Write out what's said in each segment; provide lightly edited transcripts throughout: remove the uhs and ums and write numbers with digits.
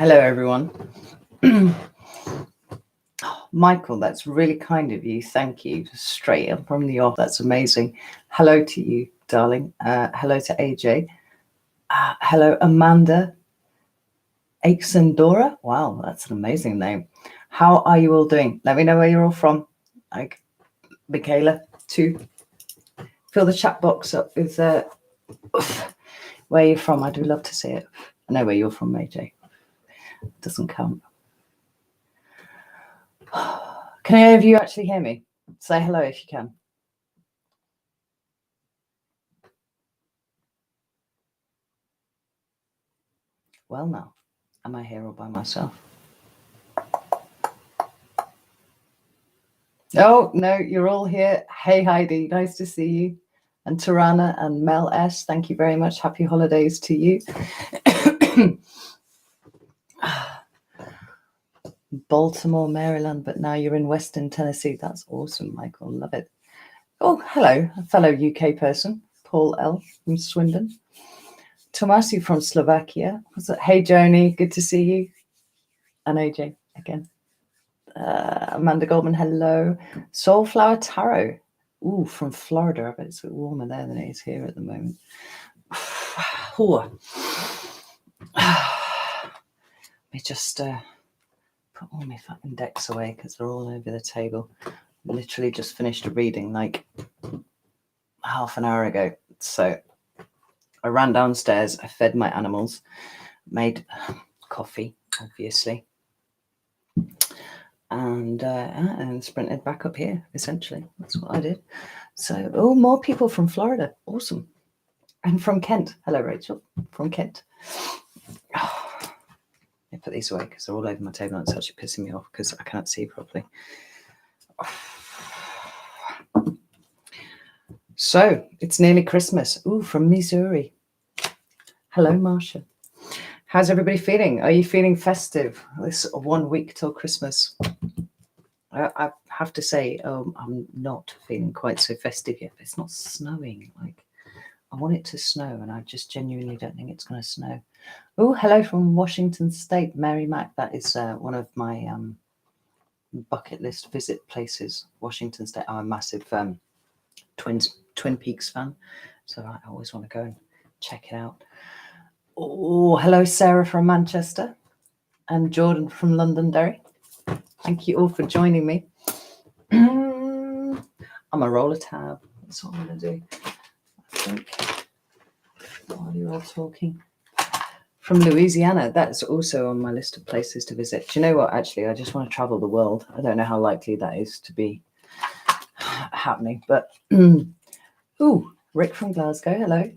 Hello, everyone. Michael, that's really kind of you. Thank you. Straight up from the off. That's amazing. Hello to you, darling. Hello to AJ. Hello, Amanda. Aixendora. Wow, that's an amazing name. How are you all doing? Let me know where you're all from. Like Michaela, too. Fill the chat box up with where you're from. I do love to see it. I know where you're from, AJ. Doesn't count. Can any of you actually hear me? Say hello if you can. Well, now, am I here all by myself? Oh, no, you're all here. Hey, Heidi, nice to see you. And Tarana and Mel S, thank you very much. Happy holidays to you. Baltimore, Maryland, but now you're in Western Tennessee. That's awesome, Michael. Love it. Oh, hello, a fellow UK person, Paul L from Swindon. Tomasi from Slovakia. Hey, Joni, good to see you. And AJ again. Amanda Goldman, hello. Soulflower Tarot. Ooh, from Florida. I bet it's a bit warmer there than it is here at the moment. Let me just put all my fucking decks away because they're all over the table. Literally just finished a reading like half an hour ago. So I ran downstairs, I fed my animals, made coffee, obviously, and sprinted back up here, essentially. That's what I did. So, oh, more people from Florida. Awesome. And from Kent. Hello, Rachel. From Kent. Oh, let me put these away because they're all over my table and it's actually pissing me off because I can't see properly. So, it's nearly Christmas. Ooh, from Missouri. Hello, Marcia. How's everybody feeling? Are you feeling festive? This 1 week till Christmas. I have to say, I'm not feeling quite so festive yet. It's not snowing. Like, I want it to snow, and I just genuinely don't think it's going to snow. Oh, hello from Washington State, Mary Mac. That is one of my bucket list visit places. Washington State. I'm a massive Twin Peaks fan, so I always want to go and check it out. Oh, hello, Sarah from Manchester and Jordan from Londonderry. Thank you all for joining me. I'm a roll a tab. That's what I'm going to do. I think while you're all talking. From Louisiana, that's also on my list of places to visit. Do you know what? Actually, I just want to travel the world. I don't know how likely that is to be happening, but ooh, Rick from Glasgow. Hello.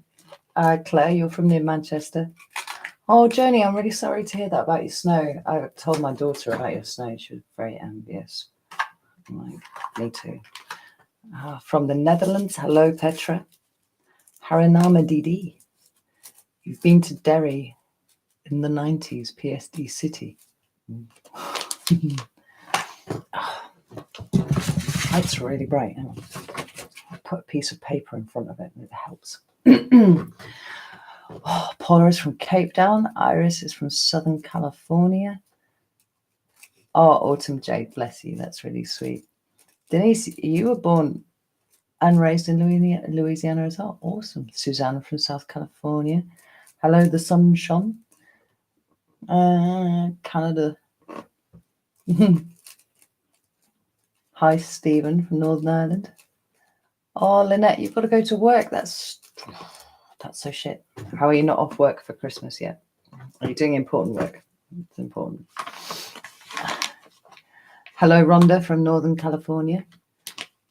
Claire, you're from near Manchester. Oh, Joni, I'm really sorry to hear that about your snow. I told my daughter about your snow. She was very envious. I'm like, me too. From the Netherlands, hello, Petra. Harinama Didi. You've been to Derry in the 90s, PSD City. That's really bright. I'll put a piece of paper in front of it and it helps. Oh, Paula is from Cape Town. Iris is from Southern California. Oh, Autumn Jade, bless you. That's really sweet. Denise, you were born and raised in Louisiana as well. Awesome. Susanna from South California. Hello, the sun shone. Canada. Hi, Stephen from Northern Ireland. Oh, Lynette, you've got to go to work. That's so shit. How are you not off work for Christmas yet? Are you doing important work? It's important. Hello, Rhonda from Northern California.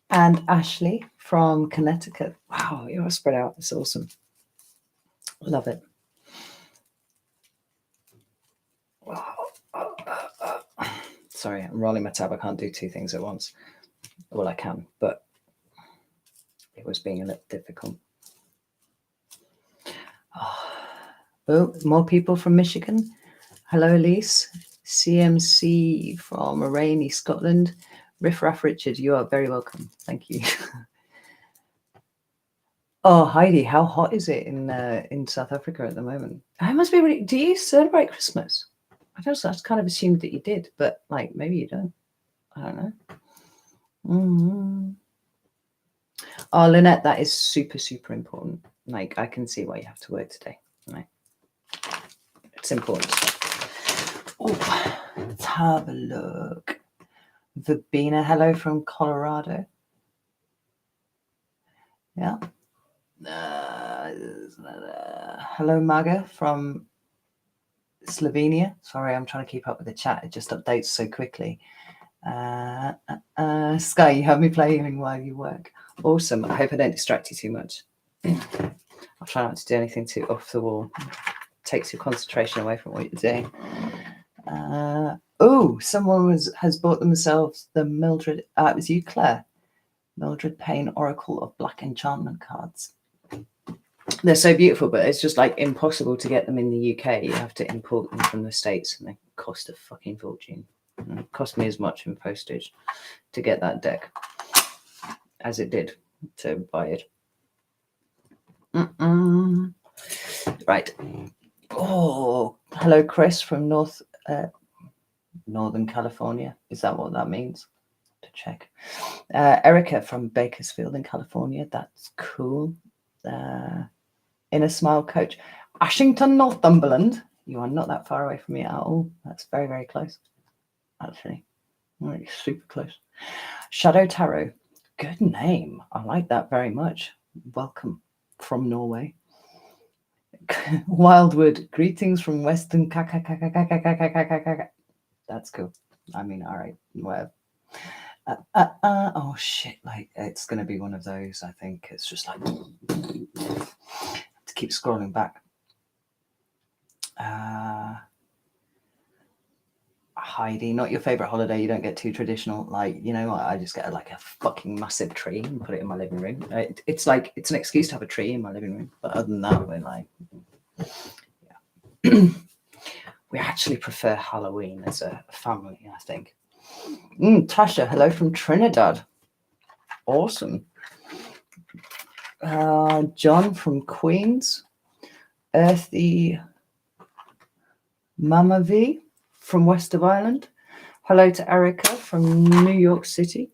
And Ashley from Connecticut. Wow, you're all spread out. It's awesome. Love it. Sorry, I'm rolling my tab. I can't do two things at once. Well, I can, but it was being a little difficult. Oh, more people from Michigan. Hello, Elise. CMC from Rainy, Scotland. Riff Raff Richard, you are very welcome. Thank you. Oh, Heidi, how hot is it in South Africa at the moment? It must be really. Do you celebrate Christmas? I just kind of assumed that you did, but like maybe you don't. I don't know. Oh, Lynette, that is super, super important. Like, I can see why you have to work today. Right? It's important. Oh, let's have a look. Verbena, hello from Colorado. Yeah. Hello, Maga from Slovenia. Sorry, I'm trying to keep up with the chat. It just updates so quickly. Sky, you have me playing while you work. Awesome. I hope I don't distract you too much. I'll try not to do anything too off the wall. Takes your concentration away from what you're doing. Someone has bought themselves the Mildred. It was you, Claire. Mildred Payne Oracle of Black Enchantment cards. They're so beautiful, but it's just like impossible to get them in the UK. You have to import them from the States, and they cost a fucking fortune. And it cost me as much in postage to get that deck as it did to buy it. Right. Oh, hello, Chris from Northern California. Is that what that means? To check. Erica from Bakersfield in California. That's cool. Inner Smile Coach. Ashington, Northumberland. You are not that far away from me at all. That's very, very close. Actually, like super close. Shadow Tarot. Good name. I like that very much. Welcome from Norway. Wildwood. Greetings from Western. That's cool. I mean, all right. Whatever. Oh shit! Like it's gonna be one of those. I think it's just like to keep scrolling back. Heidi, not your favorite holiday. You don't get too traditional. Like, you know, I just get like a fucking massive tree and put it in my living room. It's like it's an excuse to have a tree in my living room. But other than that, we're like, yeah. We actually prefer Halloween as a family, I think. Tasha, hello from Trinidad. Awesome. John from Queens. Earthy Mama V from West of Ireland. Hello to Erica from New York City.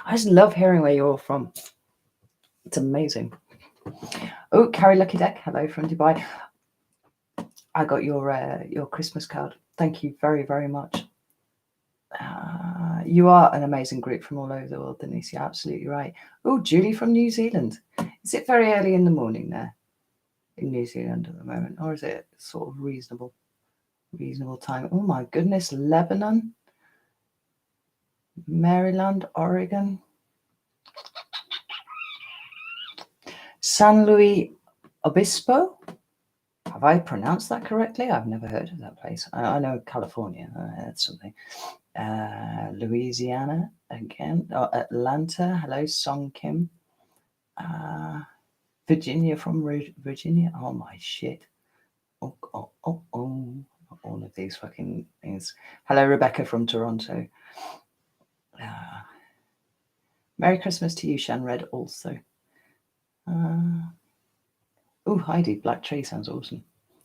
I just love hearing where you're all from. It's amazing. Oh, Carrie Lucky Deck. Hello from Dubai. I got your Christmas card. Thank you very, very much. You are an amazing group from all over the world, Denise. You're absolutely right. Oh, Julie from New Zealand. Is it very early in the morning there in New Zealand at the moment? Or is it sort of reasonable time? Oh my goodness. Lebanon, Maryland, Oregon, San Luis Obispo. Have I pronounced that correctly? I've never heard of that place. I know California. That's something. Louisiana again. Atlanta. Hello, Song Kim. Virginia from Virginia. Oh my shit. Oh. All of these fucking things. Hello, Rebecca from Toronto. Merry Christmas to you, Shanred, also. Oh, Heidi, black tree sounds awesome.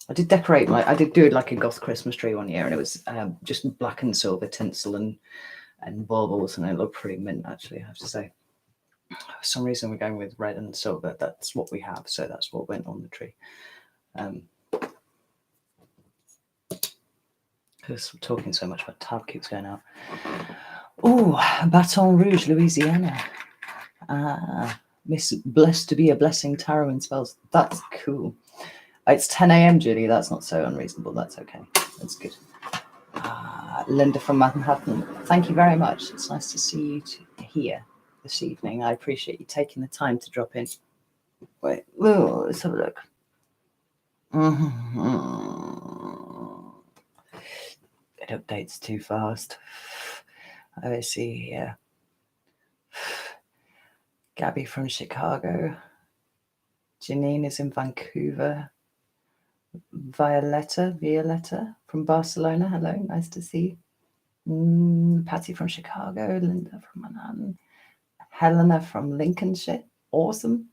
I did do like a goth Christmas tree one year, and it was just black and silver tinsel and baubles, and it looked pretty mint, actually, I have to say. For some reason, we're going with red and silver. That's what we have, so that's what went on the tree. Because we're talking so much, my tab keeps going out. Oh, Baton Rouge, Louisiana. Miss Blessed to be a Blessing Tarot and Spells. That's cool. It's 10 a.m, Julie. That's not so unreasonable. That's okay. That's good. Linda from Manhattan. Thank you very much. It's nice to see you here this evening. I appreciate you taking the time to drop in. Wait, let's have a look. It updates too fast. I see here. Gabby from Chicago. Janine is in Vancouver. Violetta from Barcelona. Hello, nice to see you. Patty from Chicago. Linda from Manhattan. Helena from Lincolnshire. Awesome.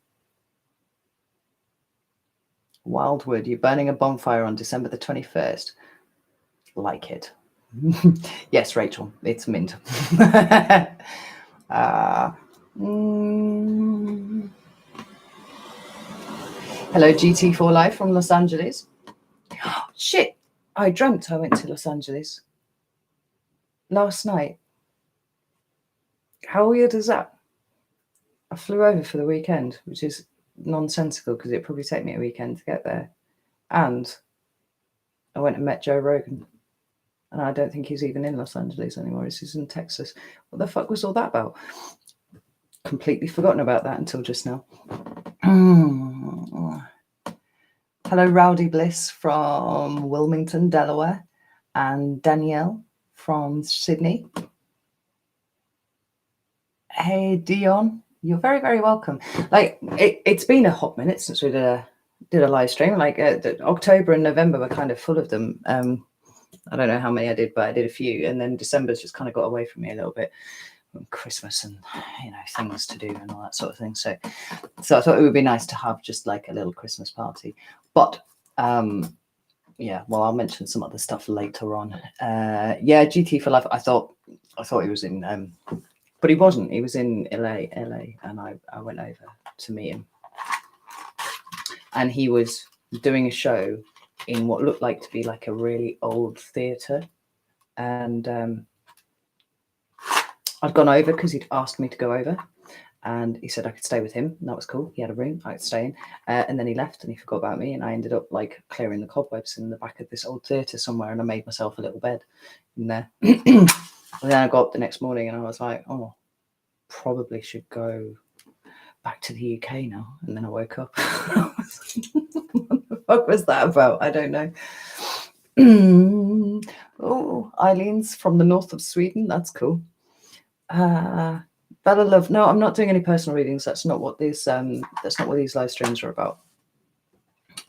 Wildwood, you're burning a bonfire on December the 21st. Like it. Yes, Rachel, it's mint. Hello, GT4 Live from Los Angeles. Shit, I dreamt I went to Los Angeles last night. How weird is that? I flew over for the weekend, which is nonsensical because it'd probably take me a weekend to get there. And I went and met Joe Rogan. And I don't think he's even in Los Angeles anymore. He's in Texas. What the fuck was all that about? Completely forgotten about that until just now. Hello, Rowdy Bliss from Wilmington, Delaware. And Danielle from Sydney. Hey, Dion. You're very, very welcome. Like, it's been a hot minute since we did a live stream. Like, October and November were kind of full of them. I don't know how many I did, but I did a few. And then December's just kind of got away from me a little bit. Christmas and, things to do and all that sort of thing. So I thought it would be nice to have just like a little Christmas party. But, yeah, well, I'll mention some other stuff later on. Yeah, GT for Life. I thought he was in, but he wasn't. He was in LA, and I went over to meet him. And he was doing a show in what looked like to be like a really old theatre. And I'd gone over because he'd asked me to go over. And he said I could stay with him. And that was cool. He had a room. I could stay in. And then he left and he forgot about me. And I ended up like clearing the cobwebs in the back of this old theatre somewhere. And I made myself a little bed in there. And then I got up the next morning and I was like, oh, probably should go back to the UK now. And then I woke up. What the fuck was that about? I don't know. Oh, Eileen's from the north of Sweden. That's cool. Bella Love. No, I'm not doing any personal readings. That's not what these live streams are about.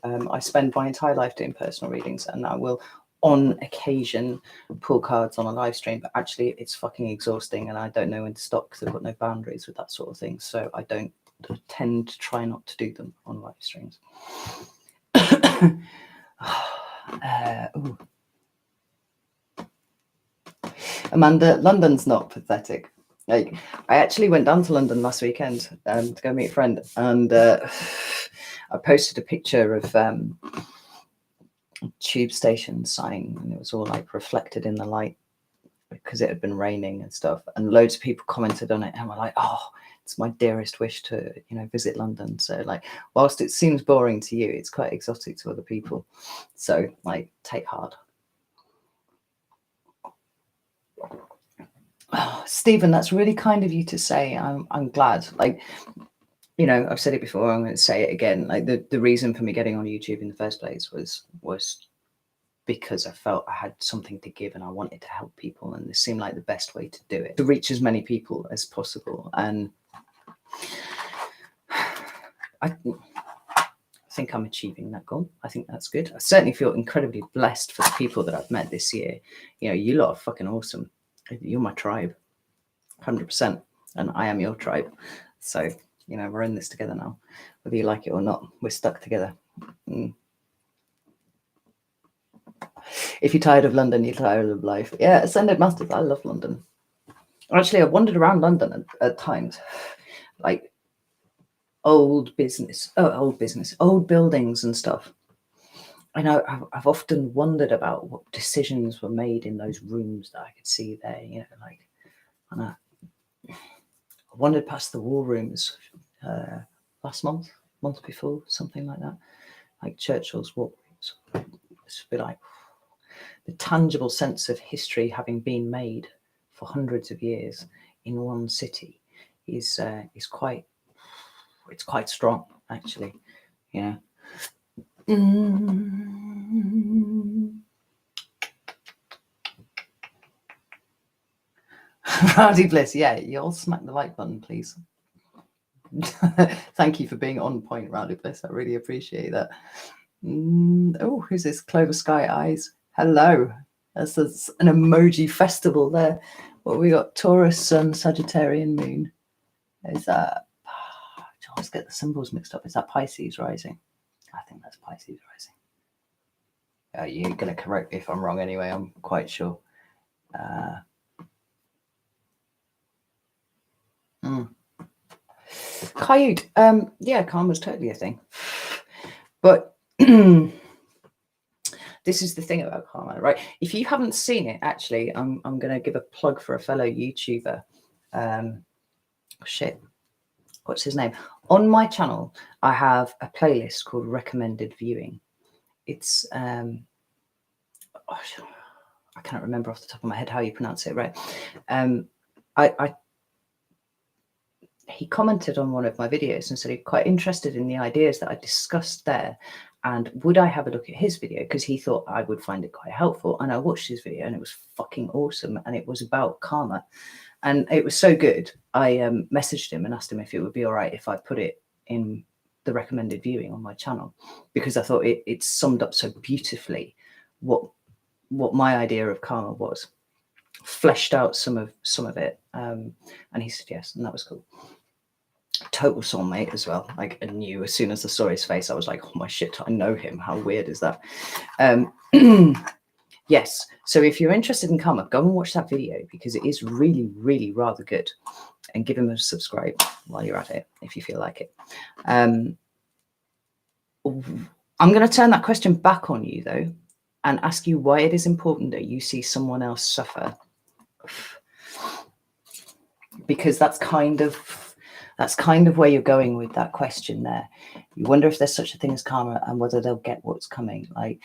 I spend my entire life doing personal readings, and I will on occasion pull cards on a live stream, but actually it's fucking exhausting and I don't know when to stop because I've got no boundaries with that sort of thing. So I don't tend to try not to do them on live streams. Amanda, London's not pathetic. Like, I actually went down to London last weekend to go meet a friend, and I posted a picture of tube station sign, and it was all like reflected in the light because it had been raining and stuff, and loads of people commented on it and were like, oh, it's my dearest wish to visit London. So like, whilst it seems boring to you, it's quite exotic to other people, so like, take heart. Oh, Stephen, that's really kind of you to say. I'm glad. Like, I've said it before, I'm going to say it again. Like, the reason for me getting on YouTube in the first place was because I felt I had something to give and I wanted to help people, and this seemed like the best way to do it, to reach as many people as possible. And I think I'm achieving that goal. I think that's good. I certainly feel incredibly blessed for the people that I've met this year. You lot are fucking awesome. You're my tribe, 100%, and I am your tribe. So, we're in this together now, whether you like it or not. We're stuck together. If you're tired of London, you're tired of life. Yeah, Ascended Masters, I love London. Actually, I've wandered around London at times, like old buildings and stuff. I know I've often wondered about what decisions were made in those rooms that I could see there, and I wandered past the war rooms last month before, something like that, like Churchill's war rooms. It's a bit like the tangible sense of history having been made for hundreds of years in one city is quite strong, actually. Rowdy Bliss, yeah, you'll smack the like button, please. Thank you for being on point, Rowdy Bliss. I really appreciate that. Oh, who's this? Clover Sky Eyes. Hello. That's an emoji festival there. What we got? Taurus Sun, Sagittarian Moon. Is that? I always get the symbols mixed up. Is that Pisces rising? I think that's Pisces rising. You're going to correct me if I'm wrong anyway, I'm quite sure. Coyote, yeah, karma's totally a thing. But this is the thing about karma, right? If you haven't seen it, actually, I'm going to give a plug for a fellow YouTuber. What's his name? On my channel, I have a playlist called Recommended Viewing. It's I can't remember off the top of my head how you pronounce it, right? He commented on one of my videos and said he's quite interested in the ideas that I discussed there, and would I have a look at his video, because he thought I would find it quite helpful. And I watched his video and it was fucking awesome, and it was about karma, and it was so good. I messaged him and asked him if it would be all right if I put it in the recommended viewing on my channel, because I thought it summed up so beautifully what my idea of karma was, fleshed out some of it, and he said yes, and that was cool. Total soulmate as well. Like, I knew as soon as I saw his face, I was like, oh my shit, I know him. How weird is that? Yes, so if you're interested in karma, go and watch that video, because it is really, really rather good, and give him a subscribe while you're at it if you feel like it. I'm going to turn that question back on you though, and ask you why it is important that you see someone else suffer, because that's kind of where you're going with that question there. You wonder if there's such a thing as karma and whether they'll get what's coming. Like,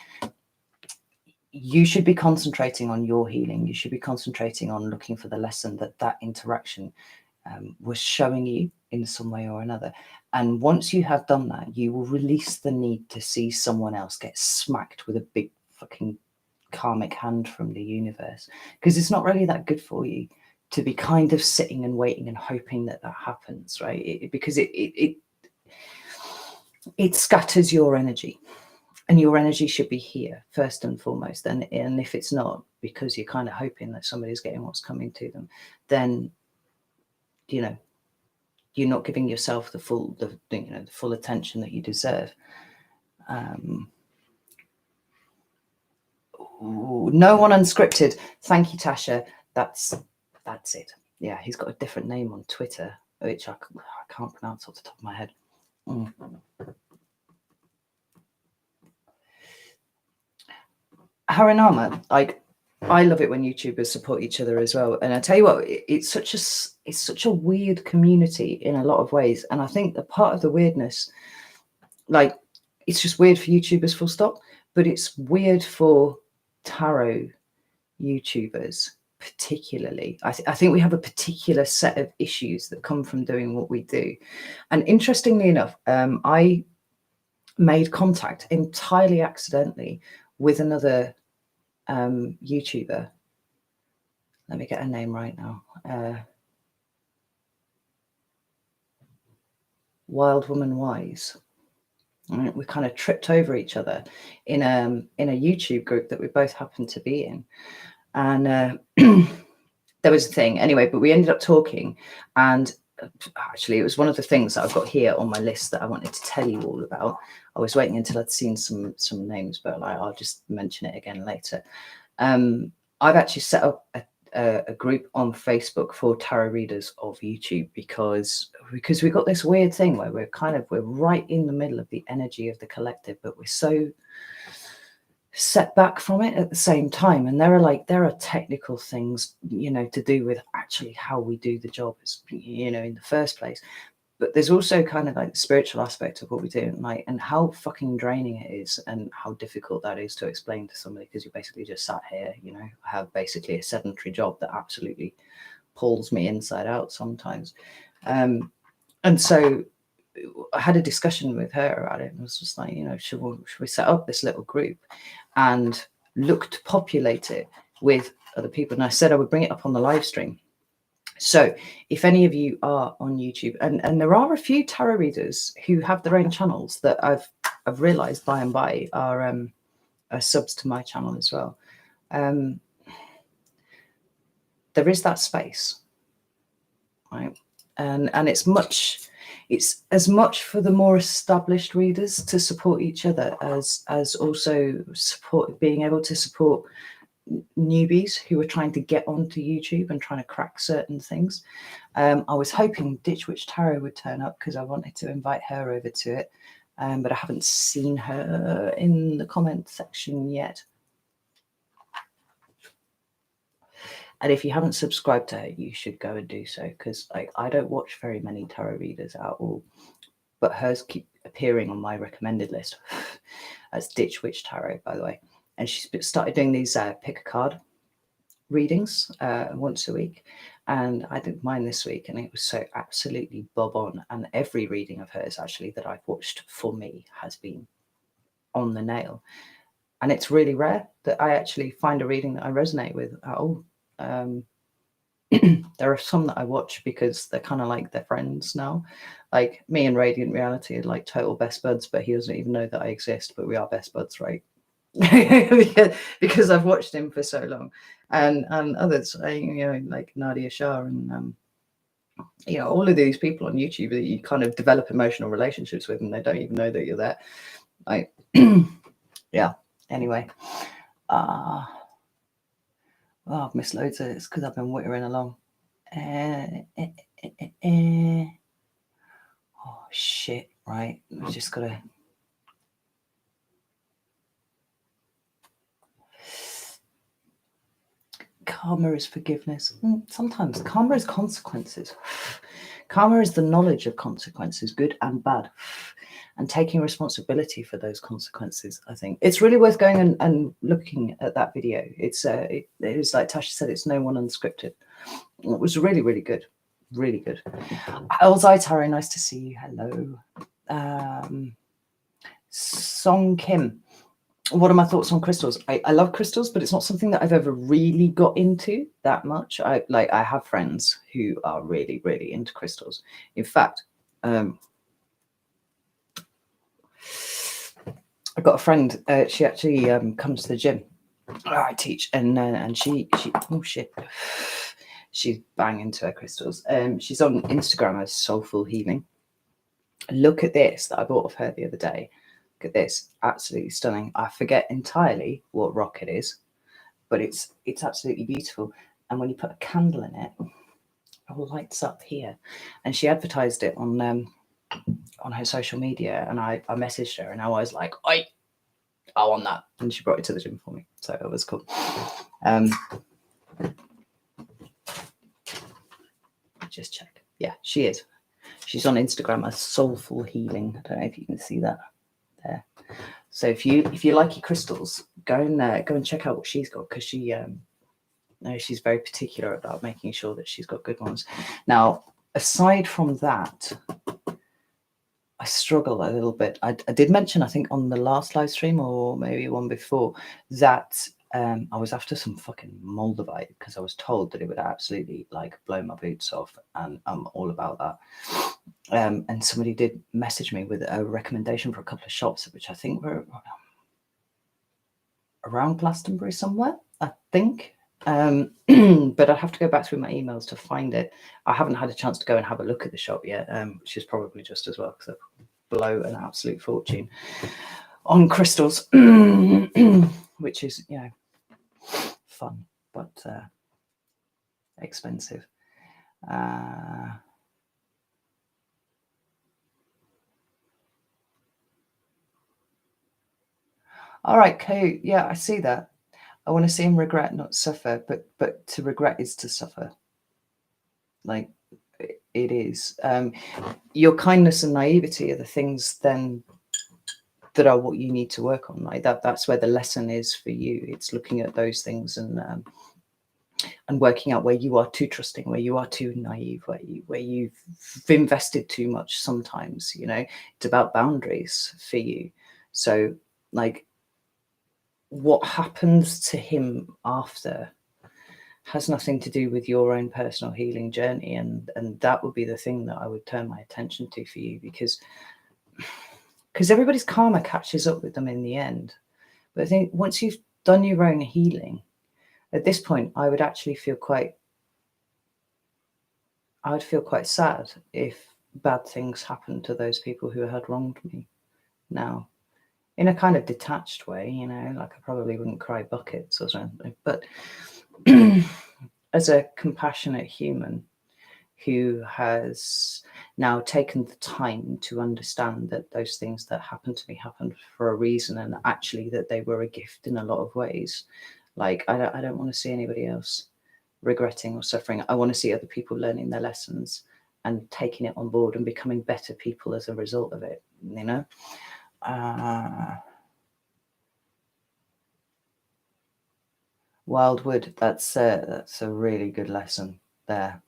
you should be concentrating on your healing. You should be concentrating on looking for the lesson that interaction was showing you in some way or another. And once you have done that, you will release the need to see someone else get smacked with a big fucking karmic hand from the universe, because it's not really that good for you to be kind of sitting and waiting and hoping that happens, right? Because it scatters your energy, and your energy should be here first and foremost. And if it's not, because you're kind of hoping that somebody's getting what's coming to them, then you're not giving yourself the full attention that you deserve. No one unscripted. Thank you, Tasha. That's it. Yeah, he's got a different name on Twitter, which I can't pronounce off the top of my head. Harinama, like, I love it when YouTubers support each other as well. And I tell you what, it's such a weird community in a lot of ways. And I think that part of the weirdness, like, it's just weird for YouTubers full stop, but it's weird for tarot YouTubers particularly. I think we have a particular set of issues that come from doing what we do. And interestingly enough, I made contact entirely accidentally with another YouTuber. Let me get her name right now. Wild Woman Wise. We kind of tripped over each other in a YouTube group that we both happened to be in. And there was a thing anyway, but we ended up talking, and actually it was one of the things that I've got here on my list that I wanted to tell you all about. I was waiting until I'd seen some names, but I'll just mention it again later. I've actually set up a group on Facebook for tarot readers of YouTube, because we got this weird thing where we're right in the middle of the energy of the collective, but we're so set back from it at the same time. And there are technical things, to do with actually how we do the job, in the first place. But there's also kind of like the spiritual aspect of what we do, and how fucking draining it is, and how difficult that is to explain to somebody, because you're basically just sat here, I have basically a sedentary job that absolutely pulls me inside out sometimes. And so I had a discussion with her about it, and was just like, should we set up this little group and look to populate it with other people? And I said I would bring it up on the live stream. So if any of you are on YouTube, and there are a few tarot readers who have their own channels that I've realized by and by are subs to my channel as well. There is that space, right? And it's much it's as much for the more established readers to support each other as also being able to support newbies who are trying to get onto YouTube and trying to crack certain things. I was hoping Ditch Witch Tarot would turn up because I wanted to invite her over to it, but I haven't seen her in the comment section yet. And if you haven't subscribed to her, you should go and do so, because I don't watch very many tarot readers at all, but hers keep appearing on my recommended list. That's Ditch Witch Tarot, by the way. And she's started doing these pick a card readings once a week. And I did mine this week, and it was so absolutely bob on. And every reading of hers, actually, that I've watched for me has been on the nail. And it's really rare that I actually find a reading that I resonate with at all. There are some that I watch because they're kind of like their friends now. Like me and Radiant Reality are like total best buds, but he doesn't even know that I exist, but we are best buds, right? because I've watched him for so long. And others, like Nadia Shah and all of these people on YouTube that you kind of develop emotional relationships with, and they don't even know that you're there. Like, yeah. Anyway, I've missed loads of it. It's because I've been wittering along. Oh shit! Right, we just gotta. Karma is forgiveness. Sometimes karma is consequences. Karma is the knowledge of consequences, good and bad, and taking responsibility for those consequences. I think it's really worth going and looking at that video. It's it was like Tasha said, it's no one unscripted. It was really, really good. Really good. Elzai Taro, nice to see you. Hello. Song Kim. What are my thoughts on crystals? I love crystals, but it's not something that I've ever really got into that much. I have friends who are really, really into crystals. In fact, I've got a friend. She actually comes to the gym. I teach, and she oh shit, she's bang into her crystals. She's on Instagram as Soulful Healing. Look at this that I bought of her the other day. Look at this, absolutely stunning. I forget entirely what rock it is, but it's absolutely beautiful. And when you put a candle in it, it all lights up here. And she advertised it on her social media, and I messaged her, and I was like, I want that. And she brought it to the gym for me, so it was cool. Just check. Yeah, she is. She's on Instagram as Soulful Healing. I don't know if you can see that there. So if you like your crystals, go and check out what she's got, because she's very particular about making sure that she's got good ones. Now, aside from that, I struggle a little bit. I did mention, I think on the last live stream or maybe one before, that I was after some fucking Moldavite because I was told that it would absolutely like blow my boots off, and I'm all about that. And somebody did message me with a recommendation for a couple of shops, which I think were around Glastonbury somewhere, I think. But I'd have to go back through my emails to find it. I haven't had a chance to go and have a look at the shop yet, which is probably just as well, because I blow an absolute fortune on crystals, which is, fun, but expensive. All right, Kate. Yeah, I see that. I want to see him regret, not suffer, but to regret is to suffer. Like, it is. Your kindness and naivety are the things then that are what you need to work on. Like that's where the lesson is for you. It's looking at those things and working out where you are too trusting, where you are too naive, where you've invested too much sometimes. It's about boundaries for you. So, like, what happens to him after has nothing to do with your own personal healing journey, and that would be the thing that I would turn my attention to for you, because everybody's karma catches up with them in the end. But I think once you've done your own healing, at this point, I would feel quite sad if bad things happen to those people who had wronged me now, in a kind of detached way, you know, like I probably wouldn't cry buckets or something, but as a compassionate human who has now taken the time to understand that those things that happened to me happened for a reason, and actually that they were a gift in a lot of ways. Like, I don't want to see anybody else regretting or suffering. I want to see other people learning their lessons and taking it on board and becoming better people as a result of it, you know? Wildwood, that's a really good lesson there.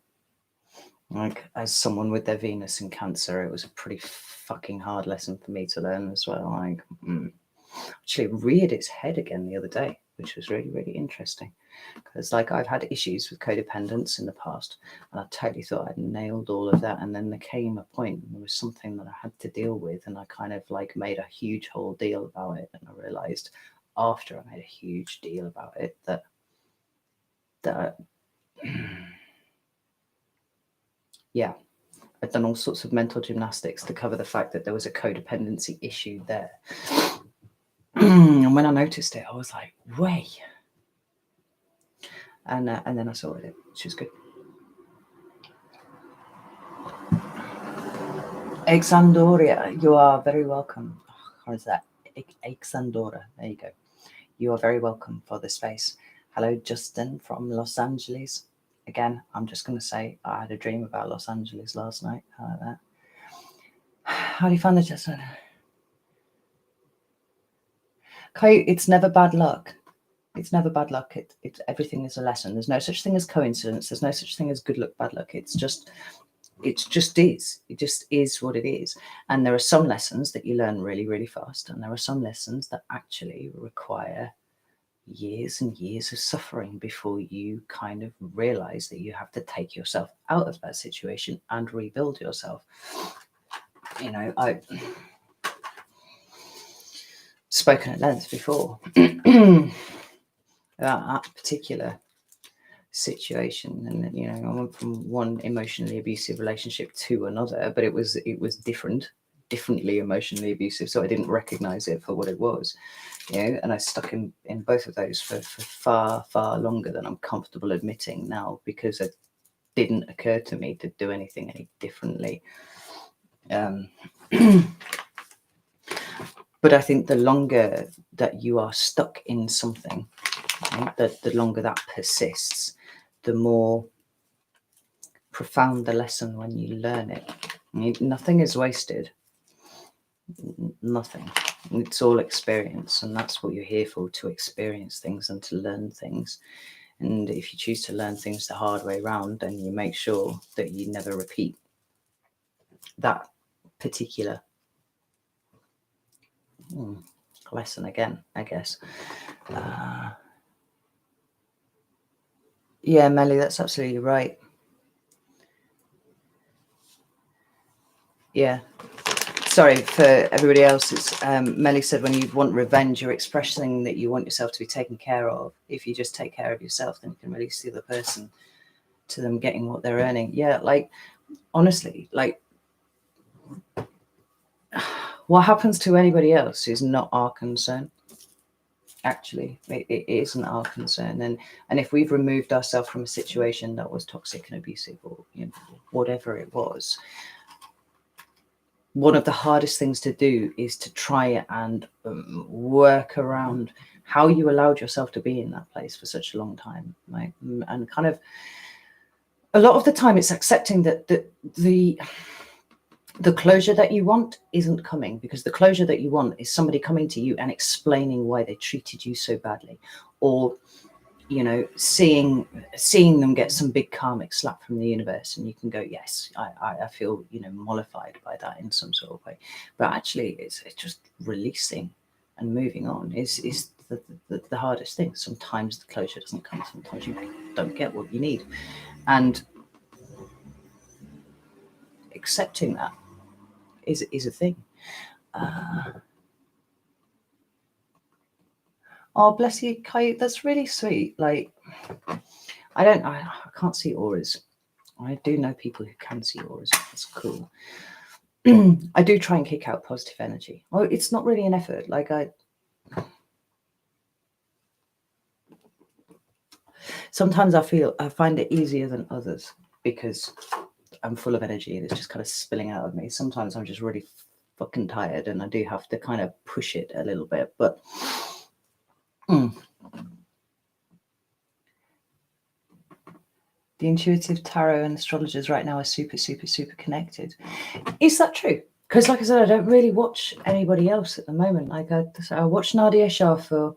Like, as someone with their Venus in Cancer, it was a pretty fucking hard lesson for me to learn as well. Like, actually reared its head again the other day, which was really, really interesting. Because, like, I've had issues with codependence in the past, and I totally thought I'd nailed all of that. And then there came a point, and there was something that I had to deal with, and I kind of like made a huge whole deal about it. And I realized after I made a huge deal about it that yeah, I'd done all sorts of mental gymnastics to cover the fact that there was a codependency issue there. And when I noticed it, I was like, way. And then I sorted it, which was good. Exandoria, you are very welcome. How is that? Exandora, there you go. You are very welcome for the space. Hello, Justin from Los Angeles. Again, I'm just going to say I had a dream about Los Angeles last night. How about that? How do you find the Justin? Kai, it's never bad luck. It's never bad luck. Everything is a lesson. There's no such thing as coincidence. There's no such thing as good luck, bad luck. It just is. It just is what it is. And there are some lessons that you learn really, really fast. And there are some lessons that actually require years and years of suffering before you kind of realize that you have to take yourself out of that situation and rebuild yourself. You know, I've spoken at length before about that particular situation, and you know, I went from one emotionally abusive relationship to another, but it was differently emotionally abusive, so I didn't recognize it for what it was, you know, and I stuck in both of those for far longer than I'm comfortable admitting now, because it didn't occur to me to do anything any differently. But I think the longer that you are stuck in something, right, the longer that persists, the more profound the lesson when you learn it. I mean, nothing is wasted. Nothing. It's all experience, and that's what you're here for, to experience things and to learn things. And if you choose to learn things the hard way around, then you make sure that you never repeat that particular lesson again, I guess. Yeah, Melly, that's absolutely right. Yeah. Sorry for everybody else. It's Melly said, when you want revenge, you're expressing that you want yourself to be taken care of. If you just take care of yourself, then you can release the other person to them getting what they're earning. Yeah, like, honestly, like, what happens to anybody else is not our concern. Actually, it isn't our concern. And if we've removed ourselves from a situation that was toxic and abusive, or you know, whatever it was, one of the hardest things to do is to try and work around how you allowed yourself to be in that place for such a long time, right? And kind of a lot of the time it's accepting that the closure that you want isn't coming, because the closure that you want is somebody coming to you and explaining why they treated you so badly, or you know, seeing them get some big karmic slap from the universe, and you can go, yes, I feel, you know, mollified by that in some sort of way. But actually, it's just releasing and moving on is the hardest thing. Sometimes the closure doesn't come. Sometimes you don't get what you need, and accepting that is a thing. Oh, bless you, Kai. That's really sweet. Like, I can't see auras I do know people who can see auras. That's cool. I do try and kick out positive energy. Oh, it's not really an effort. Like sometimes I find it easier than others because I'm full of energy and it's just kind of spilling out of me. Sometimes I'm just really fucking tired and I do have to kind of push it a little bit, but the intuitive tarot and astrologers right now are super, super, super connected. Is that true? Because like I said, I don't really watch anybody else at the moment. Like I watch Nadia Shah for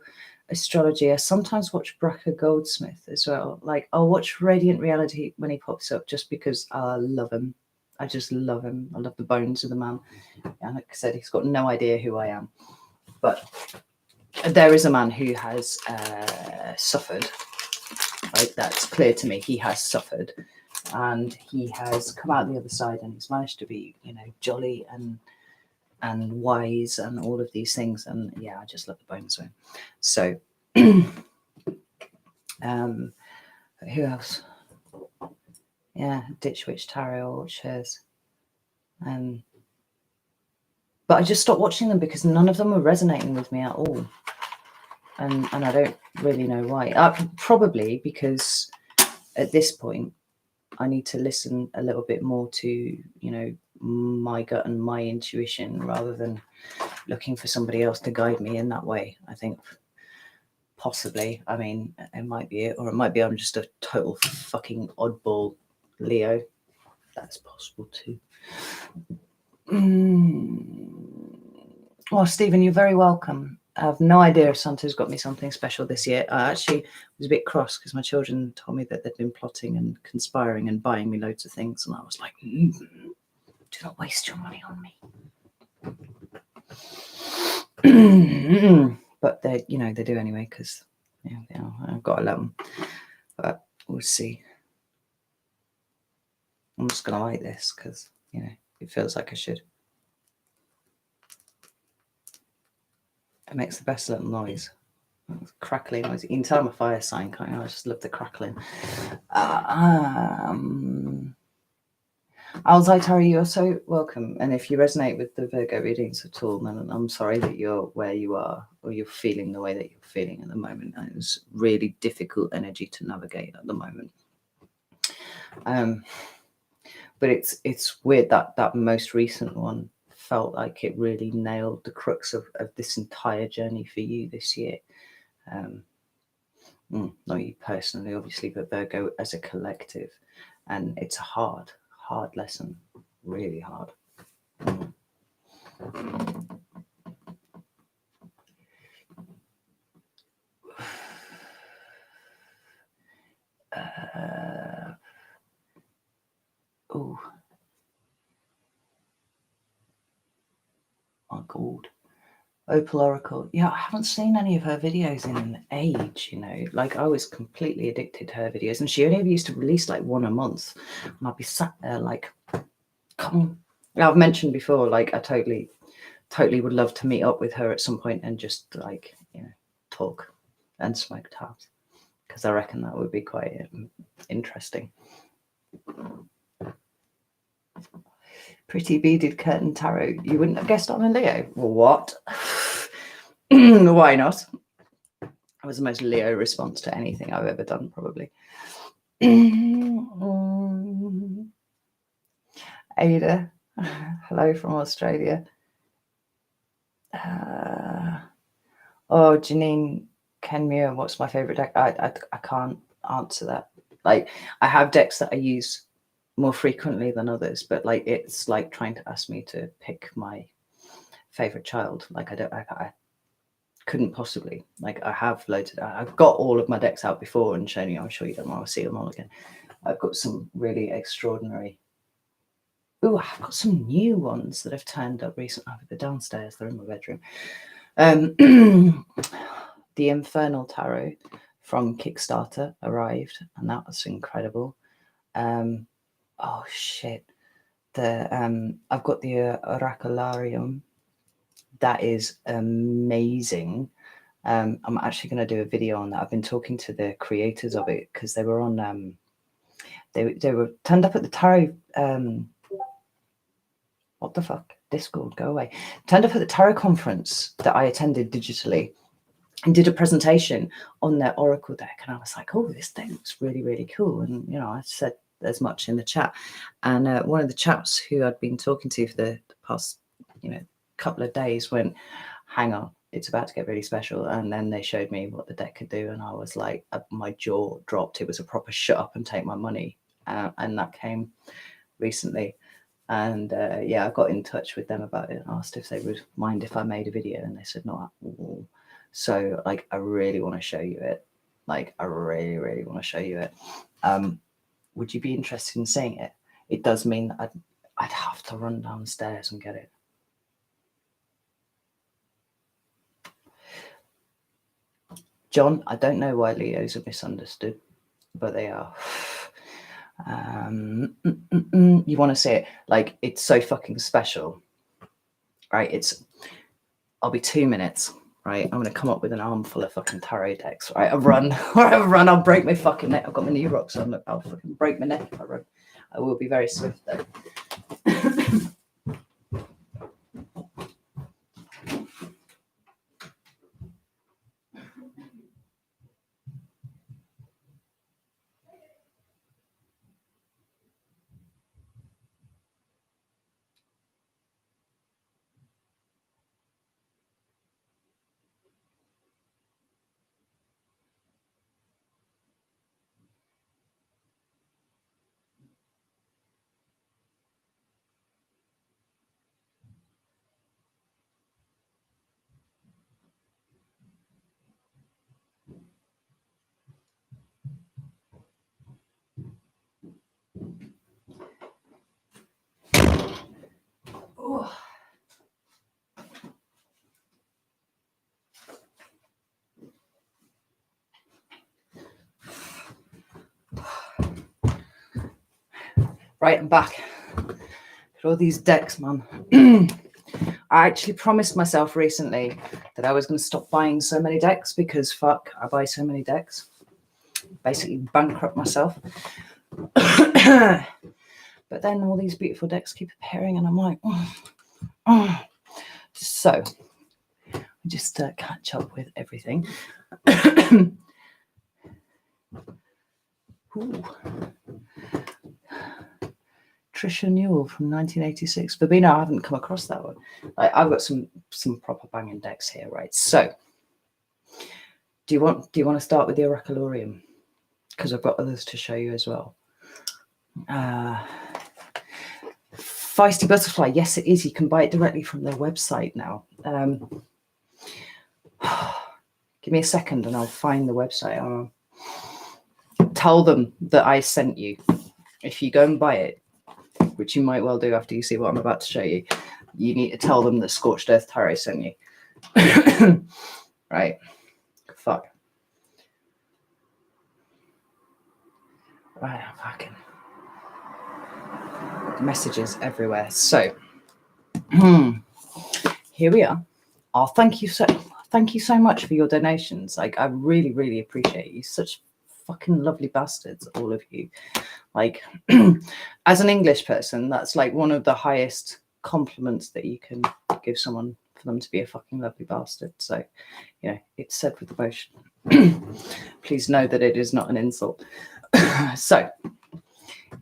astrology. I sometimes watch Bracker Goldsmith as well. Like I'll watch Radiant Reality when he pops up just because I love him. I just love him. I love the bones of the man. And like I said, he's got no idea who I am. But there is a man who has suffered. Like that's clear to me. He has suffered, and he has come out the other side, and he's managed to be, jolly and wise, and all of these things. And yeah, I just love the bones of him. So, who else? Yeah, Ditch Witch Tarot, watch hers. But I just stopped watching them because none of them were resonating with me at all. And I don't really know why. Probably because at this point, I need to listen a little bit more to, my gut and my intuition rather than looking for somebody else to guide me in that way. I think possibly, I mean, it might be it, or it might be I'm just a total fucking oddball Leo. That's possible too. Well, Stephen, you're very welcome. I have no idea if Santa's got me something special this year. I actually was a bit cross because my children told me that they'd been plotting and conspiring and buying me loads of things. And I was like, do not waste your money on me. But they, they do anyway because, I've got to let them. But we'll see. I'm just going to like this because, it feels like I should. It makes the best little noise. Crackling noise. You can tell I'm a fire sign, can't you? I just love the crackling. Alzheimer, you're so welcome. And if you resonate with the Virgo readings at all, then I'm sorry that you're where you are or you're feeling the way that you're feeling at the moment. It's really difficult energy to navigate at the moment. But it's weird that most recent one felt like it really nailed the crux of this entire journey for you this year. Not you personally, obviously, but Virgo as a collective. And it's a hard lesson, really hard. Oh my God. Opal Oracle. Yeah, I haven't seen any of her videos in an age, Like I was completely addicted to her videos, and she only ever used to release like one a month. And I'd be sat there like, come on. I've mentioned before, like I totally would love to meet up with her at some point and just like, talk and smoke tabs, because I reckon that would be quite interesting. Pretty beaded curtain tarot. You wouldn't have guessed I'm a Leo. What? Why not? That was the most Leo response to anything I've ever done, probably. Ada, hello from Australia. Janine Kenmure, what's my favorite deck? I can't answer that. Like, I have decks that I use more frequently than others, but like it's like trying to ask me to pick my favorite child. Like I couldn't possibly. Like I have loads of, I've got all of my decks out before and shown you. I'm sure you don't want to see them all again. I've got some really extraordinary. Oh, I've got some new ones that have turned up recently. They're downstairs. They're in my bedroom. The Infernal Tarot from Kickstarter arrived, and that was incredible. Oh shit! I've got the Oracularium. That is amazing. I'm actually going to do a video on that. I've been talking to the creators of it because they were on They were turned up at the tarot. What the fuck? Discord, go away. Turned up at the tarot conference that I attended digitally and did a presentation on their oracle deck. And I was like, oh, this thing looks really, really cool. And, you know, I said as much in the chat. And one of the chaps who I'd been talking to for the past, you know, couple of days went, hang on, it's about to get really special. And then they showed me what the deck could do. And I was like, my jaw dropped. It was a proper shut up and take my money. And that came recently. And yeah, I got in touch with them about it and asked if they would mind if I made a video. And they said, no, at all. So like, I really want to show you it. Like, I really, really want to show you it. Would you be interested in seeing it? It does mean that I'd have to run downstairs and get it. John, I don't know why Leos are misunderstood, but they are. You want to see it? Like, it's so fucking special, right? I'll be 2 minutes, right? I'm going to come up with an armful of fucking tarot decks, right? I'll run, I'll break my fucking neck. I've got my new rocks on. Look, I'll fucking break my neck if I run. I will be very swift though. Oh. Right, I'm back. Look at all these decks, man. I actually promised myself recently that I was going to stop buying so many decks because fuck, I buy so many decks. Basically bankrupt myself. But then all these beautiful decks keep appearing and I'm like, oh. So I just catch up with everything. Ooh. Trisha Newell from 1986. Babina, I haven't come across that one. I've got some proper banging decks here, right? So, do you want to start with the Oraculorium? Because I've got others to show you as well. Feisty Butterfly, yes, it is. You can buy it directly from their website now. Give me a second, and I'll find the website. Tell them that I sent you. If you go and buy it, which you might well do after you see what I'm about to show you, you need to tell them that Scorched Earth Tarot sent you. Right? Fuck. Right, I'm fucking messages everywhere. So here we are. Oh, thank you so much for your donations. Like, I really, really appreciate you. Such fucking lovely bastards, all of you. Like, as an English person, that's like one of the highest compliments that you can give someone, for them to be a fucking lovely bastard. So, you know, it's said with emotion. Please know that it is not an insult. So,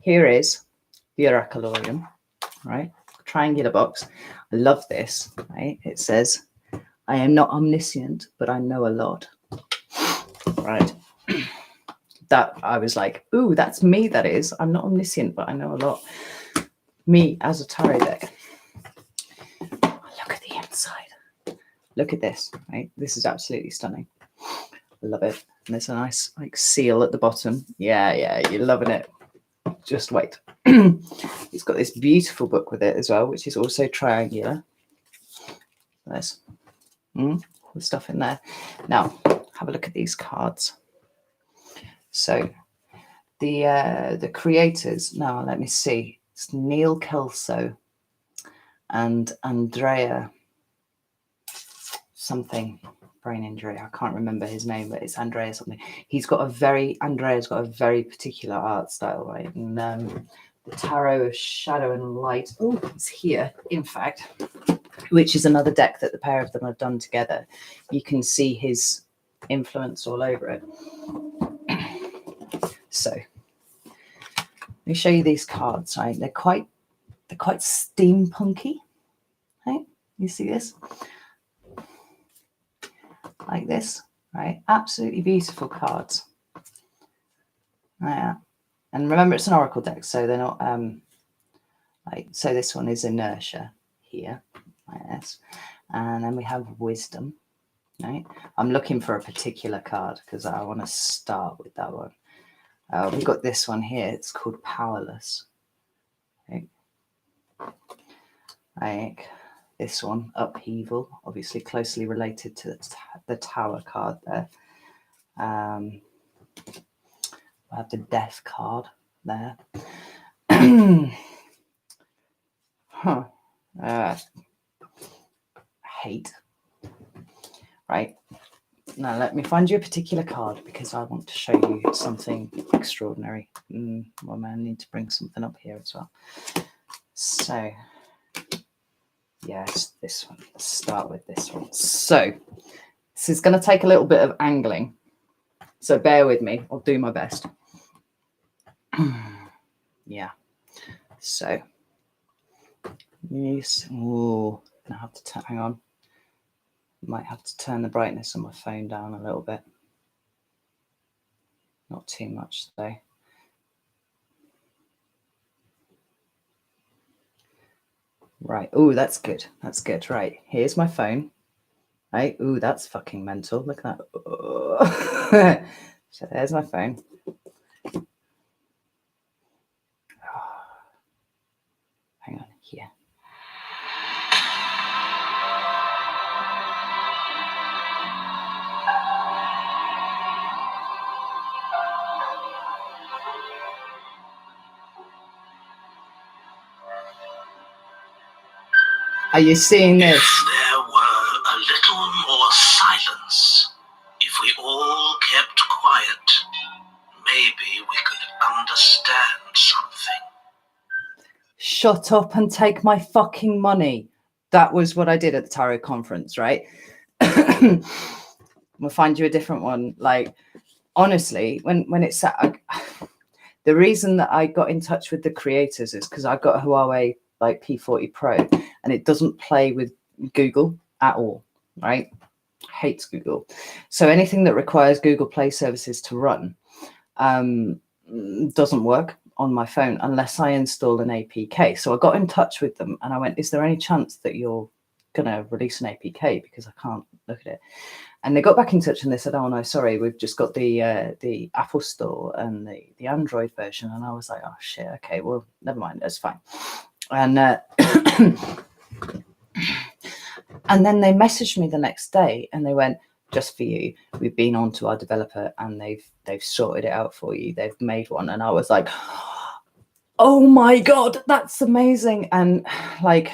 here is the Oraculorium, right? Triangular box. I love this, right? It says, I am not omniscient, but I know a lot, right? That I was like, ooh, that's me, that is. I'm not omniscient, but I know a lot. Me as a tarot deck. Look at the inside. Look at this, right? This is absolutely stunning. I love it. And there's a nice like seal at the bottom. Yeah, you're loving it. Just wait. It's got this beautiful book with it as well, which is also triangular. There's all the stuff in there. Now, have a look at these cards. So the creators, now let me see, it's Neil Kelso and Andrea something, brain injury. I can't remember his name, but it's Andrea something. Andrea's got a very particular art style, right? And the Tarot of Shadow and Light, oh, it's here, in fact, which is another deck that the pair of them have done together. You can see his influence all over it. So let me show you these cards, right? They're quite steampunky, right? You see this? Like this, right? Absolutely beautiful cards. Yeah. And remember, it's an oracle deck, so they're not so this one is inertia here, like this. And then we have wisdom, right? I'm looking for a particular card because I want to start with that one. We've got this one here. It's called powerless. Okay. Like this one, upheaval, obviously closely related to the tower card there. I have the death card there. Hate. Right. Now let me find you a particular card because I want to show you something extraordinary. Well, I need to bring something up here as well. So, yes, this one. Let's start with this one. So, this is going to take a little bit of angling. So bear with me. I'll do my best. Yeah. So, yes. Oh, I have to hang on. Might have to turn the brightness on my phone down a little bit. Not too much though. Right. Oh, that's good. That's good. Right. Here's my phone. Right. Oh, that's fucking mental. Look at that. So there's my phone. Hang on here. Are you seeing this? If there were a little more silence, if we all kept quiet, maybe we could understand something. Shut up and take my fucking money. That was what I did at the tarot conference, right? We'll find you a different one. Like, honestly, when it's the reason that I got in touch with the creators is because I've got a Huawei like P40 Pro and it doesn't play with Google at all, right? Hates Google. So anything that requires Google Play services to run doesn't work on my phone unless I install an APK. So I got in touch with them and I went, is there any chance that you're going to release an APK? Because I can't look at it. And they got back in touch and they said, oh, no, sorry, we've just got the Apple Store and the Android version. And I was like, oh, shit, okay, well, never mind, that's fine. And and then they messaged me the next day and they went, just for you, we've been on to our developer and they've sorted it out for you. They've made one. And I was like, oh my God, that's amazing. And like,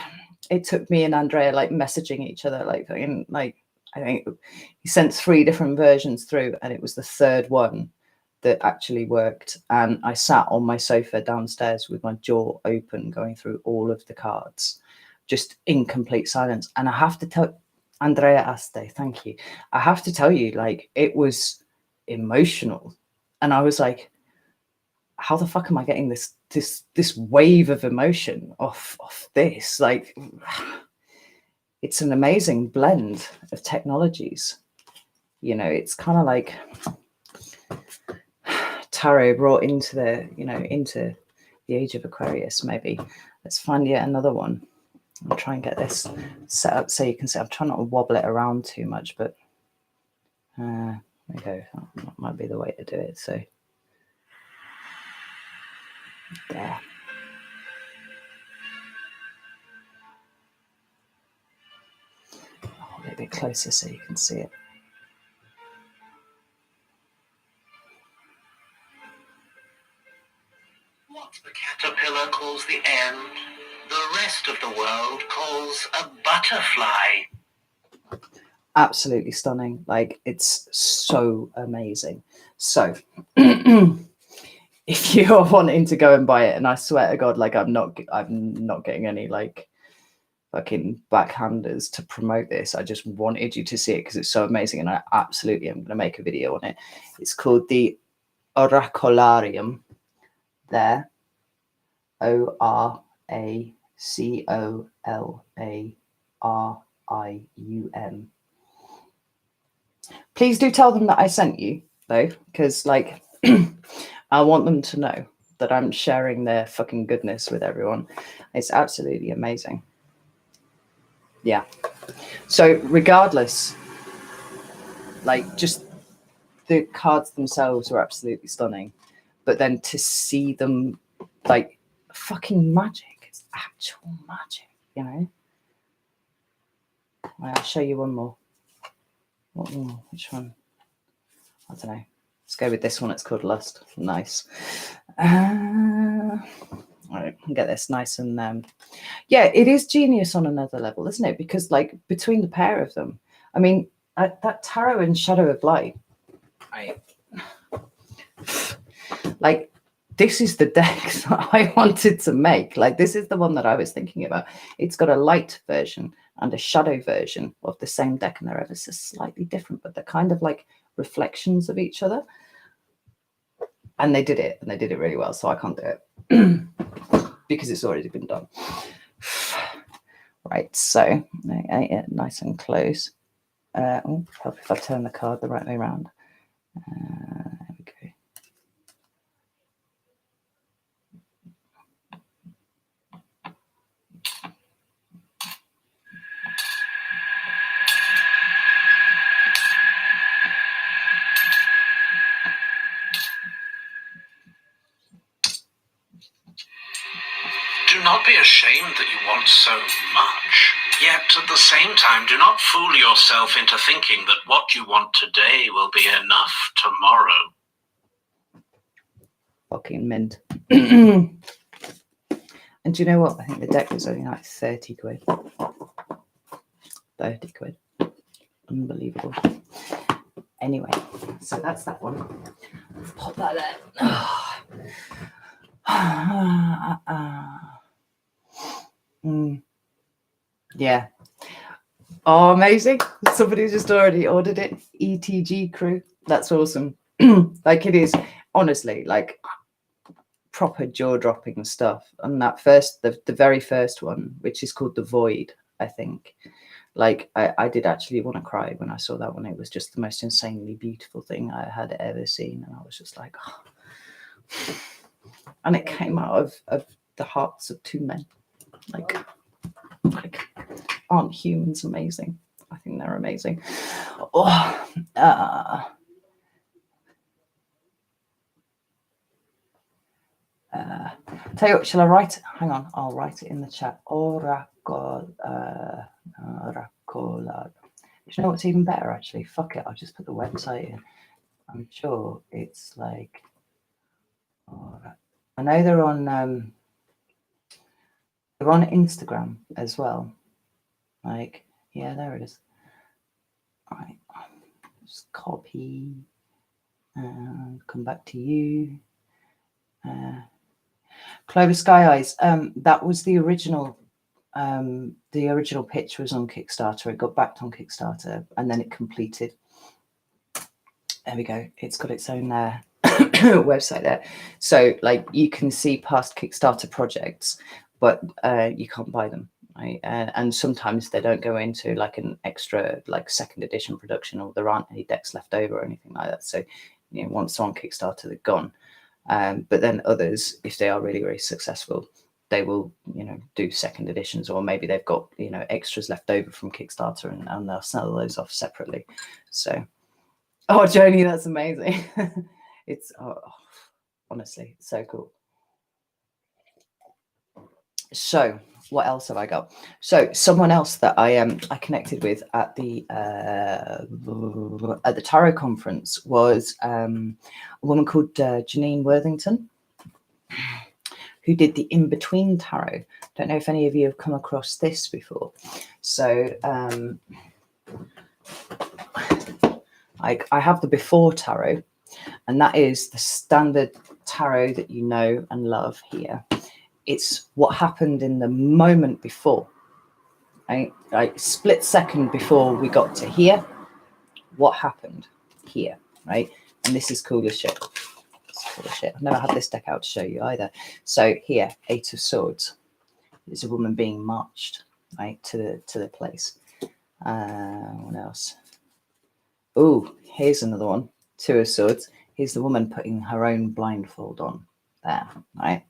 it took me and Andrea like messaging each other, like I think he sent 3 different versions through and it was the third one that actually worked. And I sat on my sofa downstairs with my jaw open, going through all of the cards, just in complete silence. And I have to tell Andrea Aste, thank you. I have to tell you, like, it was emotional. And I was like, how the fuck am I getting this wave of emotion off this? Like, it's an amazing blend of technologies. You know, it's kind of like tarot brought into into the age of Aquarius, maybe. Let's find yet another one. I'll try and get this set up so you can see. I'm trying not to wobble it around too much, but there we go. That might be the way to do it. So there. I'll get a bit closer so you can see it. What the caterpillar calls the end, the rest of the world calls a butterfly. absolutely stunning. Like, it's so amazing. So if you're wanting to go and buy it, and I swear to God, like, I'm not getting any like fucking backhanders to promote this. I just wanted you to see it because it's so amazing, and I absolutely am going to make a video on it. It's called the Oracolarium. There, ORACOLARIUM. Please do tell them that I sent you, though, because like I want them to know that I'm sharing their fucking goodness with everyone. It's absolutely amazing. Yeah. So regardless, like, just the cards themselves were absolutely stunning, but then to see them, like, fucking magic. It's actual magic, you know. I'll show you one more. What more? Which one? I don't know. Let's go with this one. It's called Lust. Nice. All right, get this nice and yeah, it is genius on another level, isn't it? Because like between the pair of them, I mean, that Tarot and Shadow of Light, like, this is the deck that I wanted to make. Like, this is the one that I was thinking about. It's got a light version and a shadow version of the same deck, and they're ever so slightly different, but they're kind of like reflections of each other. And they did it, and they did it really well. So I can't do it because it's already been done. Right, so nice and close. Oh, help if I turn the card the right way around. There we go. Do not be ashamed that you want so much. Yet at the same time, do not fool yourself into thinking that what you want today will be enough tomorrow. Fucking mint. And do you know what? I think the deck was only like 30 quid. 30 quid. Unbelievable. Anyway, so that's that one. Pop that there. Yeah. Oh, amazing. Somebody just already ordered it. ETG crew. That's awesome. Like, it is honestly like proper jaw-dropping stuff. And that first, the very first one, which is called The Void, I think. Like, I did actually want to cry when I saw that one. It was just the most insanely beautiful thing I had ever seen. And I was just like, oh. And it came out of the hearts of two men. Like, aren't humans amazing? I think they're amazing. Oh, tell you what, shall I write it? Hang on, I'll write it in the chat. Oracle. Do you know what's even better, actually? Fuck it, I'll just put the website in. I'm sure it's like, I know they're on Instagram as well. Like, yeah, there it is. All right, just copy and come back to you. Clover Sky Eyes. That was the original. The original pitch was on Kickstarter. It got backed on Kickstarter, and then it completed. There we go. It's got its own website there. So, like, you can see past Kickstarter projects, but you can't buy them. Right? And sometimes they don't go into like an extra, like, second edition production, or there aren't any decks left over or anything like that. So, you know, once they're on Kickstarter, they're gone. But then others, if they are really, really successful, they will, you know, do second editions, or maybe they've got, you know, extras left over from Kickstarter, and they'll sell those off separately. So, oh, Joni, that's amazing. It's honestly so cool. So, what else have I got? So, someone else that I connected with at the Tarot conference was a woman called Janine Worthington, who did the In Between Tarot. Don't know if any of you have come across this before. So Like I have the before tarot, and that is the standard tarot that you know and love here. It's what happened in the moment before, right? Like split second before we got to here, what happened here, right? And this is cool as shit. It's cool as shit. I've never had this deck out to show you either. So here, 8 of Swords. There's a woman being marched, right, to the place. What else? Oh, here's another one. 2 of Swords. Here's the woman putting her own blindfold on. There, right?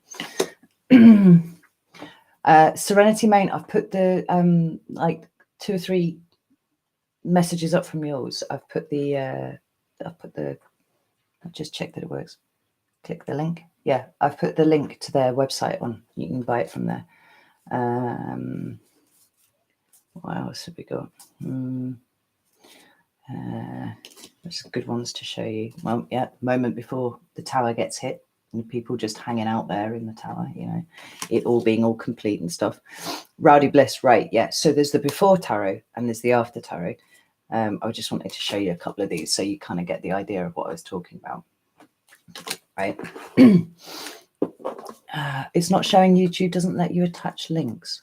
Serenity Mount, I've put the like 2 or 3 messages up from yours. I've just checked that it works. Click the link. Yeah, I've put the link to their website on. You can buy it from there. What else have we got? There's good ones to show you. Well, yeah, moment before the tower gets hit, and people just hanging out there in the tower, you know, it all being all complete and stuff. Rowdy Bliss, right? Yeah. So there's the before tarot and there's the after tarot. I just wanted to show you a couple of these so you kind of get the idea of what I was talking about, right? It's not showing. YouTube doesn't let you attach links.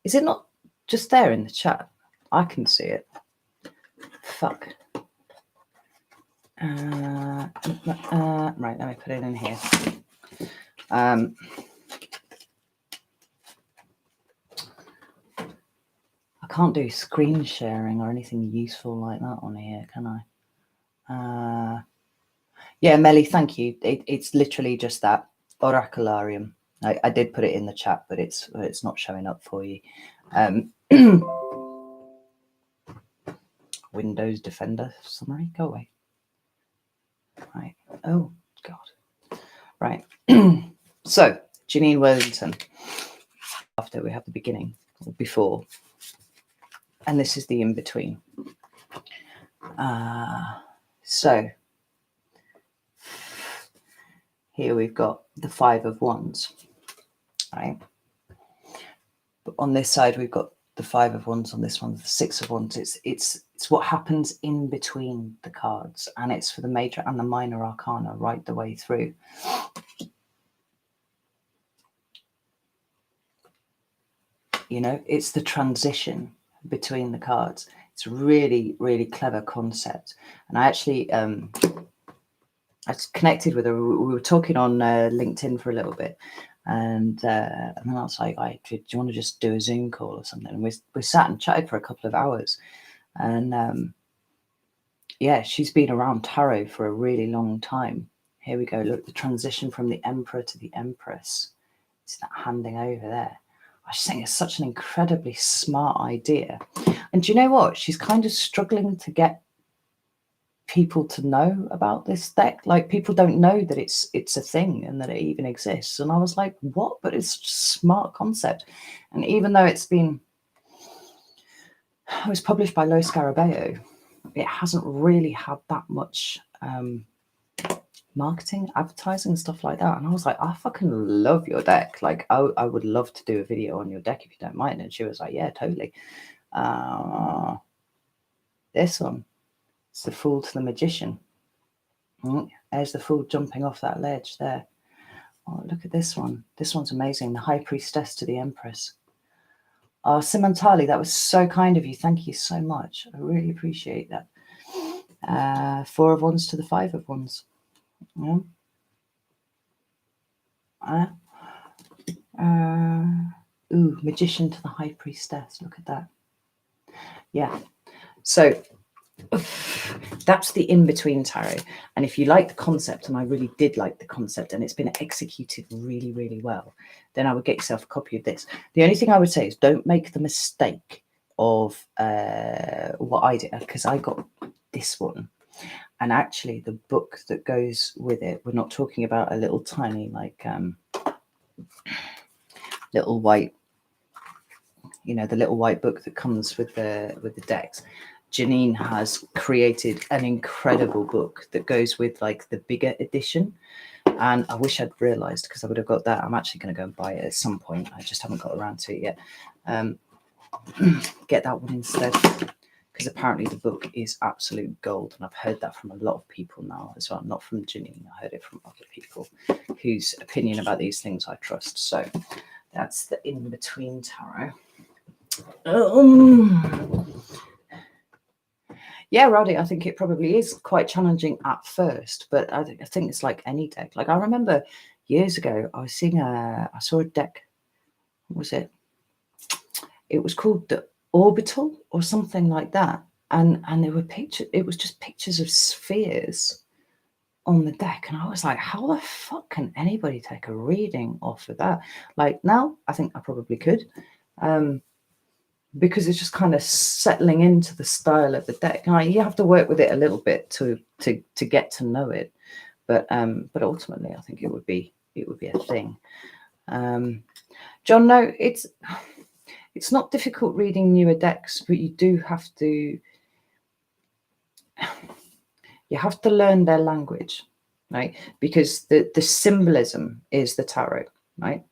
Is it not just there in the chat? I can see it. Fuck. Right, let me put it in here. I can't do screen sharing or anything useful like that on here, can I? Yeah, Melly, thank you. It's literally just that Oracularium. I did put it in the chat, but it's not showing up for you. Windows Defender summary, go away. Right. Oh God. Right. So Janine Worthington. After we have the beginning or before, and this is the in between. So here we've got the 5 of Wands, right? But on this side we've got the 5 of Wands. On this one, the 6 of Wands. It's what happens in between the cards, and it's for the major and the minor arcana right the way through. You know, it's the transition between the cards. It's a really, really clever concept. And I actually I connected with her. We were talking on LinkedIn for a little bit, and then I was like, do you want to just do a Zoom call or something? And we sat and chatted for a couple of hours. And yeah, she's been around tarot for a really long time. Here we go. Look, the transition from the Emperor to the Empress. It's that handing over there. I just think it's such an incredibly smart idea. And do you know what? She's kind of struggling to get people to know about this deck. Like, people don't know that it's a thing and that it even exists. And I was like, what? But it's just a smart concept. And even though it was published by Lo Scarabeo, it hasn't really had that much marketing, advertising, stuff like that. And I was like, I fucking love your deck. Like, I would love to do a video on your deck if you don't mind. And she was like, yeah, totally. This one, it's the Fool to the Magician. There's the Fool jumping off that ledge there. Oh, look at this one. This one's amazing. The High Priestess to the Empress. Oh, Simantali, that was so kind of you. Thank you so much. I really appreciate that. 4 of Wands to the 5 of Wands. Yeah. Magician to the High Priestess. Look at that. Yeah. So that's the in-between tarot. And if you like the concept, and I really did like the concept, and it's been executed really, really well, then I would get yourself a copy of this. The only thing I would say is don't make the mistake of what I did, because I got this one. And actually the book that goes with it, we're not talking about a little tiny, like, little white, you know, the little white book that comes with the decks. Janine has created an incredible book that goes with like the bigger edition. And I wish I'd realized, because I would have got that. I'm actually going to go and buy it at some point. I just haven't got around to it yet. Get that one instead, because because apparently the book is absolute gold, and I've heard that from a lot of people now as well, not from Janine. I heard it from other people whose opinion about these things I trust. So that's the In-Between Tarot. Yeah, Roddy, I think it probably is quite challenging at first, but I think it's like any deck. Like I remember years ago, I saw a deck. What was it? It was called the Orbital or something like that, and there were pictures. It was just pictures of spheres on the deck, and I was like, how the fuck can anybody take a reading off of that? Like now, I think I probably could. Because it's just kind of settling into the style of the deck. You have to work with it a little bit to get to know it, but ultimately, I think it would be a thing. John, no, it's not difficult reading newer decks, but you do have to learn their language, right? Because the symbolism is the tarot, right?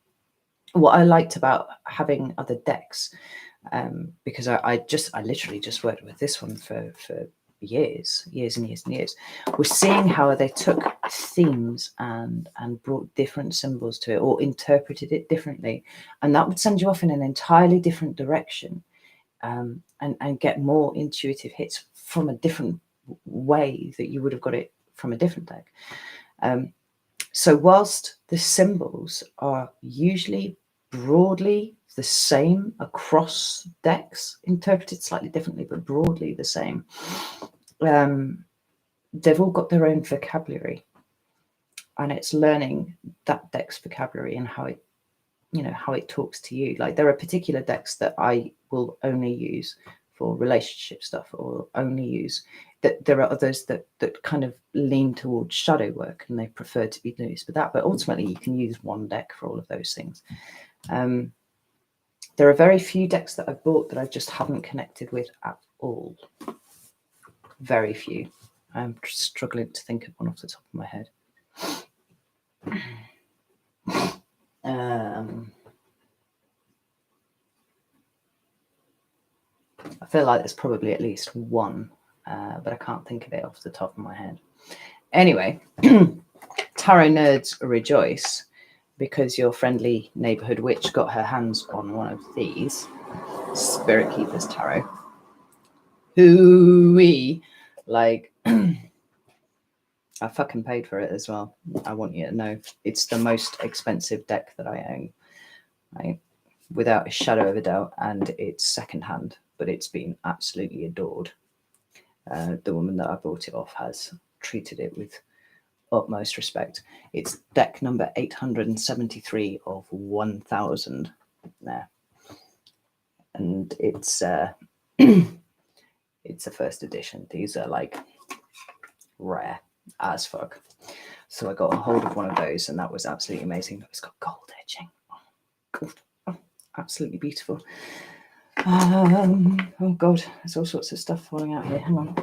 What I liked about having other decks. Because I literally just worked with this one for years and years and years, was seeing how they took themes and brought different symbols to it or interpreted it differently, and that would send you off in an entirely different direction, and get more intuitive hits from a different way that you would have got it from a different deck. So whilst the symbols are usually broadly the same across decks, interpreted slightly differently, but broadly the same, they've all got their own vocabulary, and it's learning that deck's vocabulary and how it talks to you. Like there are particular decks that I will only use for relationship stuff, or only use that. There are others that kind of lean towards shadow work and they prefer to be used for that, but ultimately you can use one deck for all of those things. There are very few decks that I've bought that I just haven't connected with at all. Very few. I'm struggling to think of one off the top of my head. I feel like there's probably at least one, but I can't think of it off the top of my head. Anyway, tarot nerds rejoice, because your friendly neighborhood witch got her hands on one of these Spirit Keepers Tarot. Hooey! Like, I fucking paid for it as well. I want you to know it's the most expensive deck that I own, right? Without a shadow of a doubt, and it's secondhand, but it's been absolutely adored. The woman that I bought it off has treated it with utmost respect. It's deck number 873 of 1000 there, and it's it's a first edition. These are like rare as fuck, so I got a hold of one of those, and that was absolutely amazing. It's got gold edging. Oh, absolutely beautiful. Oh god, there's all sorts of stuff falling out here. Hang on,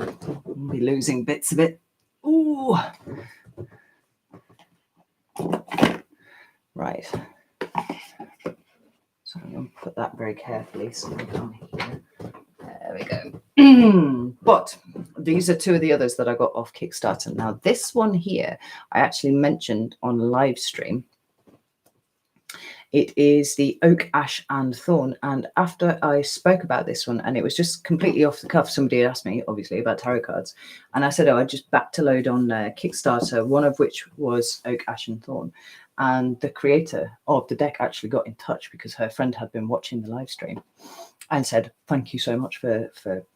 I'll be losing bits of it. Ooh. Right. So I'm going to put that very carefully so we can't hear. There we go. But these are two of the others that I got off Kickstarter. Now, this one here, I actually mentioned on live stream. It is the Oak, Ash and Thorn. And after I spoke about this one, and it was just completely off the cuff, somebody asked me, obviously, about tarot cards. And I said, I just back to load on Kickstarter, one of which was Oak, Ash and Thorn. And the creator of the deck actually got in touch because her friend had been watching the live stream and said, thank you so much for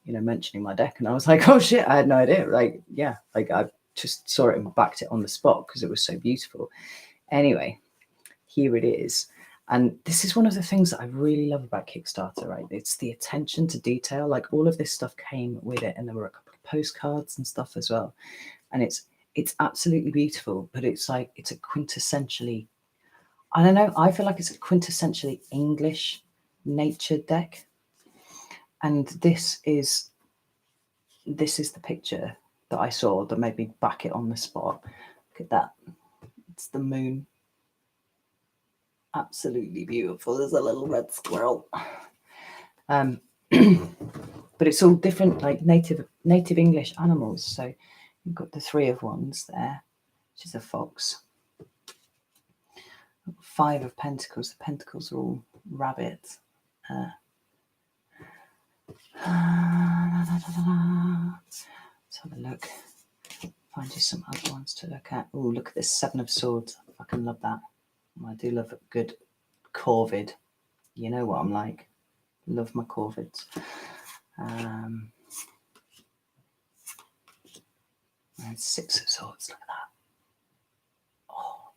mentioning my deck. And I was like, oh shit, I had no idea. Like, yeah, like I just saw it and backed it on the spot because it was so beautiful. Anyway, here it is. And this is one of the things that I really love about Kickstarter, right? It's the attention to detail. Like all of this stuff came with it, and there were a couple of postcards and stuff as well. And it's absolutely beautiful, but it's like, it's a quintessentially, I don't know, I feel like it's a quintessentially English nature deck. And this is the picture that I saw that made me back it on the spot. Look at that. It's the moon. Absolutely beautiful. There's a little red squirrel. But it's all different, like native English animals. So you've got the 3 of Wands there, which is a fox. 5 of Pentacles. The Pentacles are all rabbits. Let's have a look. Find you some other ones to look at. Oh, look at this 7 of Swords. I fucking love that. I do love a good corvid. You know what I'm like. Love my corvids. And 6 of Swords. Look at that. Oh,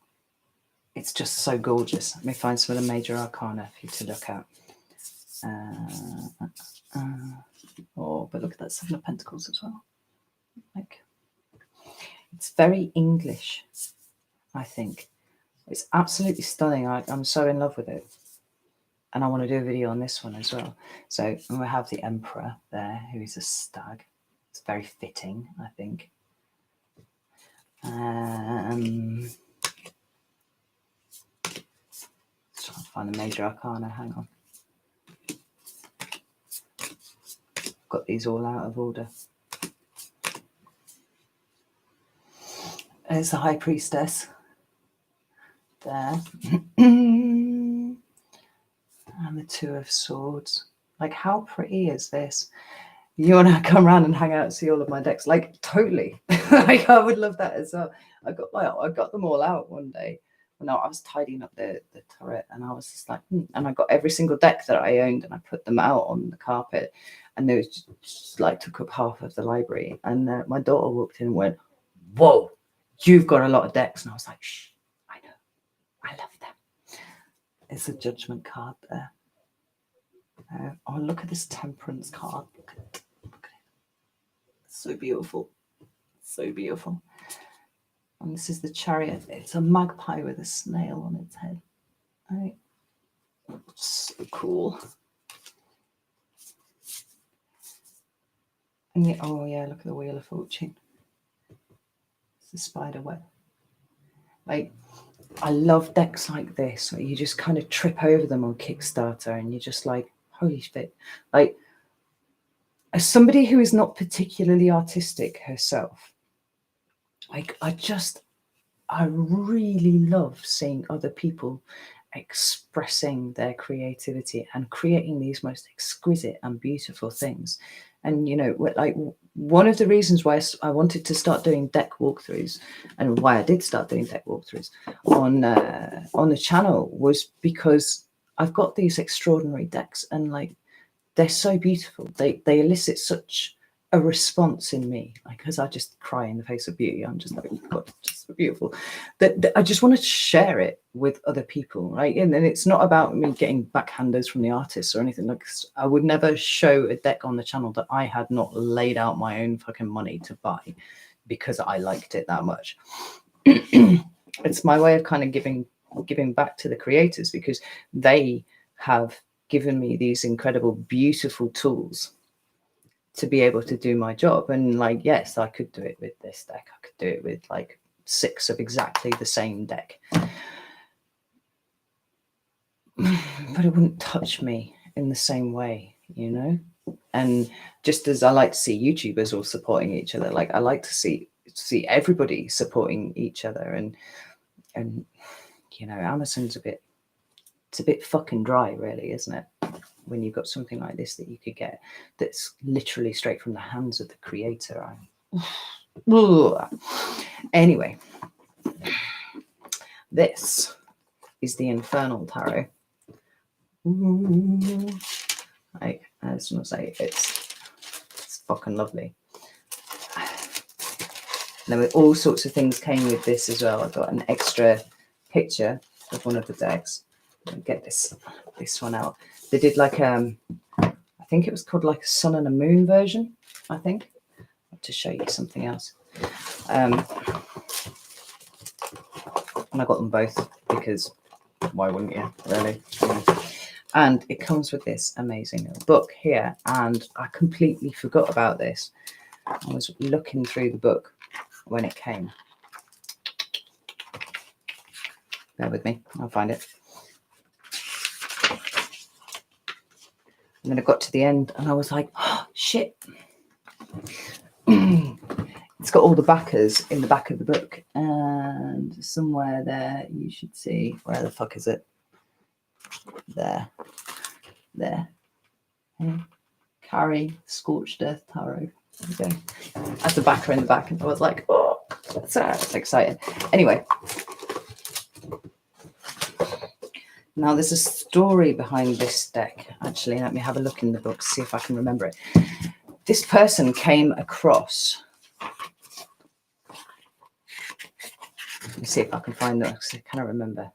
it's just so gorgeous. Let me find some of the major arcana for you to look at. Oh, but look at that 7 of Pentacles as well. Like, it's very English, I think. It's absolutely stunning. I'm so in love with it. And I want to do a video on this one as well. So we have the Emperor there, who is a stag. It's very fitting, I think. Let's try and find the major arcana. Hang on. Got these all out of order. There's the High Priestess there. And the 2 of Swords. Like, how pretty is this? You want to come around and hang out and see all of my decks? Like, totally. Like, I would love that as well. I got them all out one day. No, I was tidying up the turret, and I was just like, and I got every single deck that I owned, and I put them out on the carpet, and they was just like took up half of the library. And my daughter walked in and went, "Whoa, you've got a lot of decks." And I was like, "Shh, I know, I love them." It's a Judgment card there. Oh, look at this Temperance card. Look at it. It's so beautiful. So beautiful. And this is the Chariot. It's a magpie with a snail on its head. Right. So cool. And yeah, oh yeah, look at the Wheel of Fortune. It's the spider web. Like, I love decks like this where you just kind of trip over them on Kickstarter and you're just like, holy shit. Like, as somebody who is not particularly artistic herself, like, I really love seeing other people expressing their creativity and creating these most exquisite and beautiful things. And, you know, like, one of the reasons why I wanted to start doing deck walkthroughs, and why I did start doing deck walkthroughs on the channel, was because I've got these extraordinary decks, and like, they're so beautiful. They elicit such a response in me, like, because I just cry in the face of beauty. I'm just like, oh God, just so beautiful. That I just want to share it with other people, right? And it's not about me getting backhanders from the artists or anything. Like, I would never show a deck on the channel that I had not laid out my own fucking money to buy because I liked it that much. It's my way of kind of giving back to the creators, because they have given me these incredible, beautiful tools to be able to do my job. And like, yes, I could do it with this deck. I could do it with like 6 of exactly the same deck. But it wouldn't touch me in the same way, you know? And just as I like to see YouTubers all supporting each other, like, I like to see everybody supporting each other. And you know, Amazon's a bit fucking dry, really, isn't it? When you've got something like this that you could get that's literally straight from the hands of the creator. Anyway, this is the Infernal Tarot. Like, I just want to say, it's fucking lovely. There were all sorts of things came with this as well. I got an extra picture of one of the decks. Get this one out. They did like I think it was called like a sun and a moon version. I think. I have to show you something else. And I got them both because why wouldn't you, really? Yeah. And it comes with this amazing little book here, and I completely forgot about this. I was looking through the book when it came. Bear with me, I'll find it. And then I got to the end and I was like, oh, shit. It's got all the backers in the back of the book. And somewhere there, you should see, where the fuck is it? There. Carrie, Scorched Earth Tarot. There we go. That's the backer in the back. And I was like, oh, that's exciting. Anyway. Now, there's a story behind this deck. Actually, let me have a look in the book, see if I can remember it. This person came across. Let me see if I can find that, because I cannot remember.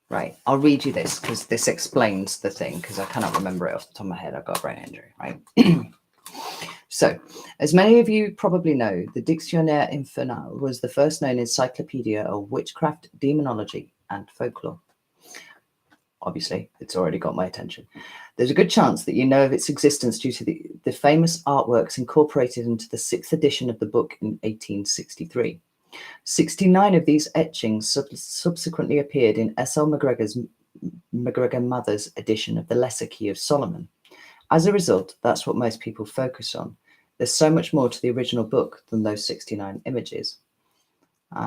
Right, I'll read you this, because this explains the thing, because I cannot remember it off the top of my head. I've got a brain injury, right? So, as many of you probably know, the Dictionnaire Infernal was the first known encyclopedia of witchcraft, demonology, and folklore. Obviously, it's already got my attention. There's a good chance that you know of its existence due to the famous artworks incorporated into the 6th edition of the book in 1863. 69 of these etchings subsequently appeared in S.L. MacGregor Mother's edition of the Lesser Key of Solomon. As a result, that's what most people focus on. There's so much more to the original book than those 69 images. When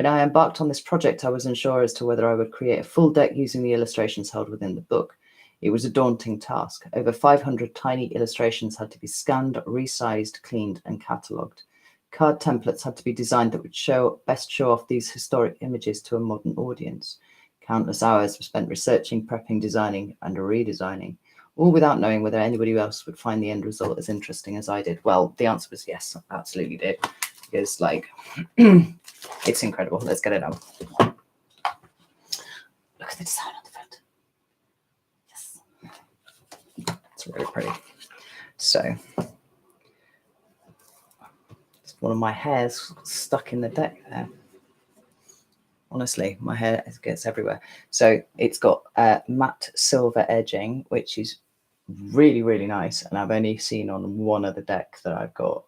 I embarked on this project, I was unsure as to whether I would create a full deck using the illustrations held within the book. It was a daunting task. Over 500 tiny illustrations had to be scanned, resized, cleaned, and catalogued. Card templates had to be designed that would best show off these historic images to a modern audience. Countless hours were spent researching, prepping, designing, and redesigning, all without knowing whether anybody else would find the end result as interesting as I did. Well, the answer was yes, I absolutely did. Because, like, it's incredible. Let's get it out. Look at the design on the front. Yes. It's really pretty. So, one of my hairs stuck in the deck there. Honestly, my hair gets everywhere. So it's got matte silver edging, which is really, really nice. And I've only seen on one other deck that I've got,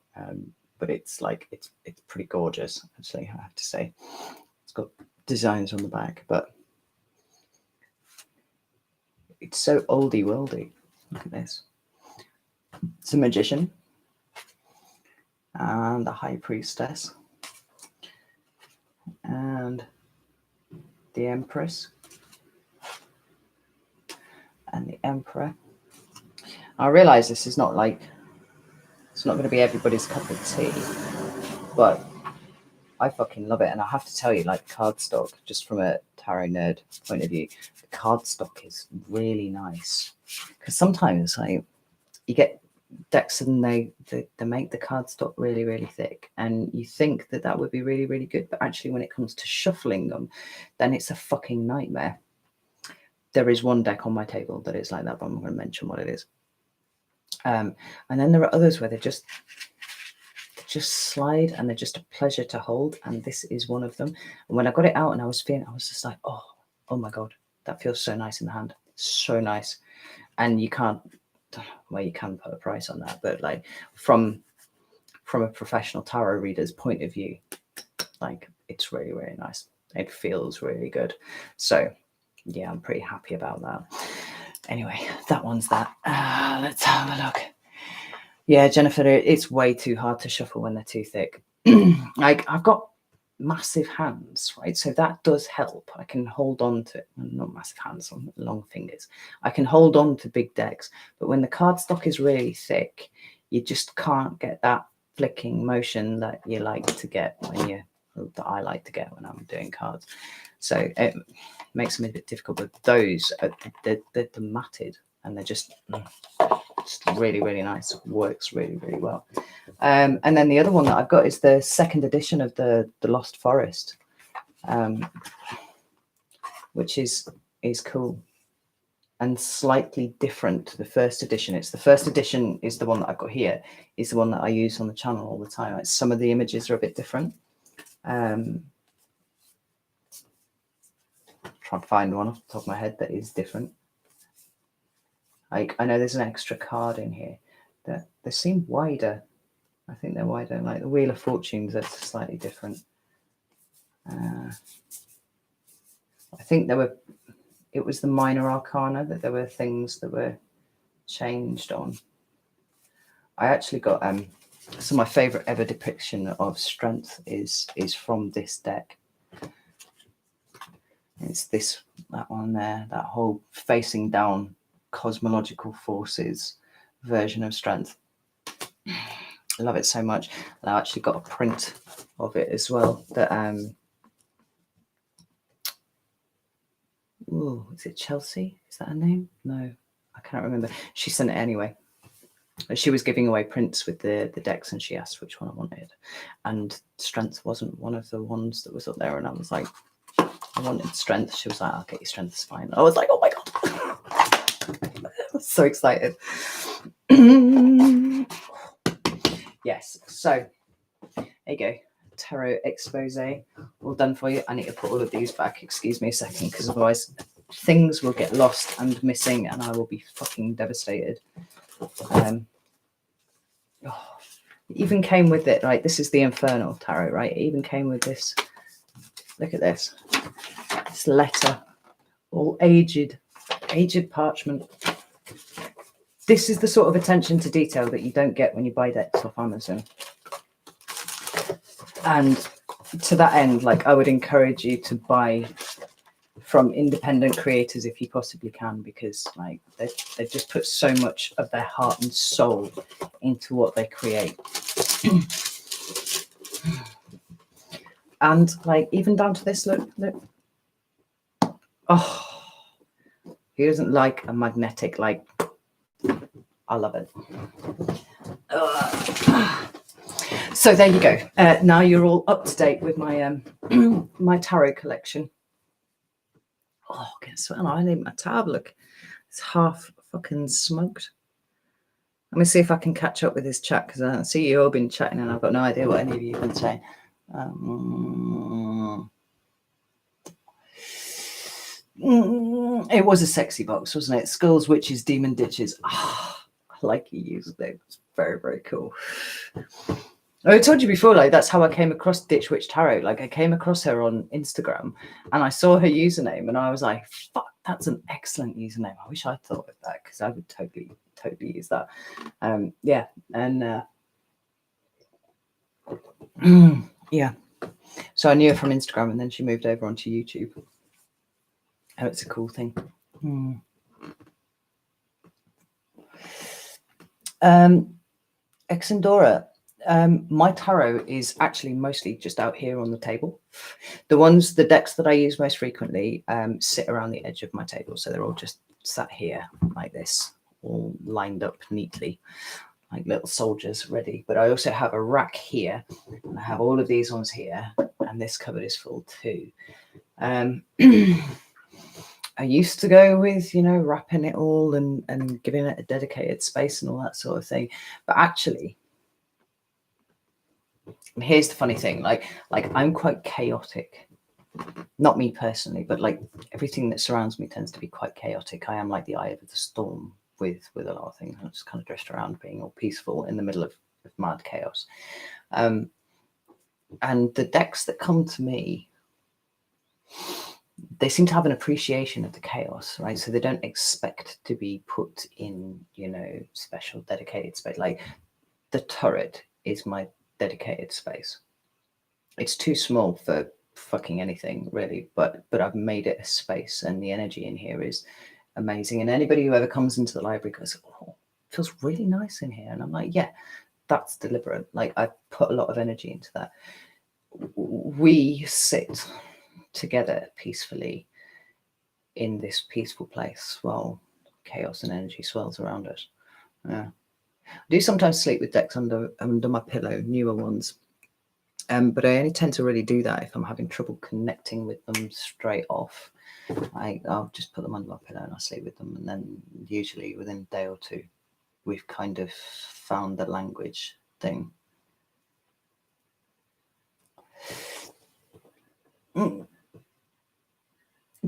but it's like it's pretty gorgeous. Actually, I have to say, it's got designs on the back, but it's so oldie worldy. Look at this. It's a magician and the high priestess and the empress and the emperor. I realize this is not like, it's not going to be everybody's cup of tea, but I fucking love it. And I have to tell you, like, cardstock, just from a tarot nerd point of view, the cardstock is really nice, because sometimes like you get decks and they make the cardstock really, really thick, and you think that that would be really, really good, but actually when it comes to shuffling them, then it's a fucking nightmare. There is one deck on my table that is like that, but I'm not going to mention what it is. And then there are others where they just slide and they're just a pleasure to hold, and this is one of them. And when I got it out and I was just like, oh my god, that feels so nice in the hand, so nice. And you can't, well, you can put a price on that, but like from a professional tarot reader's point of view, like, it's really, really nice. It feels really good. So yeah, I'm pretty happy about that. Anyway, that one's that. Let's have a look. Yeah, Jennifer, it's way too hard to shuffle when they're too thick. Like, I've got massive hands, right? So that does help. I can hold on to, not massive hands, long fingers. I can hold on to big decks, but when the cardstock is really thick, you just can't get that flicking motion that you like to get that I like to get when I'm doing cards. So it makes them a bit difficult, but those are they're matted, and they're just really, really nice. Works really, really well. And then the other one that I've got is the 2nd edition of the Lost Forest, which is cool and slightly different to the 1st edition. It's the 1st edition is the one that I've got here, is the one that I use on the channel all the time. Like, some of the images are a bit different. Try to find one off the top of my head that is different. Like, I know there's an extra card in here that they seem wider. I think they're wider. Like the Wheel of Fortunes, that's slightly different. I think it was the minor arcana that there were things that were changed on. I actually got so my favorite ever depiction of strength is from this deck. It's that one there, that whole facing down cosmological forces version of strength. I love it so much. And I actually got a print of it as well that ooh, is it Chelsea? Is that her name? No, I can't remember. She sent it anyway. She was giving away prints with the decks and she asked which one I wanted. And strength wasn't one of the ones that was up there. And I was like, I wanted strength. She was like, I'll get you strength, it's fine. I was like, oh my God. I was so excited. Yes, so there you go. Tarot expose all done for you. I need to put all of these back. Excuse me a second, because otherwise things will get lost and missing and I will be fucking devastated. It even came with it, right? This is the Infernal tarot, right? It even came with this. Look at this. This letter, all aged parchment. This is the sort of attention to detail that you don't get when you buy decks off Amazon. And to that end, like, I would encourage you to buy from independent creators if you possibly can, because like they just put so much of their heart and soul into what they create. And like, even down to this, look. Oh, who doesn't like a magnetic, like, I love it. So there you go. Now you're all up to date with my my tarot collection. Oh, guess what? I need my tab. Look, it's half fucking smoked. Let me see if I can catch up with this chat, because I see you all been chatting and I've got no idea what any of you have been saying. It was a sexy box, wasn't it? Skulls, Witches, Demon Ditches. I like you used it. It's very, very cool. I told you before, like, that's how I came across Ditch Witch Tarot. Like, I came across her on Instagram and I saw her username and I was like, fuck, that's an excellent username. I wish I thought of that, because I would totally use that. Yeah. And yeah. So I knew her from Instagram and then she moved over onto YouTube. Oh, it's a cool thing. Exandora. My tarot is actually mostly just out here on the table. The decks that I use most frequently sit around the edge of my table. So they're all just sat here like this, all lined up neatly, like little soldiers ready. But I also have a rack here and I have all of these ones here, and this cupboard is full too. I used to go with, wrapping it all and giving it a dedicated space and all that sort of thing. But actually, here's the funny thing, like I'm quite chaotic. Not me personally, but like everything that surrounds me tends to be quite chaotic. I am like the eye of the storm with a lot of things. I just kind of drift around being all peaceful in the middle of mad chaos. And the decks that come to me, they seem to have an appreciation of the chaos, right? So they don't expect to be put in, special dedicated space. Like the turret is my dedicated space. It's too small for fucking anything really, but I've made it a space, and the energy in here is amazing. And anybody who ever comes into the library goes, oh, it feels really nice in here. And I'm like, yeah, that's deliberate. Like I put a lot of energy into that. We sit together peacefully in this peaceful place while chaos and energy swirls around us. Yeah. I do sometimes sleep with decks under my pillow, newer ones. But I only tend to really do that if I'm having trouble connecting with them straight off. I'll just put them under my pillow and I'll sleep with them. And then usually within a day or two, we've kind of found the language thing.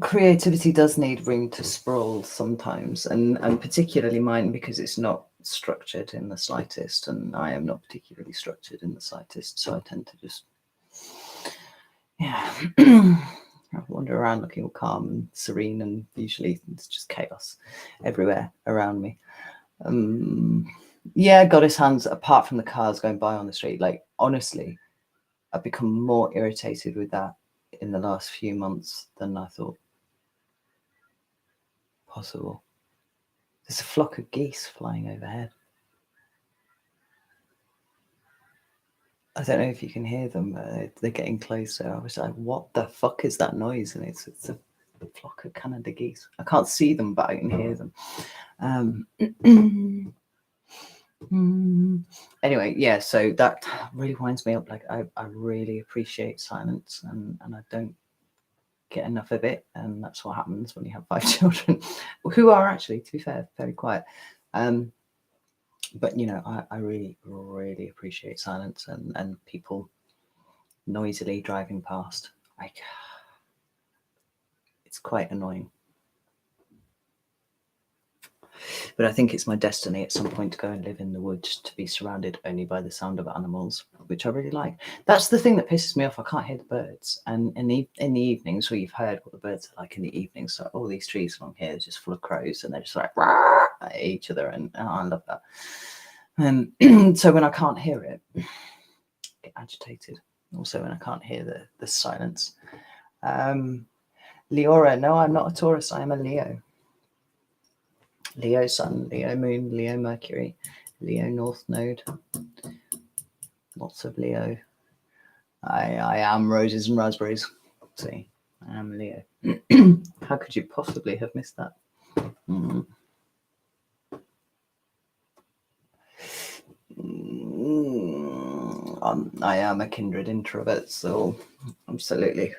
Creativity does need room to sprawl sometimes, and particularly mine, because it's not structured in the slightest, and I am not particularly structured in the slightest, so I tend to just I wander around looking all calm and serene, and usually it's just chaos everywhere around me. Yeah, goddess hands, apart from the cars going by on the street. Like, honestly, I've become more irritated with that in the last few months than I thought possible. There's a flock of geese flying overhead. I don't know if you can hear them, but they're getting closer. I was like, what the fuck is that noise? And it's a flock of Canada geese. I can't see them, but I can hear them. Anyway, yeah, so that really winds me up. Like, I really appreciate silence, and I don't get enough of it. And that's what happens when you have 5 children who are actually, to be fair, very quiet. But, you know, I really, really appreciate silence and people noisily driving past. Like, it's quite annoying. But I think it's my destiny at some point to go and live in the woods, to be surrounded only by the sound of animals, which I really like. That's the thing that pisses me off. I can't hear the birds. And in the evenings, where you've heard what the birds are like in the evenings, so all these trees along here are just full of crows, and they're just like rah, at each other, and I love that. So when I can't hear it, I get agitated. Also when I can't hear the silence. Leora, no, I'm not a Taurus. I am a Leo. Leo Sun, Leo Moon, Leo Mercury, Leo North Node. Lots of Leo. I am roses and raspberries. See, I am Leo. How could you possibly have missed that? I am a kindred introvert, so absolutely.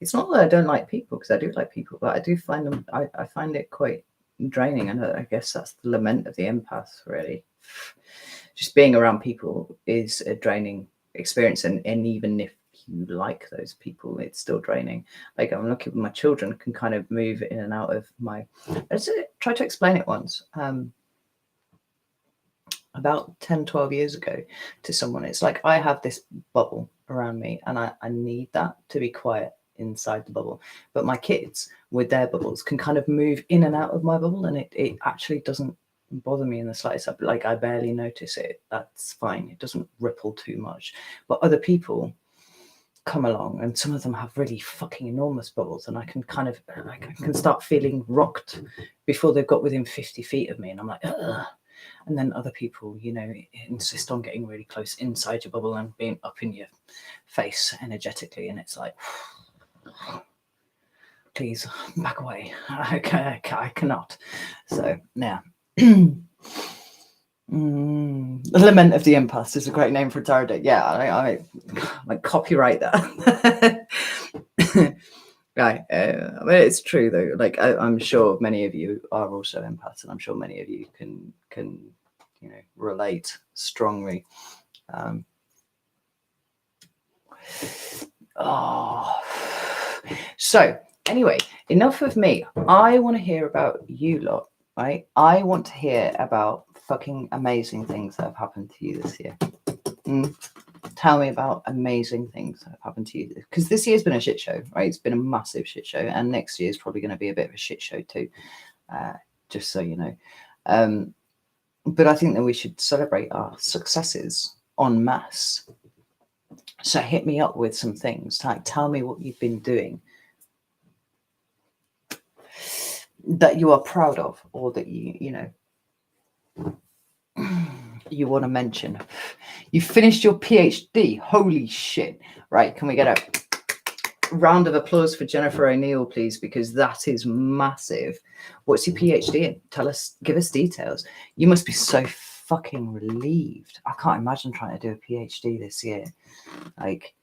It's not that I don't like people, because I do like people, but I do find them, I find it quite draining, and I guess that's the lament of the empath, really. Just being around people is a draining experience, and even if you like those people, it's still draining. Like, I'm lucky with my children, can kind of move in and out of my... I tried to explain it once. About 10, 12 years ago to someone. It's like, I have this bubble around me, and I need that to be quiet inside the bubble. But my kids, with their bubbles, can kind of move in and out of my bubble, and it actually doesn't bother me in the slightest. Like, I barely notice it. That's fine. It doesn't ripple too much. But other people come along, and some of them have really fucking enormous bubbles, and I can start feeling rocked before they've got within 50 feet of me, and I'm like, ugh. And then other people, you know, insist on getting really close inside your bubble and being up in your face energetically. And it's like, please back away. I cannot. So, yeah. The Lament of the Empaths is a great name for a tarot deck. Yeah, I copyright that. Right. I mean, it's true though. Like, I'm sure many of you are also empaths, and I'm sure many of you can you know, relate strongly. So anyway, enough of me. I want to hear about you lot, right? I want to hear about fucking amazing things that have happened to you this year. Tell me about amazing things that have happened to you, because this year's been a shit show, right? It's been a massive shit show, and next year is probably going to be a bit of a shit show too, just so you know. But I think that we should celebrate our successes en masse. So hit me up with some things, like tell me what you've been doing that you are proud of, or that you know you want to mention. You finished your PhD. Holy shit. Right, can we get a round of applause for Jennifer O'Neill, please, because that is massive. What's your PhD in? Tell us, give us details. You must be so fucking relieved. I can't imagine trying to do a PhD this year. Like,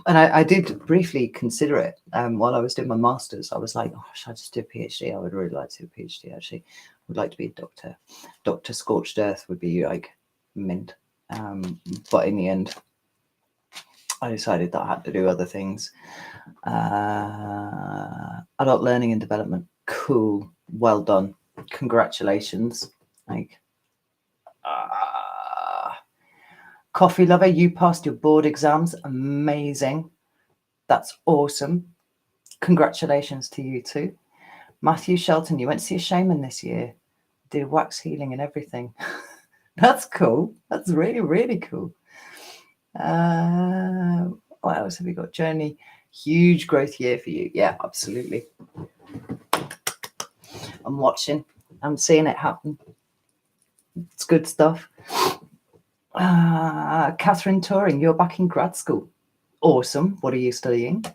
and I did briefly consider it while I was doing my master's. I was like, oh, should I just do a PhD? I would really like to do a PhD, actually. I would like to be a doctor. Dr. Scorched Earth would be like mint. But in the end, I decided that I had to do other things. Adult learning and development. Cool. Well done. Congratulations. Like, coffee lover, you passed your board exams. Amazing. That's awesome. Congratulations to you too. Matthew Shelton, you went to see a shaman this year. Did wax healing and everything. That's cool. That's really, really cool. What else have we got? Journey, huge growth year for you. Yeah, absolutely. I'm watching. I'm seeing it happen. It's good stuff. Catherine Turing, you're back in grad school. Awesome. What are you studying?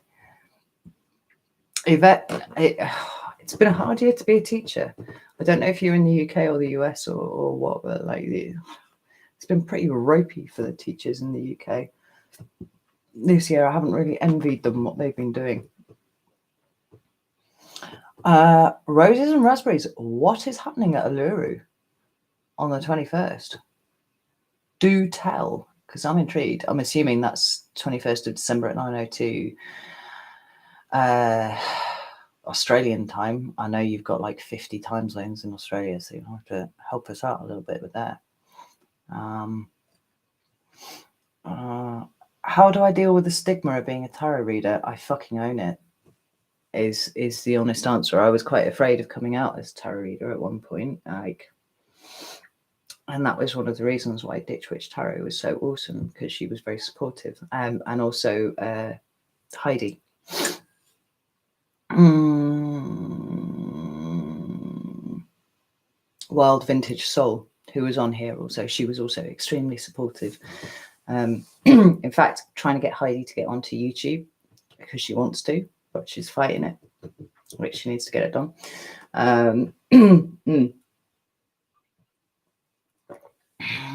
Yvette, it's been a hard year to be a teacher. I don't know if you're in the UK or the US or what, but like it's been pretty ropey for the teachers in the UK this year. I haven't really envied them what they've been doing. Roses and raspberries. What is happening at Uluru on the 21st? Do tell, because I'm intrigued. I'm assuming that's 21st of December at 9:02 Australian time. I know you've got like 50 time zones in Australia, so you'll have to help us out a little bit with that. How do I deal with the stigma of being a tarot reader? I fucking own it, is the honest answer. I was quite afraid of coming out as a tarot reader at one point, and that was one of the reasons why Ditch Witch Tarot was so awesome, because she was very supportive. And also Heidi. Wild Vintage Soul, who was on here also. She was also extremely supportive. In fact, trying to get Heidi to get onto YouTube because she wants to, but she's fighting it, which she needs to get it done.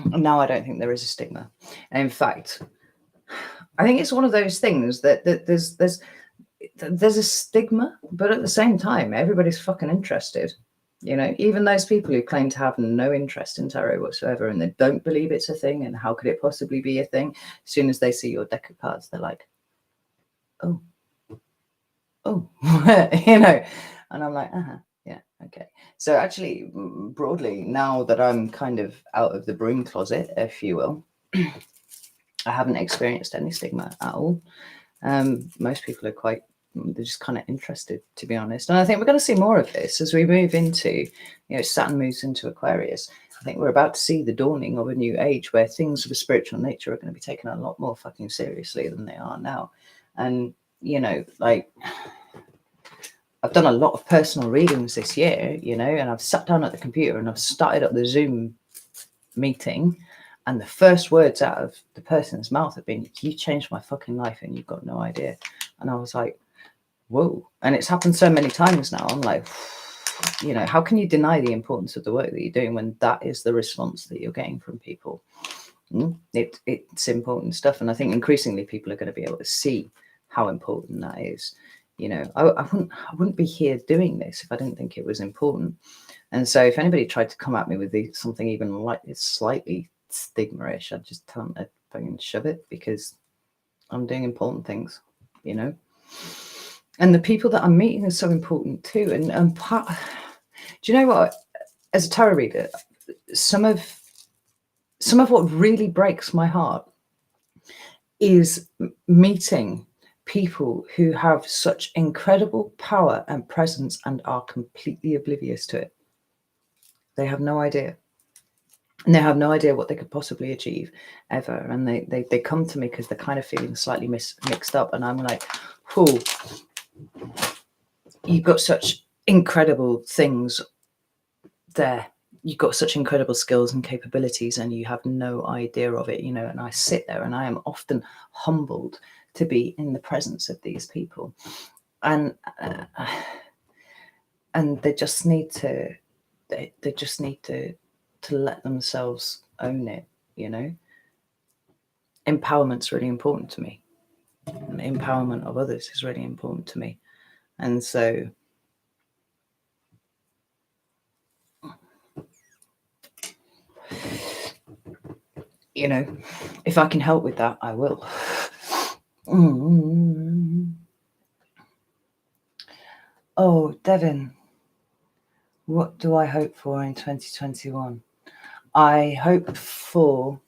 No, I don't think there is a stigma. And in fact, I think it's one of those things that there's a stigma, but at the same time, everybody's fucking interested. You know, even those people who claim to have no interest in tarot whatsoever, and they don't believe it's a thing, and how could it possibly be a thing? As soon as they see your deck of cards, they're like, oh, you know, and I'm like, yeah, okay. So actually, broadly, now that I'm kind of out of the broom closet, if you will, I haven't experienced any stigma at all. Most people are they're just kind of interested, to be honest. And I think we're going to see more of this as we move into, Saturn moves into Aquarius. I think we're about to see the dawning of a new age where things of a spiritual nature are going to be taken a lot more fucking seriously than they are now. And, like, I've done a lot of personal readings this year, and I've sat down at the computer and I've started up the Zoom meeting, and the first words out of the person's mouth have been, you changed my fucking life and you've got no idea. And I was like, whoa. And it's happened so many times now. I'm like, how can you deny the importance of the work that you're doing when that is the response that you're getting from people? It's important stuff. And I think increasingly people are going to be able to see how important that is. I wouldn't be here doing this if I didn't think it was important. And so if anybody tried to come at me with something even like it's slightly stigma-ish, I'd just tell them to fucking shove it, because I'm doing important things, And the people that I'm meeting are so important too. And do you know what? As a tarot reader, some of what really breaks my heart is meeting people who have such incredible power and presence and are completely oblivious to it. They have no idea. And they have no idea what they could possibly achieve ever. And they come to me because they're kind of feeling slightly mixed up. And I'm like, oh, you've got such incredible things there. You've got such incredible skills and capabilities, and you have no idea of it, and I sit there and I am often humbled to be in the presence of these people. And they just need to, to let themselves own it, Empowerment's really important to me. And the empowerment of others is really important to me. And so, if I can help with that, I will. Oh, Devin, what do I hope for in 2021? I hope for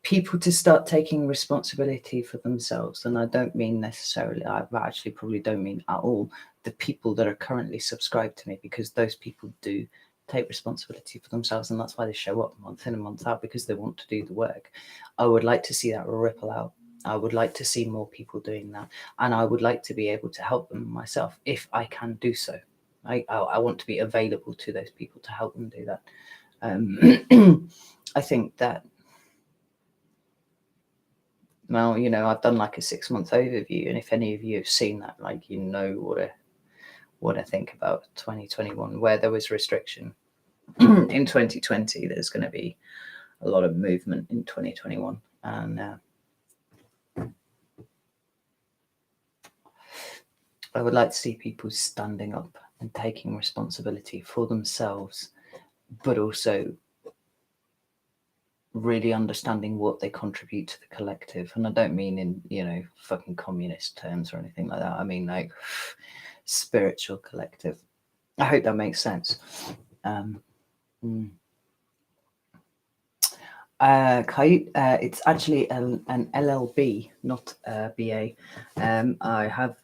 people to start taking responsibility for themselves. And I don't mean necessarily, I actually probably don't mean at all the people that are currently subscribed to me, because those people do take responsibility for themselves, and that's why they show up month in and month out, because they want to do the work. I would like to see that ripple out. I would like to see more people doing that, and I would like to be able to help them myself if I can do so. I want to be available to those people to help them do that. I think that, well, you know, I've done like a 6-month overview, and if any of you have seen that, like, you know what I think about 2021, where there was restriction. In 2020, there's going to be a lot of movement in 2021, and I would like to see people standing up and taking responsibility for themselves, but also really understanding what they contribute to the collective. And I don't mean in, you know, fucking communist terms or anything like that. I mean like spiritual collective. I hope that makes sense. It's actually an LLB, not BA. I have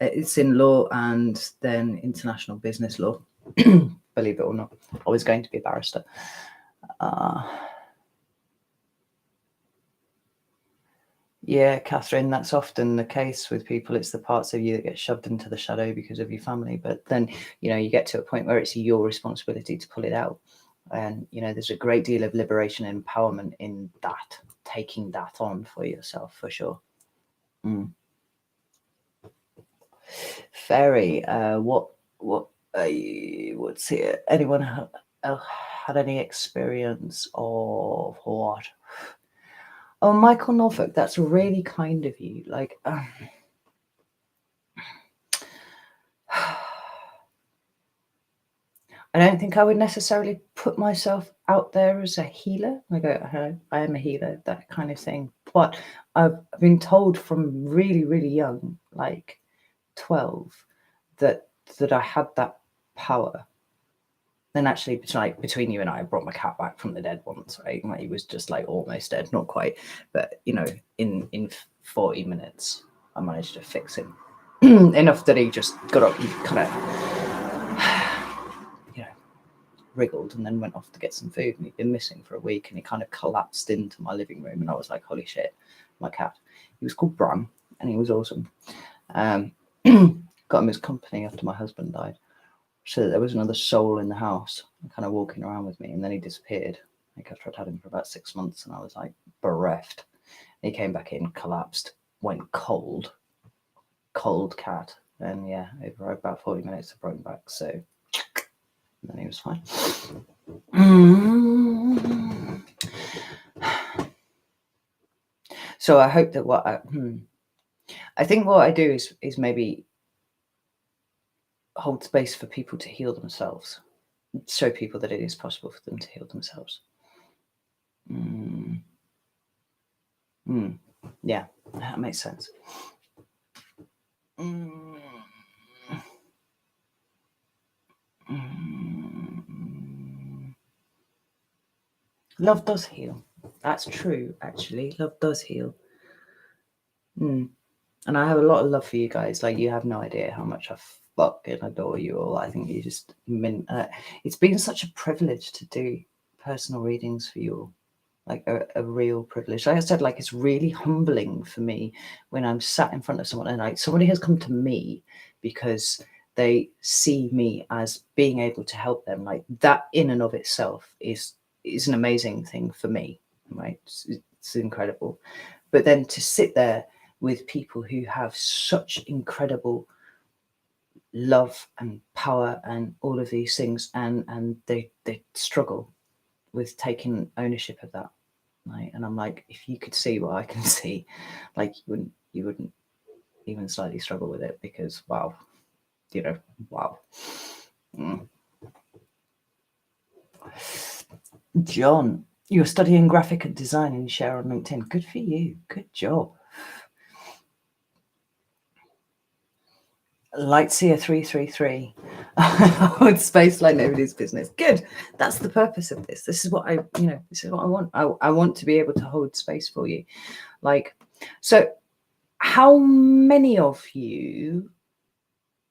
it's in law and then international business law. Believe it or not, I was going to be a barrister. Yeah, Catherine, that's often the case with people. It's the parts of you that get shoved into the shadow because of your family. But then, you know, you get to a point where it's your responsibility to pull it out. And, you know, there's a great deal of liberation and empowerment in that, taking that on for yourself, for sure. Fairy, what's here? Anyone had any experience of what? Oh, Michael Norfolk, that's really kind of you. Like, I don't think I would necessarily put myself out there as a healer. I am a healer, that kind of thing. But I've been told from really, really young, like 12, that I had that power. And actually, like, between you and I brought my cat back from the dead once, right? Like, he was just like almost dead, not quite, but you know, in 40 minutes, I managed to fix him enough that he just got up and kind of, you know, wriggled and then went off to get some food. And he'd been missing for a week, and he kind of collapsed into my living room, and I was like, holy shit, my cat. He was called Bram, and he was awesome. Got him his company after my husband died, so that there was another soul in the house kind of walking around with me. And then he disappeared, like, after I'd had him for about 6 months, and I was like bereft. He came back in, collapsed, went cold cat, and yeah, over about 40 minutes I brought him back. So then he was fine. So I hope that what I think what I do is maybe hold space for people to heal themselves, show people that it is possible for them to heal themselves. Yeah, that makes sense. Love does heal. That's true, actually. Love does heal. And I have a lot of love for you guys. Like, you have no idea how much I fucking adore you all. I think you just it's been such a privilege to do personal readings for you all. Like a real privilege. Like I said, like, it's really humbling for me when I'm sat in front of someone and like somebody has come to me because they see me as being able to help them. Like, that in and of itself is an amazing thing for me, right? It's incredible. But then to sit there with people who have such incredible love and power and all of these things, and they struggle with taking ownership of that, right? And I'm like, if you could see what I can see, like, you wouldn't even slightly struggle with it, because wow, you know, wow. John, you're studying graphic design and you share on LinkedIn. Good for you. Good job. Lightseer 333. hold space like nobody's business. Good. That's the purpose of this. This is what this is what I want. I want to be able to hold space for you. Like, so how many of you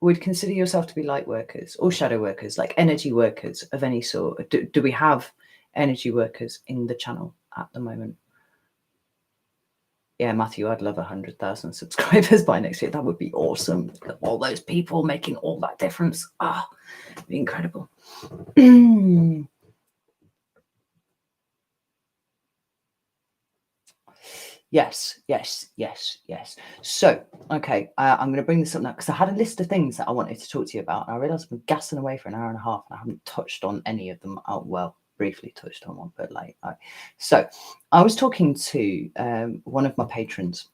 would consider yourself to be light workers or shadow workers, like energy workers of any sort? Do we have energy workers in the channel at the moment? Yeah, Matthew, I'd love 100,000 subscribers by next year. That would be awesome. All those people making all that difference. It'd be incredible. Yes. So, okay, I'm going to bring this up now because I had a list of things that I wanted to talk to you about. And I realized I've been gassing away for an hour and a half and I haven't touched on any of them. Well, briefly touched on one, but so I was talking to one of my patrons.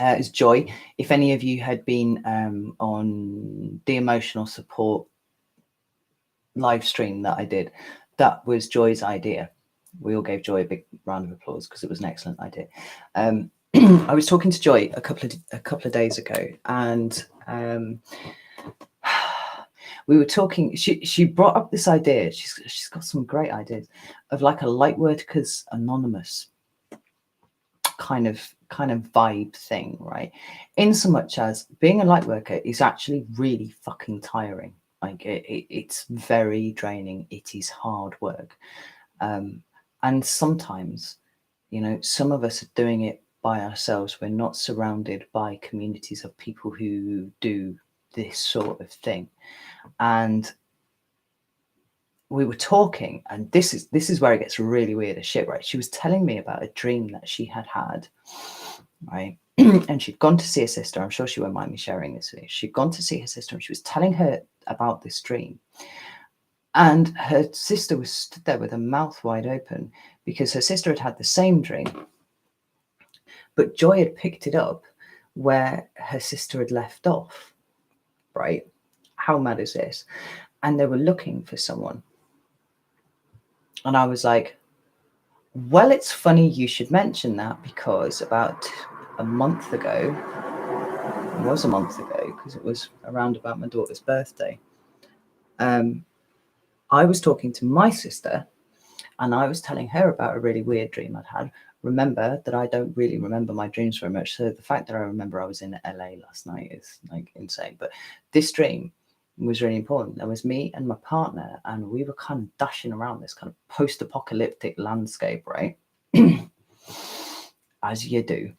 Is Joy. If any of you had been on the emotional support live stream that I did, that was Joy's idea. We all gave Joy a big round of applause because it was an excellent idea. I was talking to Joy a couple of days ago, and we were talking. She brought up this idea. She's got some great ideas of like a Lightworkers Anonymous kind of vibe thing, right? In so much as being a light worker is actually really fucking tiring. Like it's very draining. It is hard work. And sometimes, some of us are doing it by ourselves. We're not surrounded by communities of people who do this sort of thing. And we were talking, and this is where it gets really weird as shit, right? She was telling me about a dream that she had, right? And she'd gone to see her sister. I'm sure she won't mind me sharing this with you. She'd gone to see her sister, and she was telling her about this dream. And her sister was stood there with her mouth wide open because her sister had had the same dream, but Joy had picked it up where her sister had left off, right? How mad is this? And they were looking for someone. And I was like, well, it's funny you should mention that because about a month ago, it was a month ago because it was around about my daughter's birthday, I was talking to my sister and I was telling her about a really weird dream I'd had. Remember that I don't really remember my dreams very much. So the fact that I remember I was in LA last night is like insane. But this dream was really important. There was me and my partner, and we were kind of dashing around this kind of post-apocalyptic landscape, right? As you do,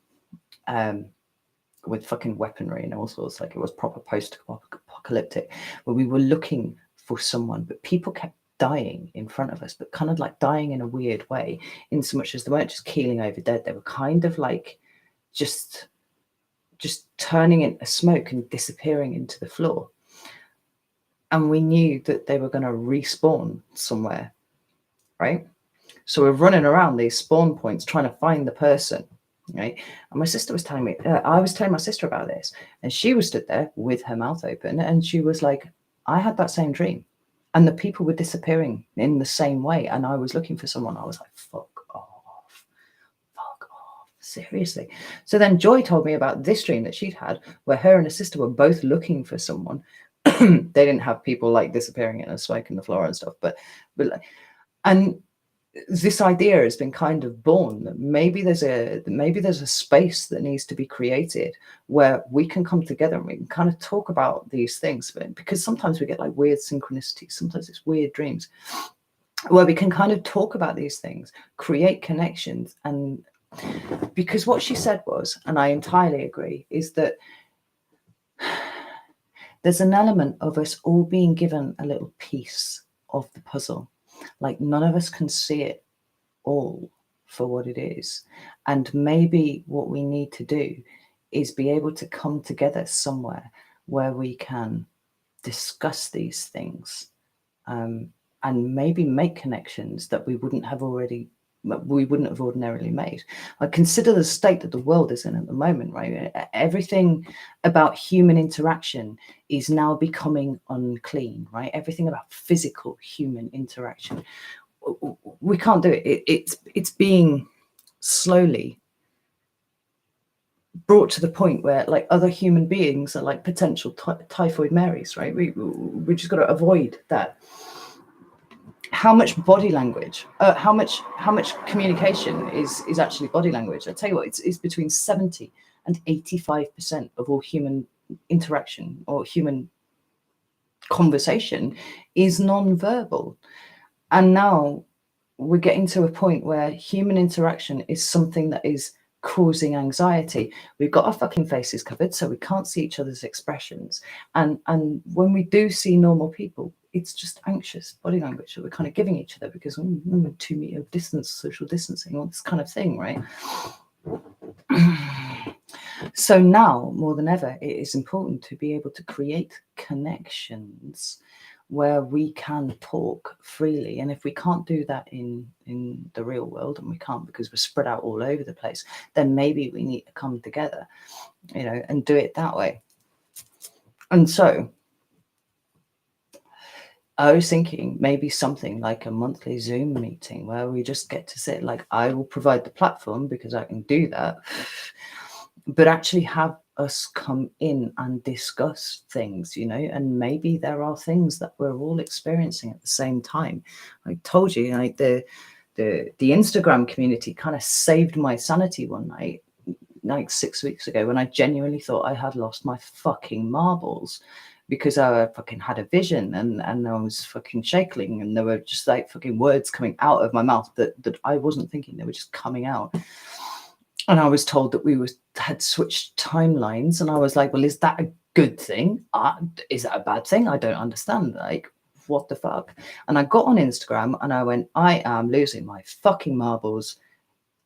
with fucking weaponry and all sorts. Like it was proper post-apocalyptic, where we were looking for someone, but people kept dying in front of us, but kind of like dying in a weird way, in so much as they weren't just keeling over dead. They were kind of like just turning into smoke and disappearing into the floor. And we knew that they were going to respawn somewhere, right? So we're running around these spawn points trying to find the person, right? And my sister was telling me, I was telling my sister about this, and she was stood there with her mouth open, and she was like, I had that same dream, and the people were disappearing in the same way, and I was looking for someone. I was like, fuck off, seriously. So then Joy told me about this dream that she'd had, where her and her sister were both looking for someone. They didn't have people like disappearing in a smoke in the floor and stuff, but like, and this idea has been kind of born that maybe there's a space that needs to be created where we can come together and we can kind of talk about these things, because sometimes we get like weird synchronicity, sometimes it's weird dreams, where we can kind of talk about these things, create connections. And because what she said was, and I entirely agree, is that there's an element of us all being given a little piece of the puzzle. Like none of us can see it all for what it is. And maybe what we need to do is be able to come together somewhere where we can discuss these things, and maybe make connections that we wouldn't have ordinarily made. I consider the state that the world is in at the moment, right? Everything about human interaction is now becoming unclean, right? Everything about physical human interaction, we can't do it. It's being slowly brought to the point where like other human beings are like potential typhoid Marys, right? We just got to avoid that. How much body language, how much communication is actually body language? I tell you what, it's between 70 and 85% of all human interaction or human conversation is non-verbal. And now we're getting to a point where human interaction is something that is causing anxiety. We've got our fucking faces covered, so we can't see each other's expressions. And when we do see normal people, it's just anxious body language that we're kind of giving each other because 2 meter distance, social distancing, all this kind of thing, right? So now more than ever, it is important to be able to create connections where we can talk freely. And if we can't do that in the real world, and we can't because we're spread out all over the place, then maybe we need to come together, you know, and do it that way. And so I was thinking maybe something like a monthly Zoom meeting where we just get to sit, like I will provide the platform because I can do that, but actually have us come in and discuss things, you know, and maybe there are things that we're all experiencing at the same time. I told you, like the Instagram community kind of saved my sanity one night, like 6 weeks ago, when I genuinely thought I had lost my fucking marbles because I fucking had a vision and I was fucking shaking and there were just like fucking words coming out of my mouth that I wasn't thinking, they were just coming out. And I was told that had switched timelines, and I was like, well, is that a good thing? Is that a bad thing? I don't understand. Like, what the fuck? And I got on Instagram and I went, I am losing my fucking marbles.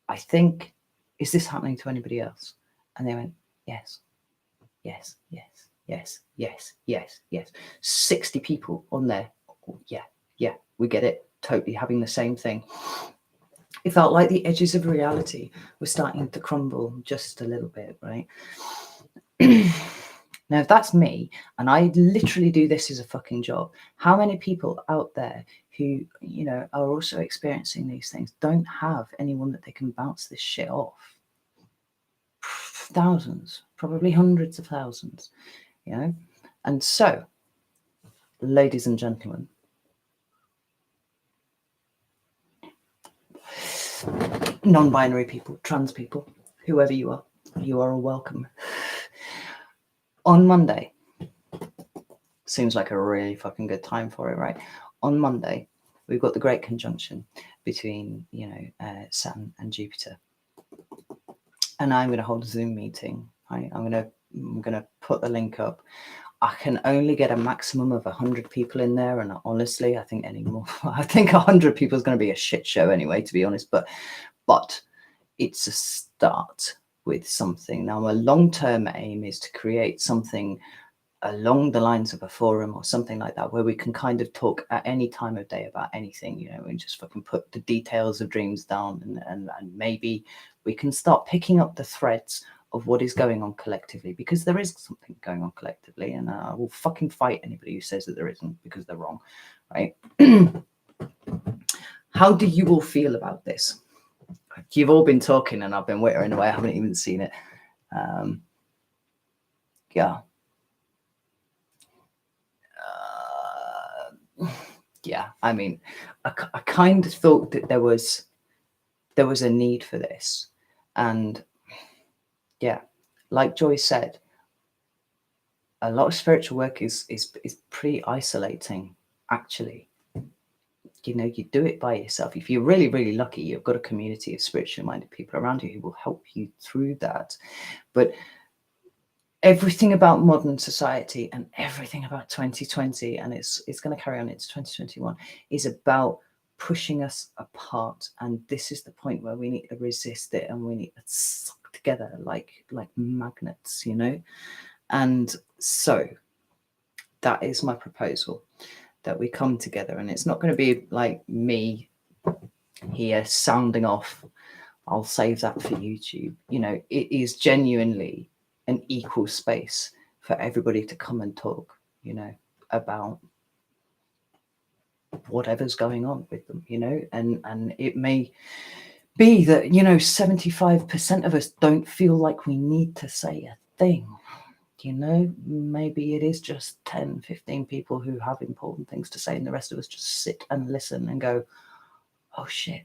I think, is this happening to anybody else? And they went, yes, yes, yes, yes, yes, yes, yes. 60 people on there. Oh, yeah, we get it. Totally having the same thing. It felt like the edges of reality were starting to crumble just a little bit, right? Now, if that's me, and I literally do this as a fucking job, how many people out there who, you know, are also experiencing these things don't have anyone that they can bounce this shit off? Thousands, probably hundreds of thousands, you know? And so, ladies and gentlemen, non-binary people, trans people, whoever you are all welcome. On Monday, seems like a really fucking good time for it, right? On Monday, we've got the great conjunction between, you know, Saturn and Jupiter. And I'm going to hold a Zoom meeting. Right? I'm going to put the link up. I can only get a maximum of 100 people in there, and honestly, I think I think 100 people is going to be a shit show anyway, to be honest. But it's a start with something. Now, my long-term aim is to create something along the lines of a forum or something like that, where we can kind of talk at any time of day about anything, you know, and just fucking put the details of dreams down, and maybe we can start picking up the threads of what is going on collectively, because there is something going on collectively, and I will fucking fight anybody who says that there isn't, because they're wrong, right? How do you all feel about this? You've all been talking and I've been wittering away. I haven't even seen it. Yeah. Yeah, I mean, I kind of thought that there was a need for this. And yeah, like Joy said, a lot of spiritual work is pretty isolating, actually. You know, you do it by yourself. If you're really, really lucky, you've got a community of spiritually minded people around you who will help you through that. But everything about modern society and everything about 2020, and it's going to carry on into 2021, is about pushing us apart. And this is the point where we need to resist it, and we need to suck together like magnets, you know. And so that is my proposal, that we come together. And it's not going to be like me here sounding off. I'll save that for YouTube. You know, it is genuinely an equal space for everybody to come and talk, you know, about whatever's going on with them, you know, and it may B, that, 75% of us don't feel like we need to say a thing. Maybe it is just 10, 15 people who have important things to say, and the rest of us just sit and listen and go, oh shit,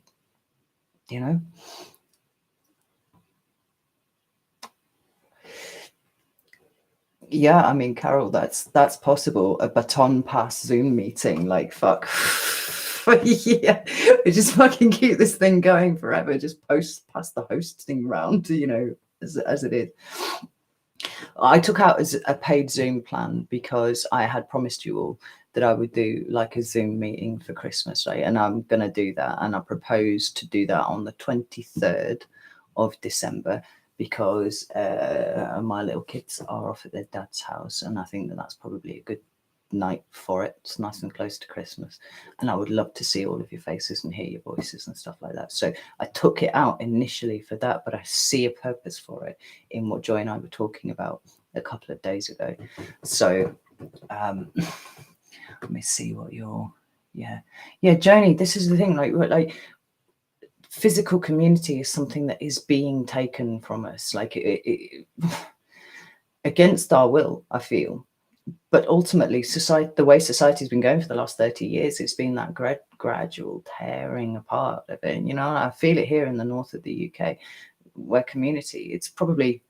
Yeah, I mean, Carol, that's possible. A baton pass Zoom meeting, like, fuck. Yeah, we just fucking keep this thing going forever. Just pass the hosting round, as it is. I took out as a paid Zoom plan because I had promised you all that I would do like a Zoom meeting for Christmas, right? And I'm going to do that. And I propose to do that on the 23rd of December because my little kids are off at their dad's house. And I think that that's probably a good night for it. It's nice and close to Christmas. And I would love to see all of your faces and hear your voices and stuff like that. So I took it out initially for that, but I see a purpose for it in what Joy and I were talking about a couple of days ago. So let me see what you're Joni, this is the thing, like physical community is something that is being taken from us, like it against our will, I feel. But ultimately, the way society's been going for the last 30 years, it's been that gradual tearing apart of it. I feel it here in the north of the UK, where community, it's probably,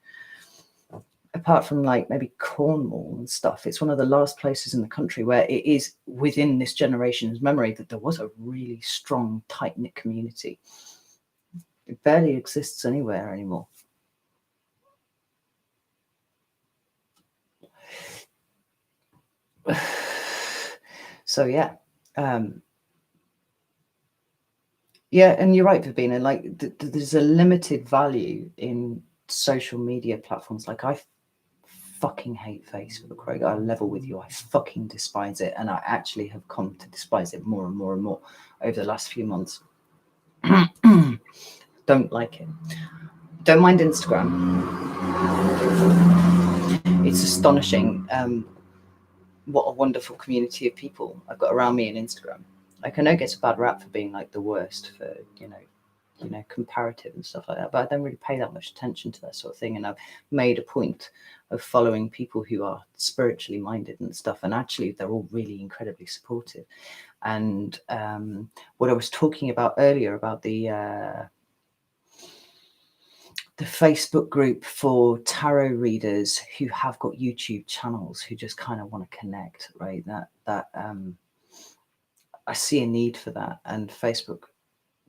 apart from like maybe Cornwall and stuff, it's one of the last places in the country where it is within this generation's memory that there was a really strong, tight-knit community. It barely exists anywhere anymore. So yeah. Yeah, and you're right, Verbena, like there's a limited value in social media platforms. Like I fucking hate Facebook, right? I level with you. I fucking despise it. And I actually have come to despise it more and more and more over the last few months. Don't like it. Don't mind Instagram. It's astonishing what a wonderful community of people I've got around me in Instagram. Like I know it gets a bad rap for being like the worst for, comparative and stuff like that, but I don't really pay that much attention to that sort of thing. And I've made a point of following people who are spiritually minded and stuff, and actually they're all really incredibly supportive. And what I was talking about earlier about the Facebook group for tarot readers who have got YouTube channels, who just kind of want to connect, right? That I see a need for that, and Facebook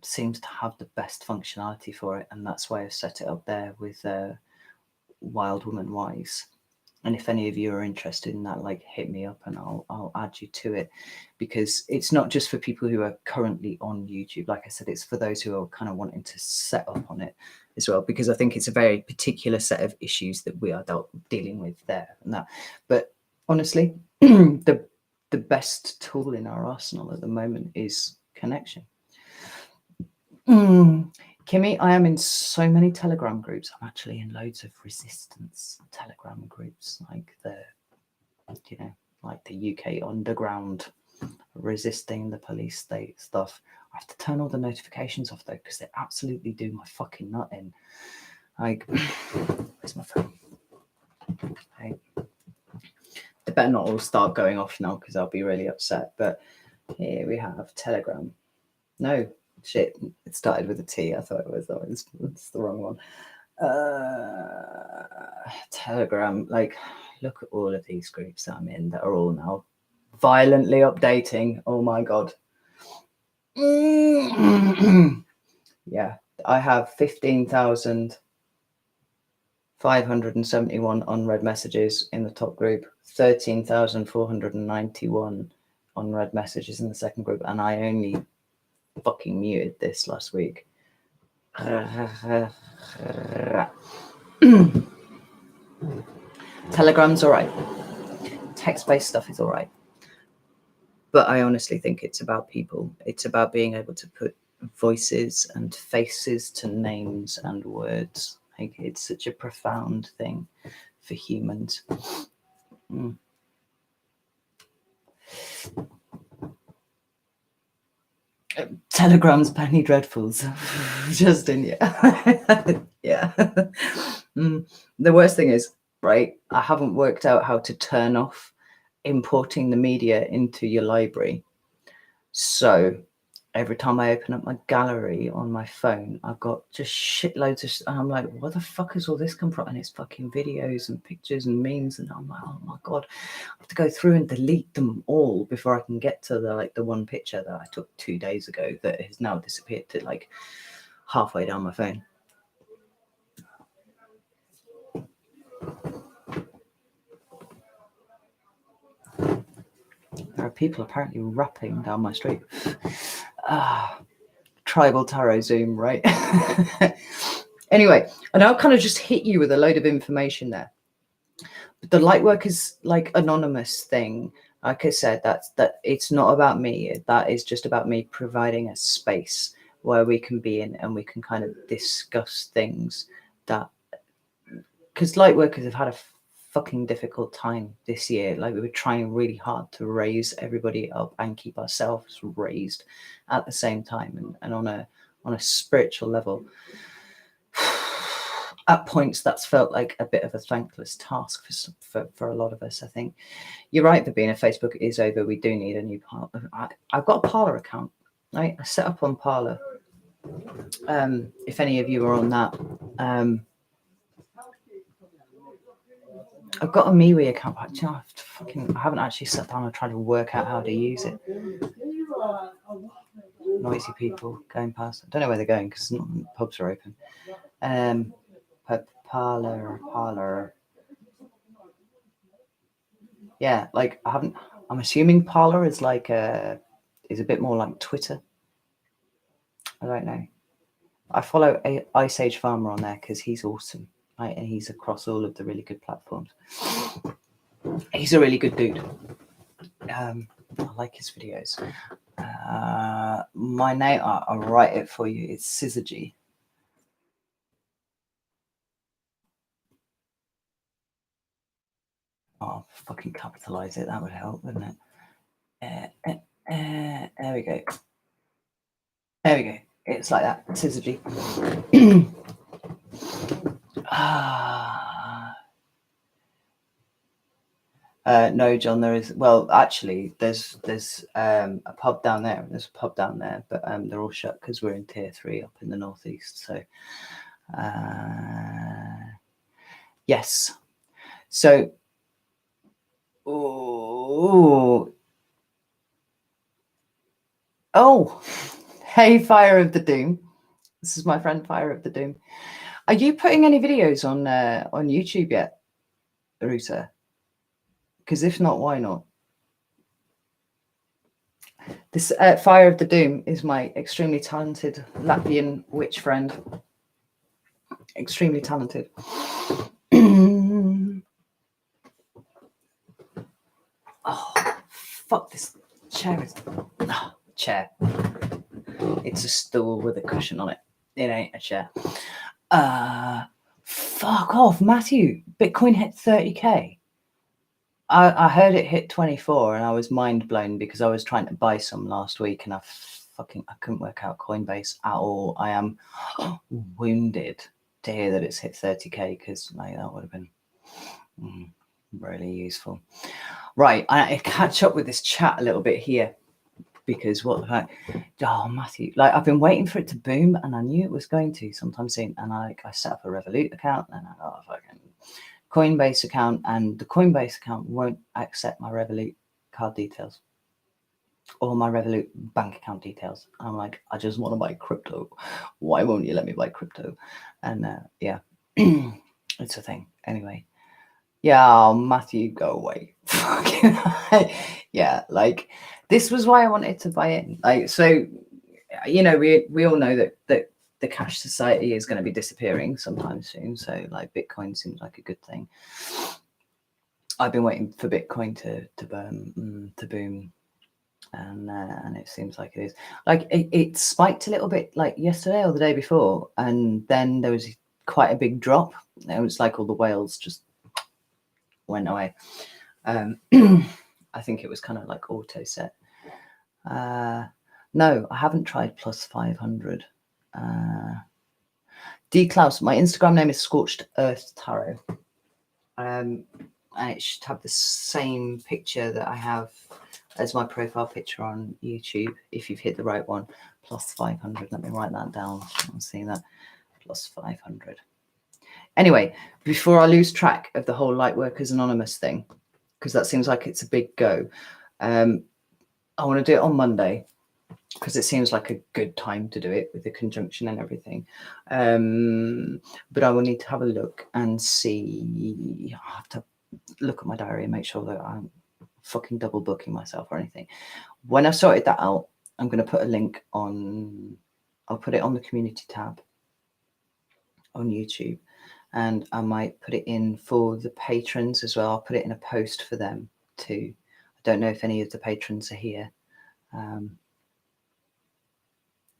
seems to have the best functionality for it, and that's why I set it up there with Wild Woman Wise. And if any of you are interested in that, like, hit me up and I'll add you to it, because it's not just for people who are currently on YouTube. Like I said, it's for those who are kind of wanting to set up on it as well, because I think it's a very particular set of issues that we are dealing with there and that. But honestly, the best tool in our arsenal at the moment is connection. Kimmy, I am in so many Telegram groups. I'm actually in loads of resistance Telegram groups, like the UK underground resisting the police state stuff. I have to turn all the notifications off though, because they absolutely do my fucking nut in. Like, where's my phone? Hey. They better not all start going off now, because I'll be really upset. But here we have Telegram. No, shit, it started with a T. I thought it was. Oh, it's the wrong one. Telegram, like, look at all of these groups that I'm in that are all now violently updating. Oh my god. Yeah, I have 15,571 unread messages in the top group, 13,491 unread messages in the second group, and I only fucking muted this last week. Telegram's all right. Text-based stuff is all right. But I honestly think it's about people. It's about being able to put voices and faces to names and words. Like, it's such a profound thing for humans. Telegram's Penny Dreadfuls. Justin, yeah. Yeah. The worst thing is, right, I haven't worked out how to turn off importing the media into your library. So every time I open up my gallery on my phone, I've got just shitloads of, and I'm like, where the fuck has all this come from? And it's fucking videos and pictures and memes, and I'm like, oh my god, I have to go through and delete them all before I can get to the one picture that I took 2 days ago that has now disappeared to like halfway down my phone. There are people apparently rapping down my street. Tribal tarot Zoom, right? Anyway, and I'll kind of just hit you with a load of information there. But the Lightwork is like anonymous thing. Like I said, that it's not about me. That is just about me providing a space where we can be in and we can kind of discuss things that, because Lightworkers have had a fucking difficult time this year. Like we were trying really hard to raise everybody up and keep ourselves raised at the same time, and on a spiritual level. At points, that's felt like a bit of a thankless task for a lot of us. I think you're right, Verbena. Facebook is over. We do need a new Parler. I've got a Parler account. Right, I set up on Parler. If any of you are on that, I've got a MeWe account. But, you know, I haven't actually sat down and tried to work out how to use it. Noisy people going past. I don't know where they're going because pubs are open. Parler. Yeah, like I'm assuming Parler is like is a bit more like Twitter. I don't know. I follow Ice Age Farmer on there because he's awesome, right? And he's across all of the really good platforms. He's a really good dude. I like his videos. My name, I'll write it for you. It's Syzygy. Oh, fucking capitalize it. That would help, wouldn't it? There we go. There we go. It's like that. Syzygy. No, John. There is. Well, actually, there's a pub down there. There's a pub down there, but they're all shut because we're in tier 3 up in the northeast. So, yes. So, oh, hey, Fire of the Doom. This is my friend Fire of the Doom. Are you putting any videos on YouTube yet, Ruta? Because if not, why not? This Fire of the Doom is my extremely talented Latvian witch friend. Extremely talented. Oh, fuck, this chair is... chair. It's a stool with a cushion on it. It ain't a chair. Fuck off, Matthew. Bitcoin hit 30k. I heard it hit 24 and I was mind blown because I was trying to buy some last week and I couldn't work out Coinbase at all. I am wounded to hear that it's hit 30k because like that would have been really useful. Right, I catch up with this chat a little bit here because what the heck? Oh, Matthew, like I've been waiting for it to boom and I knew it was going to sometime soon. And I set up a Revolut account and I got a fucking Coinbase account, and the Coinbase account won't accept my Revolut card details or my Revolut bank account details. I'm like, I just want to buy crypto. Why won't you let me buy crypto? And yeah, it's a thing. Anyway, yeah, Matthew, go away. Yeah, like this was why I wanted to buy it. Like, so, you know, we all know that the cash society is going to be disappearing sometime soon. So like Bitcoin seems like a good thing. I've been waiting for Bitcoin to boom. And it seems like it is. Like it spiked a little bit like yesterday or the day before. And then there was quite a big drop. It was like all the whales just went away. I think it was kind of like auto set. No, I haven't tried plus 500. D Klaus, my Instagram name is Scorched Earth Tarot. And it should have the same picture that I have as my profile picture on YouTube, if you've hit the right one. Plus 500. Let me write that down. I'm seeing that. Plus 500. Anyway, before I lose track of the whole Lightworkers Anonymous thing, because that seems like it's a big go, I want to do it on Monday, because it seems like a good time to do it with the conjunction and everything. But I will need to have a look and see. I have to look at my diary and make sure that I'm fucking double booking myself or anything. When I sorted that out, I'm going to put a link on, I'll put it on the community tab on YouTube, and I might put it in for the patrons as well. I'll put it in a post for them too. I don't know if any of the patrons are here.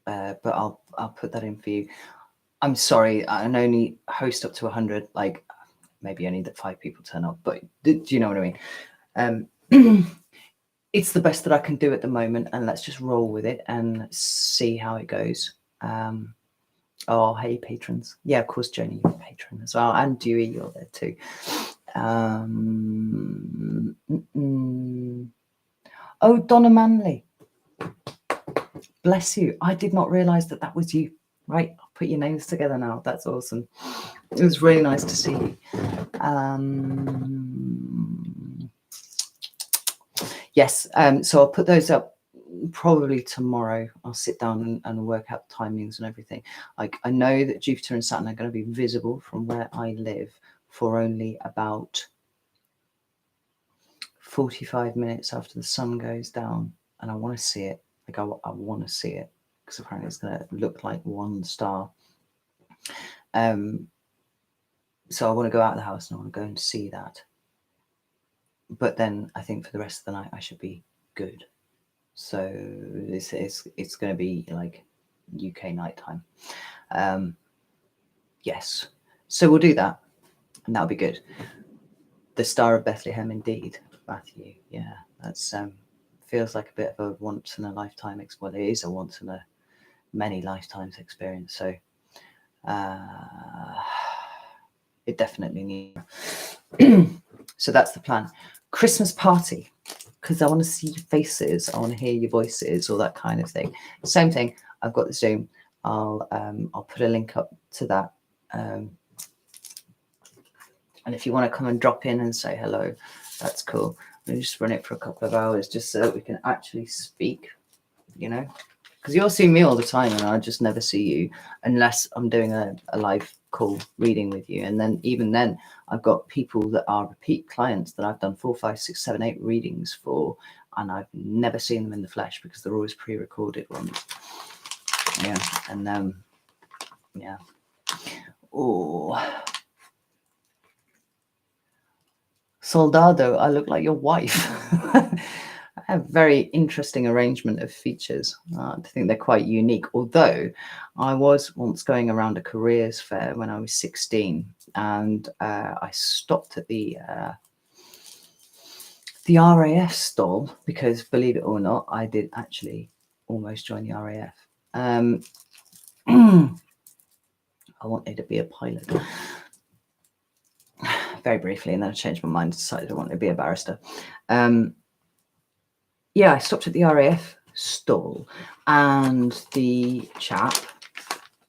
But I'll put that in for you. I'm sorry, I can only host up to 100. Like, maybe only that 5 people turn up, but do you know what I mean? It's the best that I can do at the moment, and let's just roll with it and see how it goes. Oh, hey, patrons. Yeah, of course, Joni, you're a patron as well, and Dewey, you're there too. Oh, Donna Manley. Bless you. I did not realize that that was you. Right, I'll put your names together now. That's awesome. It was really nice to see you. Yes, so I'll put those up probably tomorrow. I'll sit down and work out timings and everything. Like, I know that Jupiter and Saturn are going to be visible from where I live for only about 45 minutes after the sun goes down, and I want to see it. Like, I want to see it, because apparently it's going to look like one star. So I want to go out of the house and I want to go and see that. But then I think for the rest of the night I should be good. So it's going to be like UK nighttime. Yes. So we'll do that, and that'll be good. The Star of Bethlehem, indeed, Matthew. Yeah, that's feels like a bit of a once in a lifetime. Well, it is a once in a many lifetimes experience. So it definitely needs. So that's the plan. Christmas party, because I want to see your faces, I want to hear your voices, all that kind of thing. Same thing. I've got the Zoom. I'll put a link up to that. And if you want to come and drop in and say hello, that's cool. We'll just run it for a couple of hours just so that we can actually speak, you know, because you'll see me all the time and I just never see you unless I'm doing a live call reading with you. And then even then, I've got people that are repeat clients that I've done 4, 5, 6, 7, 8 readings for, and I've never seen them in the flesh because they're always pre-recorded ones. Yeah, and yeah. Oh, Soldado, I look like your wife. I have a very interesting arrangement of features. I think they're quite unique, although I was once going around a careers fair when I was 16, and I stopped at the RAF stall because, believe it or not, I did actually almost join the RAF. I wanted to be a pilot very briefly, and then I changed my mind and decided I wanted to be a barrister. Yeah, I stopped at the RAF stall, and the chap,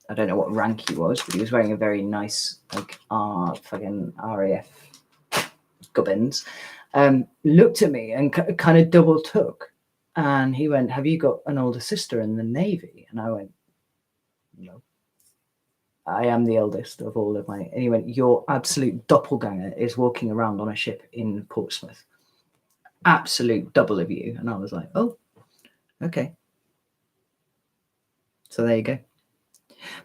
I don't know what rank he was, but he was wearing a very nice, like, fucking RAF gubbins, looked at me and kind of double took. And he went, "Have you got an older sister in the Navy?" And I went, "No. I am the eldest of all of my..." And he went, "Your absolute doppelganger is walking around on a ship in Portsmouth. Absolute double of you." And I was like, "Oh, okay." So there you go.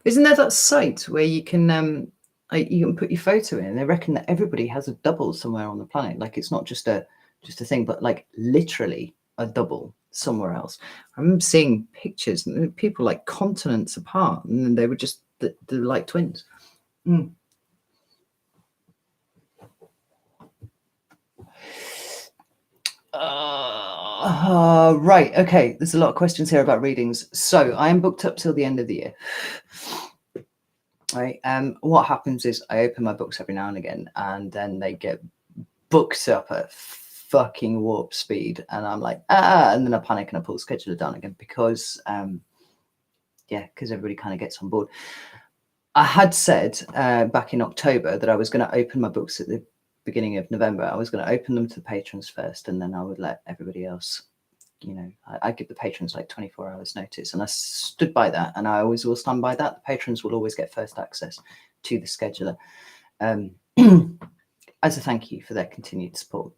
Isn't there that site where you can put your photo in, and they reckon that everybody has a double somewhere on the planet? Like, it's not just a thing, but like literally a double somewhere else. I remember seeing pictures and people like continents apart, and they were just they're like twins. Right. Okay. There's a lot of questions here about readings. So I am booked up till the end of the year. Right. What happens is I open my books every now and again, and then they get booked up at fucking warp speed, and I'm like, and then I panic and I pull the scheduler down again because, because everybody kind of gets on board. I had said back in October that I was going to open my books at the beginning of November. I was going to open them to the patrons first, and then I would let everybody else, I give the patrons like 24 hours notice, and I stood by that, and I always will stand by that. The patrons will always get first access to the scheduler as a thank you for their continued support.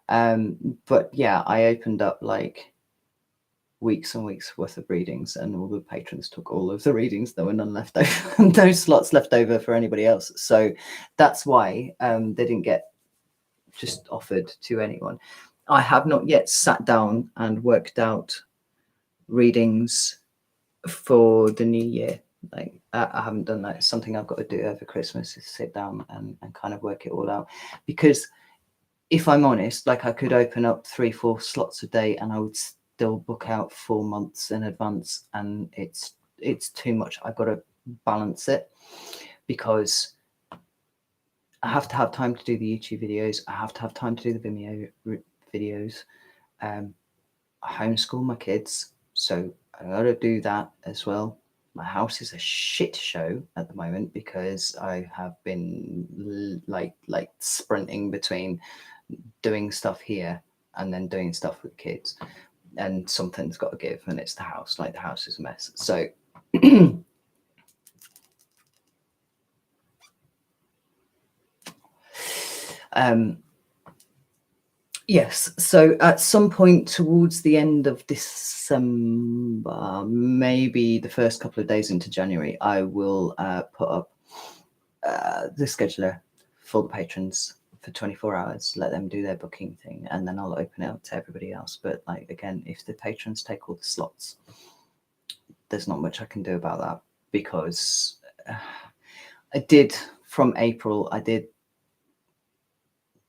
But yeah, I opened up like weeks and weeks worth of readings, and all the patrons took all of the readings. There were none left over, no slots left over for anybody else. So that's why they didn't get just offered to anyone. I have not yet sat down and worked out readings for the new year. Like I haven't done that. It's something I've got to do over Christmas, is sit down and kind of work it all out. Because if I'm honest, like I could open up 3-4 slots a day and I would still book out 4 months in advance, and it's too much. I've got to balance it because I have to have time to do the YouTube videos. I have to have time to do the Vimeo videos. I homeschool my kids, so I got to do that as well. My house is a shit show at the moment because I have been like sprinting between doing stuff here and then doing stuff with kids, and something's got to give, and it's the house. Like the house is a mess. So yes, so at some point towards the end of December, maybe the first couple of days into January, I will put up the scheduler for the patrons for 24 hours, let them do their booking thing, and then I'll open it up to everybody else. But like, again, if the patrons take all the slots, there's not much I can do about that, because I did from April, I did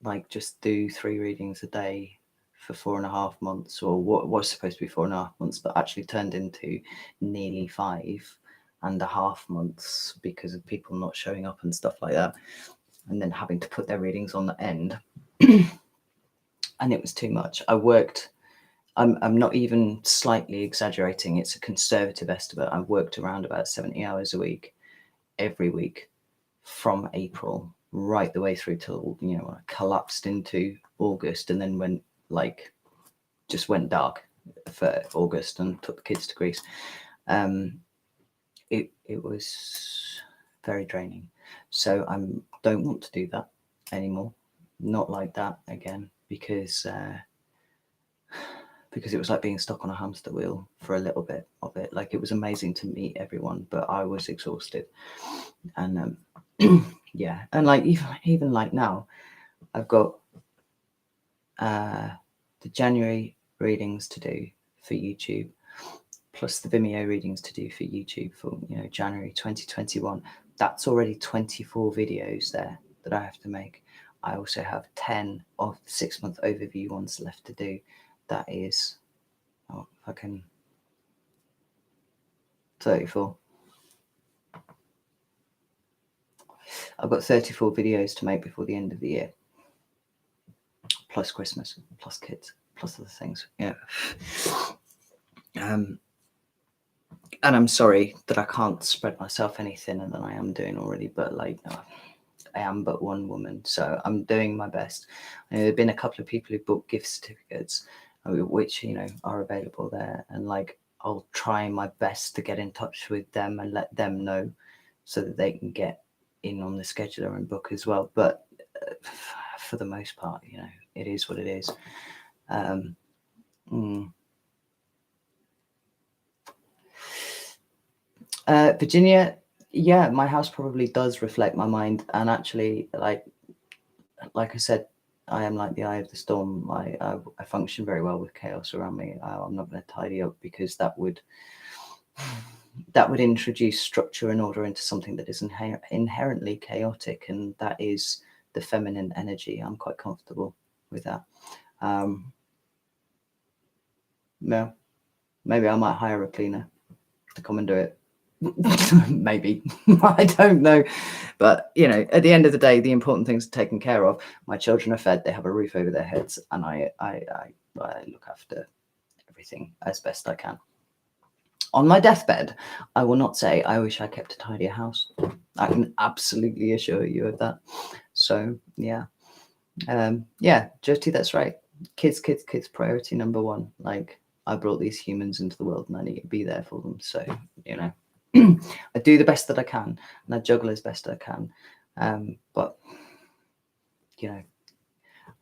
like just do 3 readings a day for 4.5 months, or what was supposed to be 4.5 months, but actually turned into nearly 5.5 months because of people not showing up and stuff like that, and then having to put their readings on the end. And it was too much. I worked, I'm not even slightly exaggerating, it's a conservative estimate. I worked around about 70 hours a week, every week, from April right the way through till, I collapsed into August, and then just went dark for August and took the kids to Greece. It was very draining. So I don't want to do that anymore. Not like that again, because it was like being stuck on a hamster wheel for a little bit of it. Like, it was amazing to meet everyone, but I was exhausted. And yeah, and like even like now, I've got the January readings to do for YouTube, plus the Vimeo readings to do for YouTube for January 2021. That's already 24 videos there that I have to make. I also have 10 of the 6-month overview ones left to do. That is fucking 34. I've got 34 videos to make before the end of the year, plus Christmas, plus kids, plus other things. Yeah. And I'm sorry that I can't spread myself any thinner than I am doing already, but I am but one woman, so I'm doing my best. There have been a couple of people who booked gift certificates, which are available there, and I'll try my best to get in touch with them and let them know so that they can get in on the scheduler and book as well. But for the most part, it is what it is. Virginia, yeah, my house probably does reflect my mind, and actually, like I said, I am like the eye of the storm. I function very well with chaos around me. I'm not going to tidy up because that would introduce structure and order into something that is inherently chaotic, and that is the feminine energy. I'm quite comfortable with that. No, maybe I might hire a cleaner to come and do it. Maybe. I don't know. But, you know, at the end of the day, the important things are taken care of. My children are fed, they have a roof over their heads, and I look after everything as best I can. On my deathbed, I will not say, I wish I kept a tidier house. I can absolutely assure you of that. So, yeah. Yeah, Jyoti, that's right. Kids, priority number one. Like, I brought these humans into the world and I need to be there for them. So, you know, I do the best that I can and I juggle as best I can. But, you know,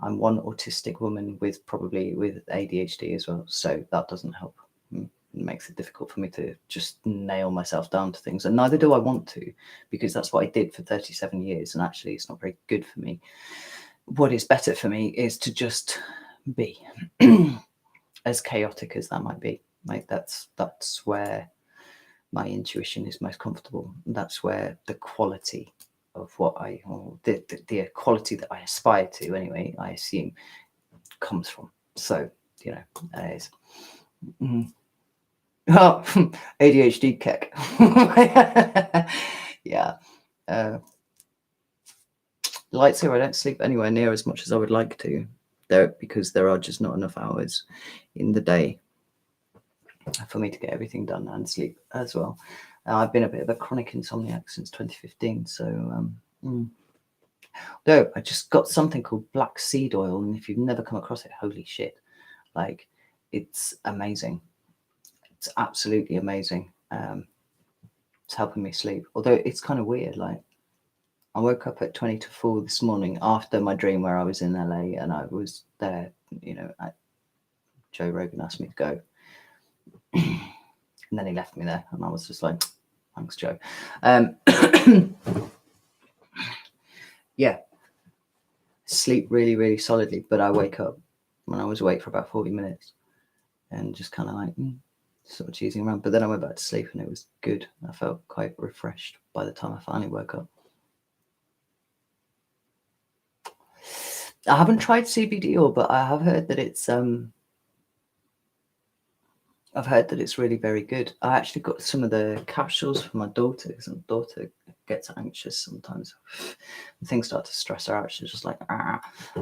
I'm one autistic woman with ADHD as well. So that doesn't help. It makes it difficult for me to just nail myself down to things. And neither do I want to, because that's what I did for 37 years. And actually, it's not very good for me. What is better for me is to just be, as chaotic as that might be. Like that's where my intuition is most comfortable. That's where the quality of what the quality that I aspire to, anyway, I assume, comes from. So, you know, it's ADHD kick. Yeah. Lights here, I don't sleep anywhere near as much as I would like to, because there are just not enough hours in the day for me to get everything done and sleep as well. I've been a bit of a chronic insomniac since 2015. So, though I just got something called black seed oil, and if you've never come across it, holy shit, like it's amazing. It's absolutely amazing. It's helping me sleep. Although it's kind of weird, like I woke up at 20 to 4 this morning after my dream where I was in LA and I was there, you know, Joe Rogan asked me to go. And then he left me there and I was just like, thanks, Joe. Yeah, sleep really, really solidly, but I wake up when I was awake for about 40 minutes and just kind of like sort of cheesing around. But then I went back to sleep and it was good. I felt quite refreshed by the time I finally woke up. I haven't tried CBD oil, but I have heard that it's I've heard that it's really very good. I actually got some of the capsules for my daughter because my daughter gets anxious sometimes. When things start to stress her out, she's just like,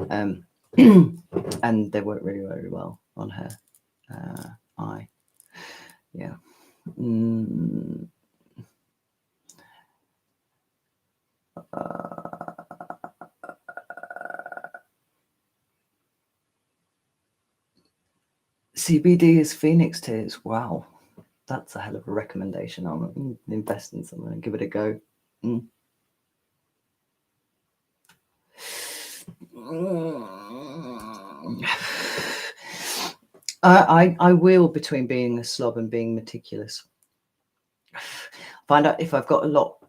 and they work really, very well on her eye. Yeah. CBD is Phoenix tears. Wow, that's a hell of a recommendation. I'm invest in something and give it a go. I will between being a slob and being meticulous. Find out if I've got a lot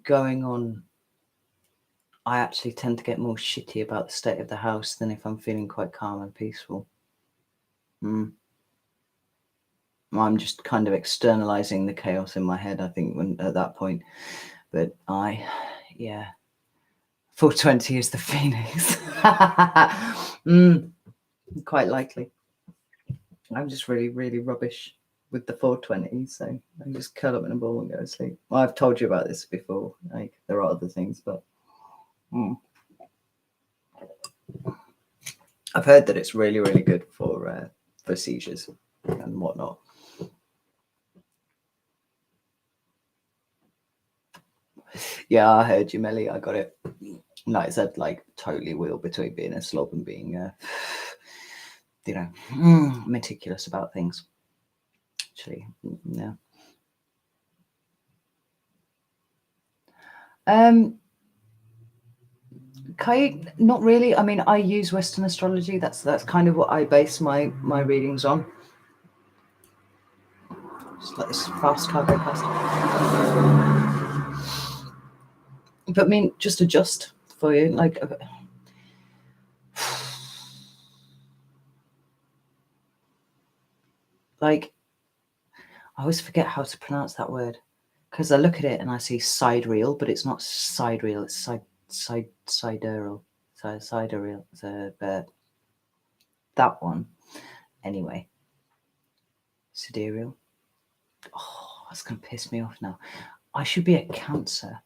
going on. I actually tend to get more shitty about the state of the house than if I'm feeling quite calm and peaceful. I'm just kind of externalizing the chaos in my head, I think, when at that point. But 420 is the Phoenix. Quite likely. I'm just really, really rubbish with the 420, so I just curl up in a ball and go to sleep. Well, I've told you about this before. Like there are other things, but I've heard that it's really, really good for seizures and whatnot. Yeah, I heard you, Melly. I got it. Like I said, like totally wheel between being a slob and being, meticulous about things. Actually, yeah. Not really. I mean, I use Western astrology. That's kind of what I base my readings on. Just let this fast car go past. But I mean, just adjust for you, like. Like, I always forget how to pronounce that word because I look at it and I see sidereal, but it's not sidereal. It's sidereal. Sidereal. That one. Anyway, sidereal. Oh, that's going to piss me off now. I should be a Cancer,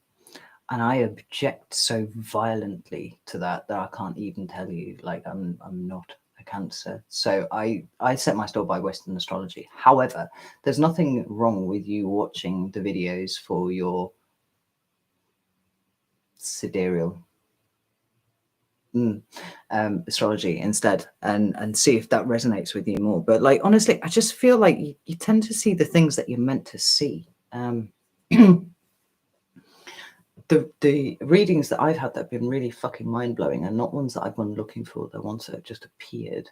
and I object so violently to that I can't even tell you. Like, I'm not a Cancer. So I set my store by Western astrology. However, there's nothing wrong with you watching the videos for your sidereal astrology instead, and see if that resonates with you more. But like, honestly, I just feel like you tend to see the things that you're meant to see. The readings that I've had that have been really fucking mind-blowing are not ones that I've gone looking for. They're ones that have just appeared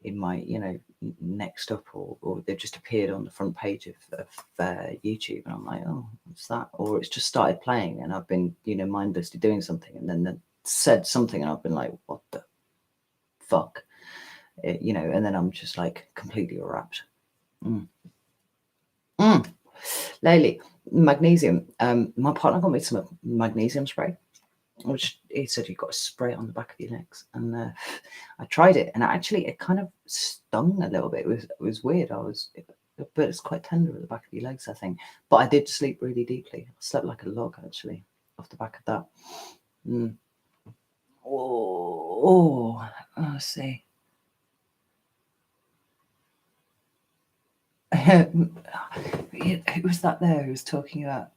in my, you know, next up, or they've just appeared on the front page of YouTube, and I'm like, oh, what's that? Or it's just started playing, and I've been, you know, mindlessly doing something, and then they said something, and I've been like, what the fuck? You know, and then I'm just like completely wrapped. Lately, magnesium. My partner got me some magnesium spray, which he said you've got to spray it on the back of your legs, and I tried it, and it kind of stung a little bit. It was weird. But it's quite tender at the back of your legs, I think. But I did sleep really deeply. I slept like a log, actually, off the back of that. Let's see. Who was that there who was talking about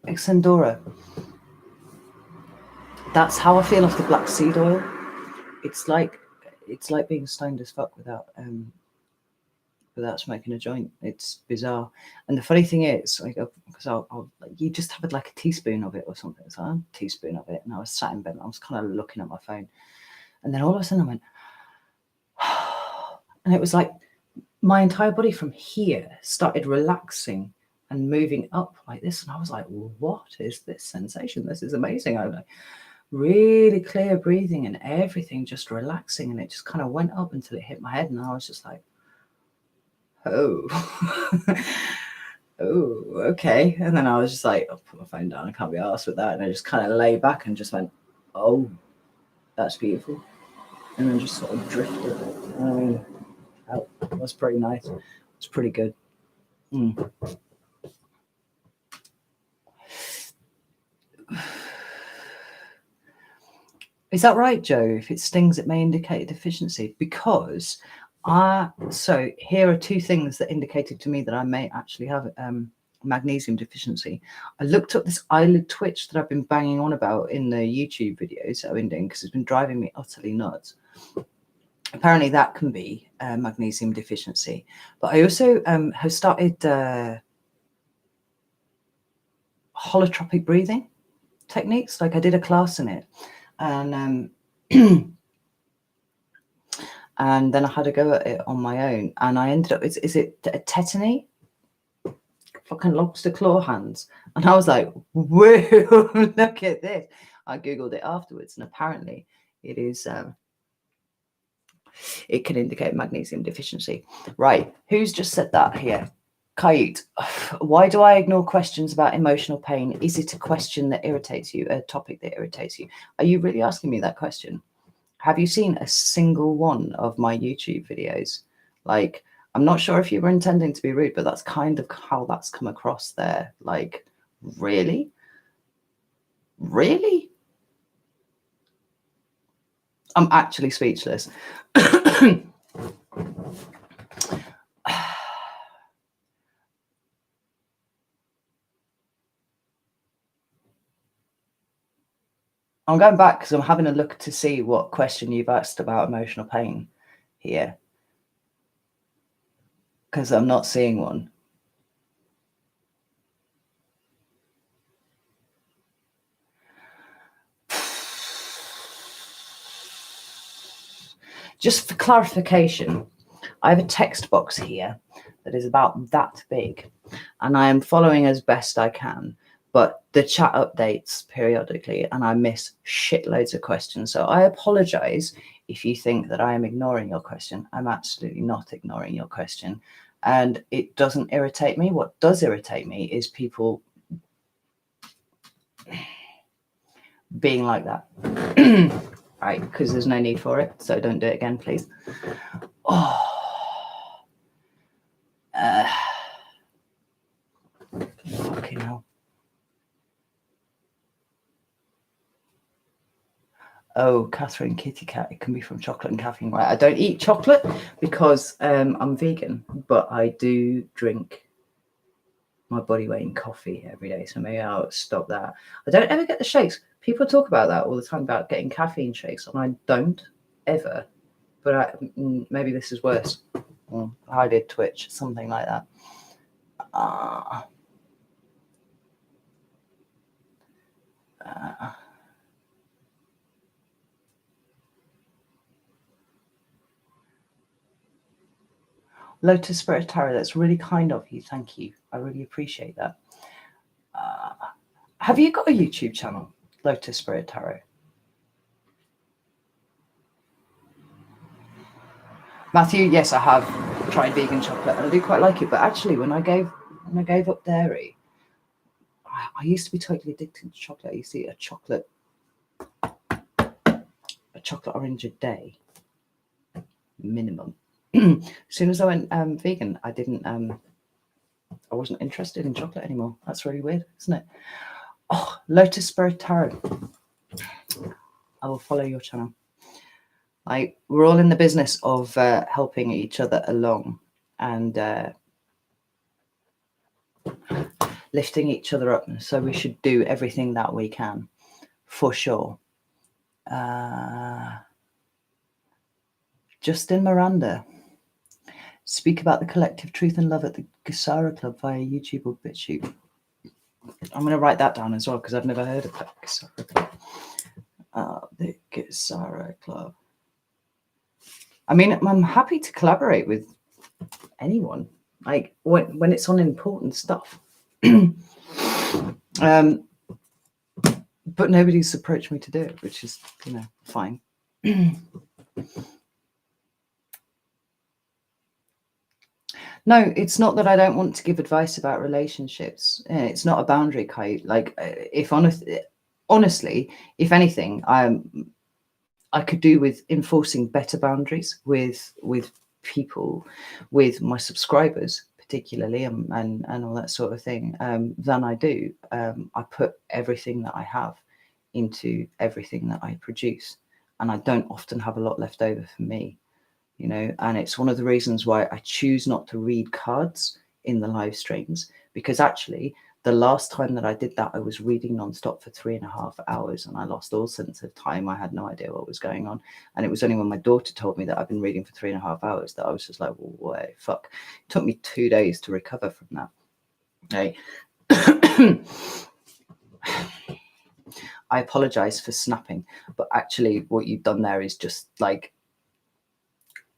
Exandora? That's how I feel off the black seed oil. It's like being stoned as fuck without smoking a joint. It's bizarre. And the funny thing is, like, because you just have like a teaspoon of it or something. So I had a teaspoon of it, and I was sat in bed, and I was kind of looking at my phone, and then all of a sudden I went, and it was like my entire body from here started relaxing and moving up like this, and I was like, what is this sensation? This is amazing. I was like, really clear breathing and everything just relaxing, and it just kind of went up until it hit my head, and I was just like, oh. Oh, okay. And then I was just like, I'll put my phone down, I can't be arsed with that. And I just kind of lay back and just went, oh, that's beautiful. And then just sort of drifted. I mean, that was pretty nice. It's pretty good. Is that right, Joe? If it stings, it may indicate a deficiency. Because so here are two things that indicated to me that I may actually have magnesium deficiency. I looked up this eyelid twitch that I've been banging on about in the YouTube videos that I've been doing, because it's been driving me utterly nuts. Apparently that can be magnesium deficiency. But I also have started holotropic breathing techniques. Like, I did a class in it, and and then I had to go at it on my own, and I ended up, is it a tetany? Fucking lobster claw hands. And I was like, whoa, look at this. I googled it afterwards, and apparently it is it can indicate magnesium deficiency. Right, who's just said that here? Kayut, why do I ignore questions about emotional pain? Is it a question that irritates you, a topic that irritates you? Are you really asking me that question? Have you seen a single one of my YouTube videos? Like, I'm not sure if you were intending to be rude, but that's kind of how that's come across there. Like, really? Really? I'm actually speechless. I'm going back because I'm having a look to see what question you've asked about emotional pain here, because I'm not seeing one. Just for clarification, I have a text box here that is about that big, and I am following as best I can, but the chat updates periodically and I miss shitloads of questions. So I apologize if you think that I am ignoring your question. I'm absolutely not ignoring your question, and it doesn't irritate me. What does irritate me is people being like that. right? Because there's no need for it. So don't do it again, please. Oh. Fucking hell. Oh, Catherine Kitty Cat. It can be from chocolate and caffeine. Right. I don't eat chocolate because I'm vegan, but I do drink my body weight in coffee every day. So maybe I'll stop that. I don't ever get the shakes. People talk about that all the time about getting caffeine shakes, and I don't ever. But maybe this is worse. I did Twitch, something like that. Lotus Spirit Tarot, that's really kind of you. Thank you. I really appreciate that. Have you got a YouTube channel, Lotus Spirit Tarot? Matthew, yes, I have tried vegan chocolate and I do quite like it. But actually, when I gave up dairy, I used to be totally addicted to chocolate. I used to eat a chocolate orange a day, minimum. As soon as I went vegan, I wasn't interested in chocolate anymore. That's really weird, isn't it? Oh, Lotus Spirit Tarot. I will follow your channel. We're all in the business of helping each other along and lifting each other up. So we should do everything that we can, for sure. Justin Miranda. Speak about the collective truth and love at the Gesara Club via YouTube or BitChute. I'm going to write that down as well because I've never heard of that Gesara Club. The Gesara Club. I mean, I'm happy to collaborate with anyone, like when it's on important stuff. But nobody's approached me to do it, which is, fine. No, it's not that I don't want to give advice about relationships. It's not a boundary, Kai. Honestly, if anything, I could do with enforcing better boundaries with people, with my subscribers particularly, and all that sort of thing, than I do. I put everything that I have into everything that I produce, and I don't often have a lot left over for me, and it's one of the reasons why I choose not to read cards in the live streams, because actually the last time that I did that, I was reading nonstop for 3.5 hours and I lost all sense of time. I had no idea what was going on. And it was only when my daughter told me that I've been reading for 3.5 hours that I was just like, well, wait, fuck. It took me 2 days to recover from that. Right? I apologize for snapping, but actually what you've done there is just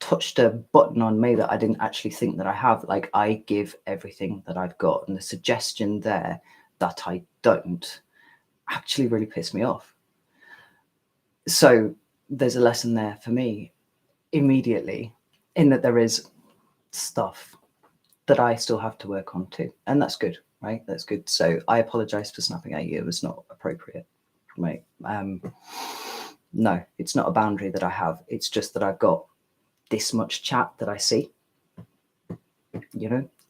touched a button on me that I didn't actually think that I have. I give everything that I've got, and the suggestion there that I don't actually really pissed me off. So there's a lesson there for me immediately, in that there is stuff that I still have to work on too, and that's good, right? That's good. So I apologize for snapping at you. It was not appropriate, right? No, it's not a boundary that I have. It's just that I've got this much chat that I see,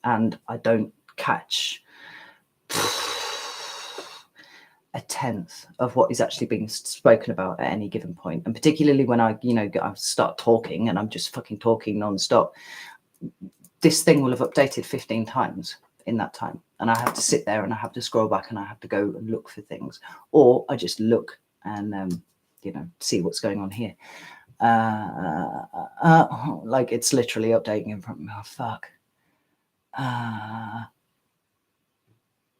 and I don't catch a tenth of what is actually being spoken about at any given point. And particularly when I start talking and I'm just fucking talking nonstop, this thing will have updated 15 times in that time. And I have to sit there and I have to scroll back and I have to go and look for things, or I just look and, see what's going on here. It's literally updating in front of me. Oh, fuck.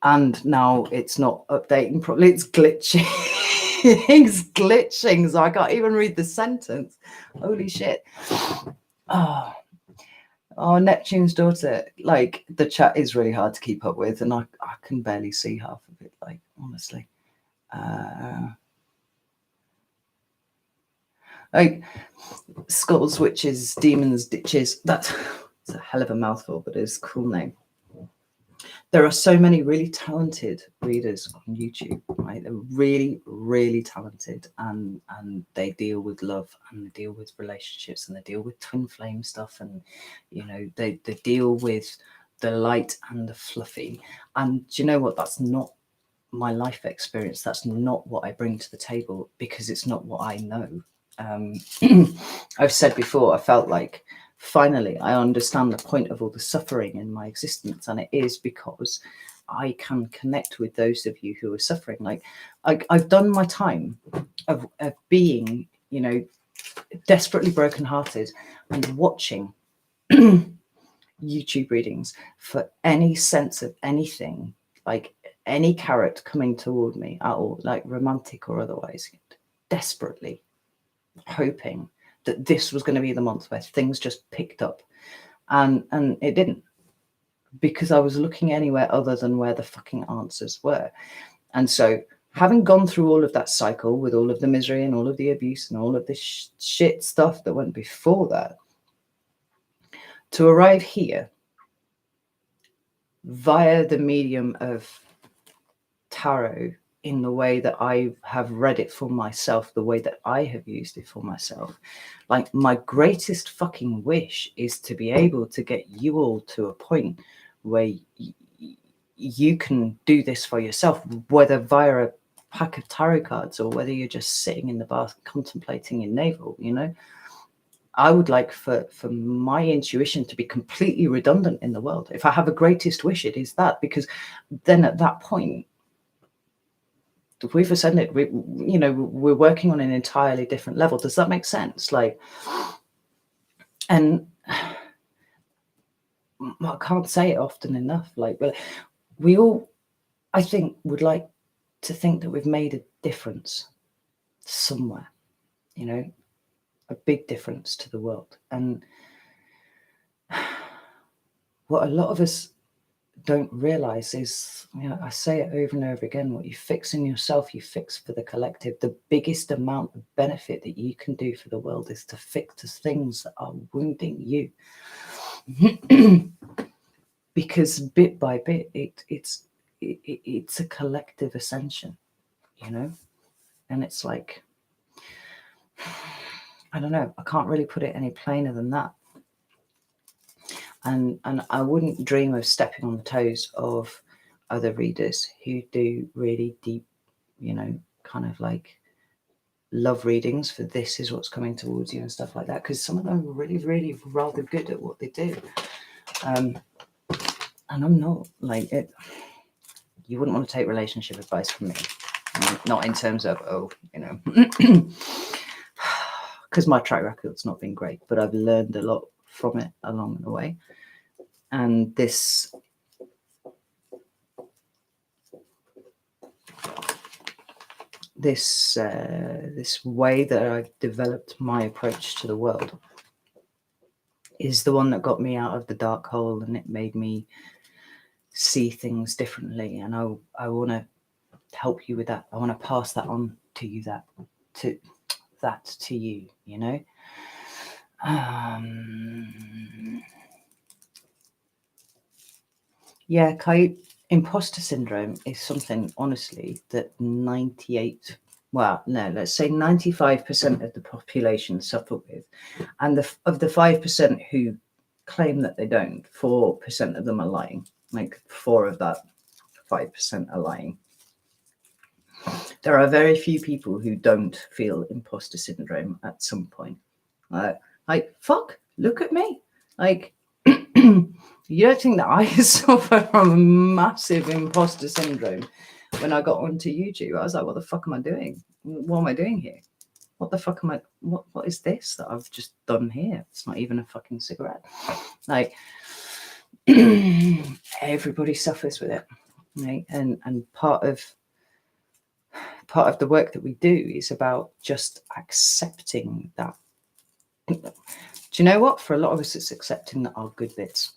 And now it's not updating properly. It's glitching. It's glitching, so I can't even read the sentence. Holy shit. Oh, Neptune's daughter. The chat is really hard to keep up with, and I can barely see half of it, honestly. Skulls, witches, demons, ditches. That's a hell of a mouthful, but it's a cool name. there are so many really talented readers on YouTube, right? They're really, really talented, and they deal with love, and they deal with relationships, and they deal with twin flame stuff, and they deal with the light and the fluffy. And do you know what? That's not my life experience. That's not what I bring to the table, because it's not what I know. I've said before, I felt like finally I understand the point of all the suffering in my existence, and it is because I can connect with those of you who are suffering. Like I've done my time of being, desperately brokenhearted and watching YouTube readings for any sense of anything, like any carrot coming toward me at all, like romantic or otherwise, desperately hoping that this was going to be the month where things just picked up, and it didn't, because I was looking anywhere other than where the fucking answers were. And so, having gone through all of that cycle with all of the misery and all of the abuse and all of this shit stuff that went before that, to arrive here via the medium of tarot in the way that I have read it for myself, the way that I have used it for myself, like my greatest fucking wish is to be able to get you all to a point where you can do this for yourself, whether via a pack of tarot cards or whether you're just sitting in the bath contemplating your navel. I would like for my intuition to be completely redundant in the world. If I have a greatest wish, it is that, because then at that point, we've ascended. We're working on an entirely different level. Does that make sense? And I can't say it often enough. But we all, I think, would like to think that we've made a difference somewhere. A big difference to the world. And what a lot of us don't realize is, I say it over and over again, what you fix in yourself, you fix for the collective. The biggest amount of benefit that you can do for the world is to fix the things that are wounding you. Because bit by bit, it's a collective ascension, and it's like, I don't know, I can't really put it any plainer than that. And I wouldn't dream of stepping on the toes of other readers who do really deep, kind of like love readings for this is what's coming towards you and stuff like that, because some of them are really, really rather good at what they do. And I'm not like it. You wouldn't want to take relationship advice from me, not in terms of because my track record's not been great, but I've learned a lot from it along the way. And this way that I've developed my approach to the world is the one that got me out of the dark hole, and it made me see things differently. And I want to help you with that. I want to pass that on to you, to you, Yeah, imposter syndrome is something, honestly, that 95% of the population suffer with. And of the 5% who claim that they don't, 4% of them are lying. Like 4 of that 5% are lying. There are very few people who don't feel imposter syndrome at some point. Fuck, look at me. You don't think that I suffer from a massive imposter syndrome? When I got onto YouTube, I was like, what the fuck am I doing? What am I doing here? What the fuck am I, what is this that I've just done here? It's not even a fucking cigarette. Everybody suffers with it, right? And part of the work that we do is about just accepting that. Do you know what? For a lot of us, it's accepting our good bits.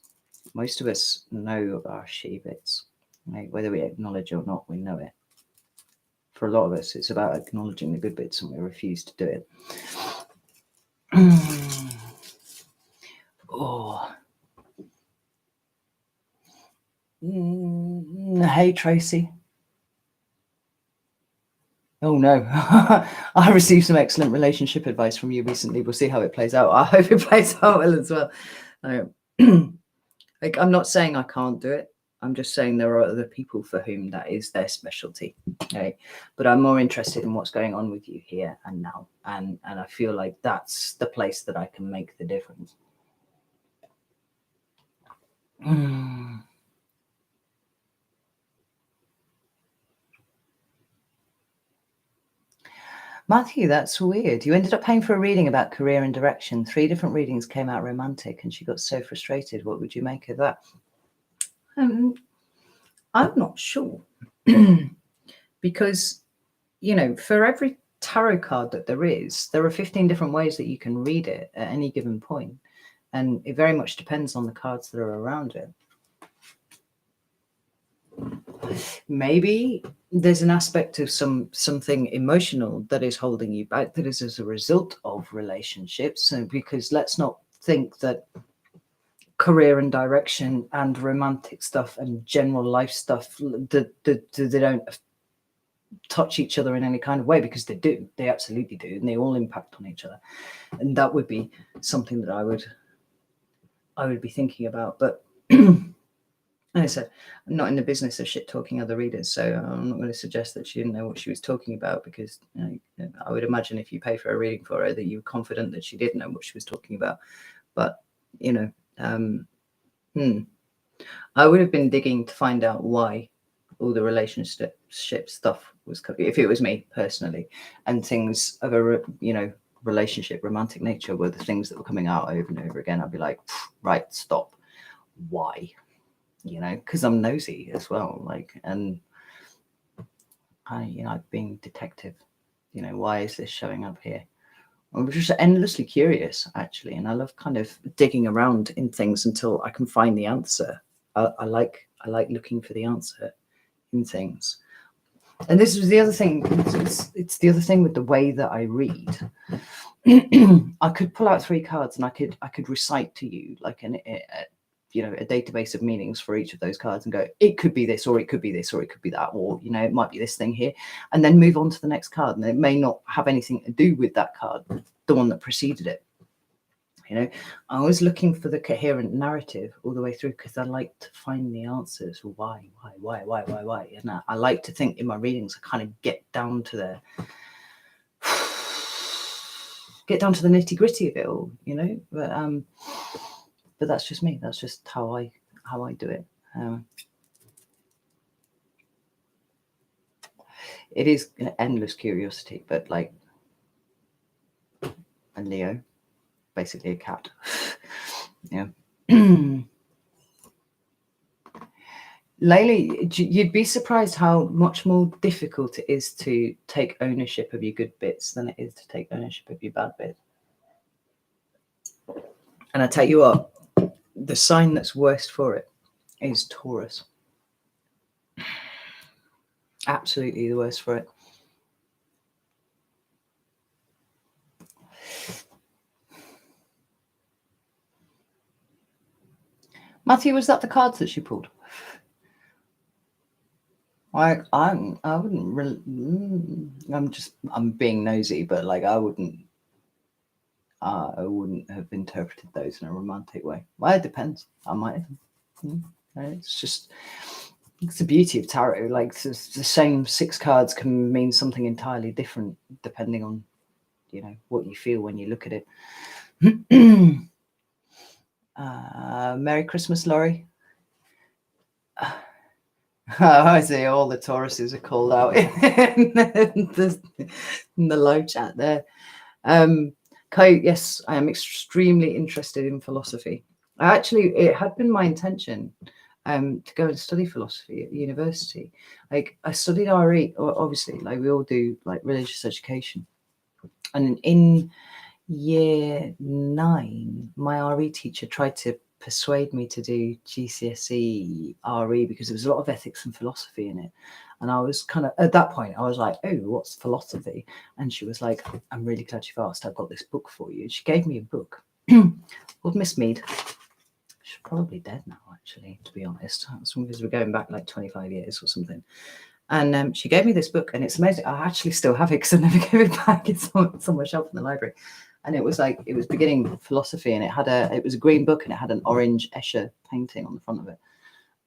Most of us know our shitty bits, right? Whether we acknowledge it or not, we know it. For a lot of us, it's about acknowledging the good bits, and we refuse to do it. Oh. Hey, Tracy. Oh no, I received some excellent relationship advice from you recently. We'll see how it plays out. I hope it plays out well as well. Like, I'm not saying I can't do it. I'm just saying there are other people for whom that is their specialty. Okay, but I'm more interested in what's going on with you here and now, and I feel like that's the place that I can make the difference. Matthew, that's weird. You ended up paying for a reading about career and direction. 3 different readings came out romantic, and she got so frustrated. What would you make of that? I'm not sure. Because, you know, for every tarot card that there are 15 different ways that you can read it at any given point. And it very much depends on the cards that are around it. Maybe there's an aspect of something emotional that is holding you back, that is as a result of relationships. So, because let's not think that career and direction and romantic stuff and general life stuff, they don't touch each other in any kind of way, because they do. They absolutely do, and they all impact on each other. And that would be something that I would be thinking about. But like I said, I'm not in the business of shit talking other readers, so I'm not going to suggest that she didn't know what she was talking about, because I would imagine if you pay for a reading for her that you were confident that she did know what she was talking about. But, you know, I would have been digging to find out why all the relationship stuff was coming, if it was me personally, and things of a, you know, relationship, romantic nature were the things that were coming out over and over again. I'd be like, right, stop. Why? You know, because I'm nosy as well, like, and I've been detective, you know, why is this showing up here? I'm just endlessly curious, actually, and I love kind of digging around in things until I can find the answer. I like looking for the answer in things. And this was the other thing. It's the other thing with the way that I read. I could pull out 3 cards and I could recite to you like a database of meanings for each of those cards and go, it could be this, or it could be this, or it could be that, or, you know, it might be this thing here, and then move on to the next card. And it may not have anything to do with that card, the one that preceded it. You know, I was looking for the coherent narrative all the way through, because I like to find the answers. Why? And I like to think in my readings, I kind of get down to the nitty gritty of it all, you know. But that's just me. That's just how I do it. It is an endless curiosity, but like a Leo, basically a cat. Yeah. Laylee, you'd be surprised how much more difficult it is to take ownership of your good bits than it is to take ownership of your bad bits. And I tell you what, the sign that's worst for it is Taurus. Absolutely the worst for it. Matthew, was that the cards that she pulled? I wouldn't really. I'm being nosy, but like I wouldn't have interpreted those in a romantic way. Well, it depends. I might have. It's the beauty of tarot. Like the same 6 cards can mean something entirely different depending on, you know, what you feel when you look at it. Merry Christmas, Laurie. I see all the Tauruses are called out in the live chat there. Kai, yes, I am extremely interested in philosophy. It had been my intention to go and study philosophy at the university. Like I studied RE, obviously, like we all do, like religious education. And in year 9, my RE teacher tried to persuade me to do GCSE RE because there was a lot of ethics and philosophy in it. And I was kind of, at that point, I was like, oh, what's philosophy? And she was like, I'm really glad you've asked. I've got this book for you. And she gave me a book called Miss Mead. She's She's probably dead now, actually, to be honest. Because we're going back like 25 years or something. And she gave me this book, and it's amazing. I actually still have it because I never gave it back. It's on my shelf in the library. And it was beginning philosophy, and it was a green book, and it had an orange Escher painting on the front of it.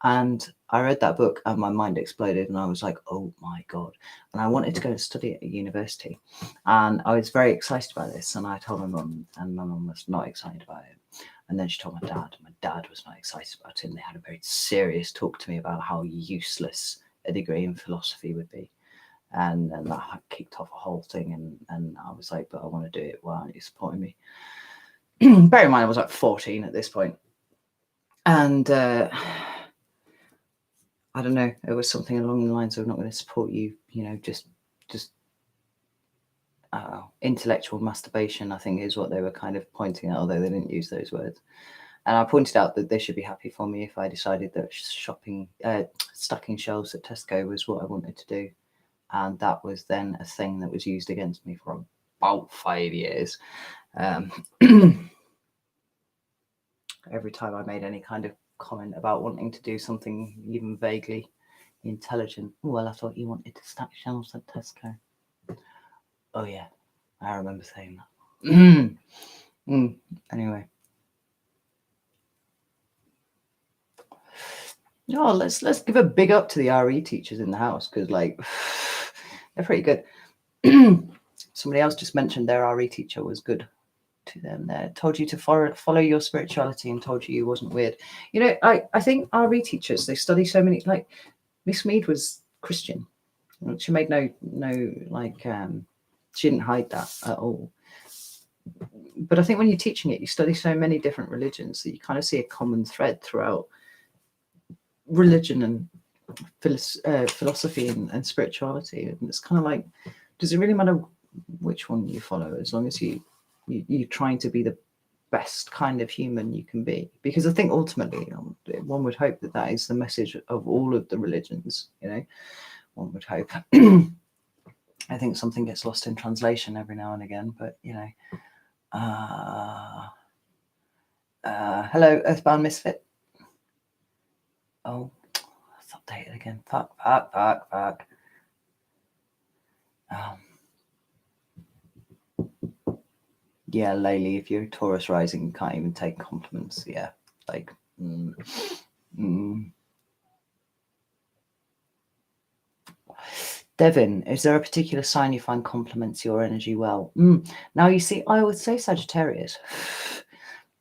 And I read that book and my mind exploded, and I was like, oh my God. And I wanted to go and study at a university. And I was very excited about this. And I told my mum, and my mum was not excited about it. And then she told my dad, and my dad was not excited about it. And they had a very serious talk to me about how useless a degree in philosophy would be. And that kicked off a whole thing. And I was like, but I want to do it. Why aren't you supporting me? Bear in mind, I was like 14 at this point. And I don't know, it was something along the lines of, not going to support you, just intellectual masturbation, I think is what they were kind of pointing at, although they didn't use those words. And I pointed out that they should be happy for me if I decided that stacking shelves at Tesco was what I wanted to do. And that was then a thing that was used against me for about 5 years. Every time I made any kind of comment about wanting to do something even vaguely intelligent. Well, I thought you wanted to stack shelves at Tesco. Oh yeah, I remember saying that. Anyway. Oh, let's give a big up to the RE teachers in the house, because they're pretty good. Somebody else just mentioned their RE teacher was good to them there, told you to follow your spirituality and told you wasn't weird. I think RE teachers, they study so many, like Miss Mead was Christian. She made no she didn't hide that at all. But I think when you're teaching it, you study so many different religions that you kind of see a common thread throughout religion and philosophy and spirituality. And it's kind of like, does it really matter which one you follow, as long as you're trying to be the best kind of human you can be? Because I think ultimately one would hope that is the message of all of the religions, one would hope. I think something gets lost in translation every now and again, but hello Earthbound Misfit. Oh, let's update it again. Fuck. Yeah, Laylee, if you're Taurus rising, you can't even take compliments. Yeah, Devin, is there a particular sign you find complements your energy well? Now, you see, I would say Sagittarius.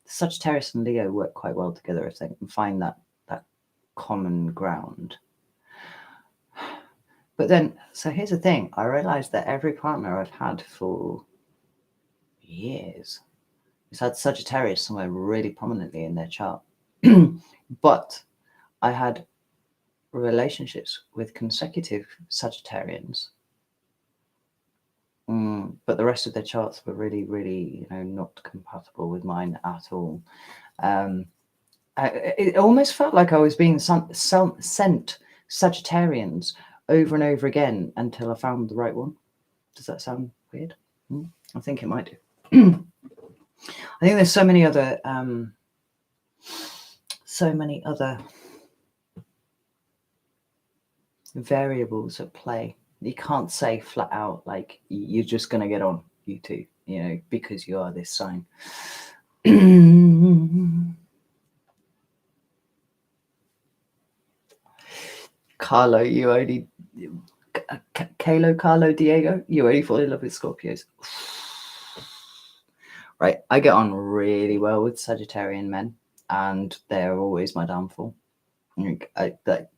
Sagittarius and Leo work quite well together if they can find that common ground. But then, so here's the thing. I realized that every partner I've had for years has had Sagittarius somewhere really prominently in their chart. But I had relationships with consecutive Sagittarians, but the rest of their charts were really, really, not compatible with mine at all. It almost felt like I was being sent Sagittarians over and over again until I found the right one. Does that sound weird? I think it might do. I think there's so many other variables at play. You can't say flat out like you're just going to get on, you two, because you are this sign. Carlo, Carlo Diego, you only fall in love with Scorpios. Right, I get on really well with Sagittarian men, and they're always my downfall. The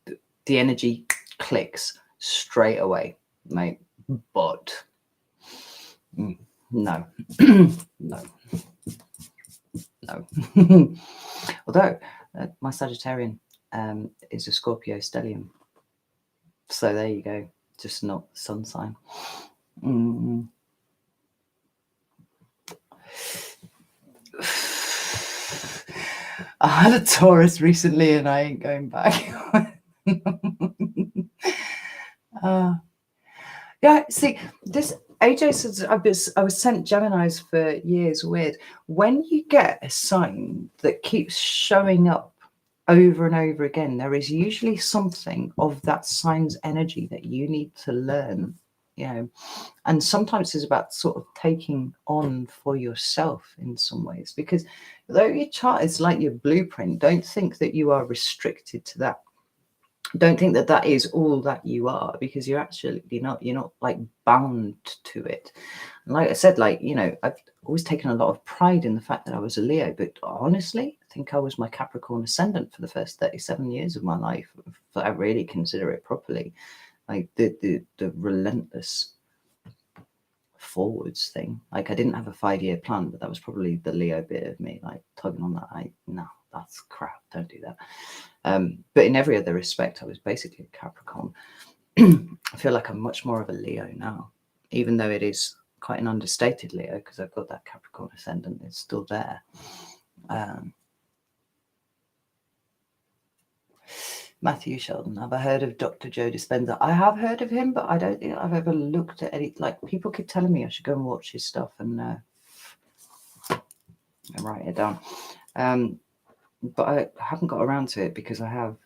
energy clicks straight away, mate. But no. No. Although my Sagittarian is a Scorpio stellium, so there you go. Just not sun sign. I had a Taurus recently, and I ain't going back. Yeah, see, this AJ says I was sent Geminis for years. Weird. When you get a sign that keeps showing up over and over again, there is usually something of that sign's energy that you need to learn. You know, and sometimes it's about sort of taking on for yourself in some ways, because though your chart is like your blueprint, don't think that you are restricted to that. Don't think that that is all that you are, because you're absolutely not. You're not like bound to it. And like I said, like, you know, I've always taken a lot of pride in the fact that I was a Leo, but honestly, I think I was my Capricorn ascendant for the first 37 years of my life, if I really consider it properly. Like the relentless forwards thing. Like, I didn't have a 5-year plan, but that was probably the Leo bit of me, like tugging on that. No, that's crap. Don't do that. But in every other respect, I was basically a Capricorn. I feel like I'm much more of a Leo now, even though it is quite an understated Leo, because I've got that Capricorn ascendant. It's still there. Matthew Sheldon, have I heard of Dr. Joe Dispenza? I have heard of him, but I don't think I've ever looked at any. Like, people keep telling me I should go and watch his stuff and write it down. But I haven't got around to it because I have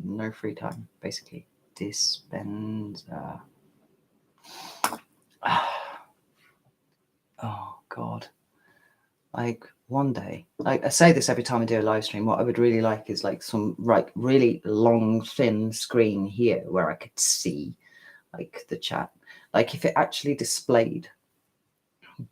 no free time, basically. Dispenza. Oh, God. Like, one day, like I say this every time I do a live stream, what I would really like is like some really long, thin screen here where I could see like the chat. Like, if it actually displayed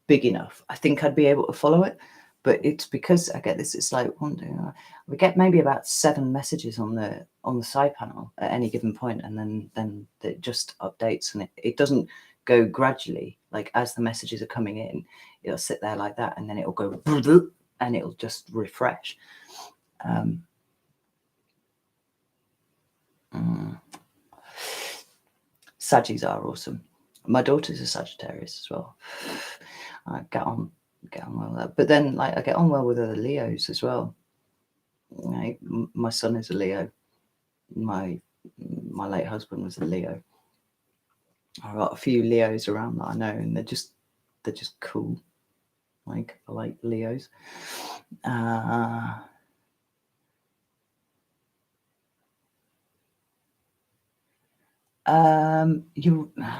big enough, I think I'd be able to follow it. But it's because I get this, it's like we get maybe about 7 messages on the side panel at any given point, and then it just updates, and it doesn't go gradually. Like, as the messages are coming in, it'll sit there like that, and then it'll go and it'll just refresh. Saggies are awesome. My daughter's a Sagittarius as well. I get on well with that. But then, like, I get on well with other Leos as well. Like, my son is a Leo. My late husband was a Leo. I've got a few Leos around that I know, and they're just cool. Like, I like Leos.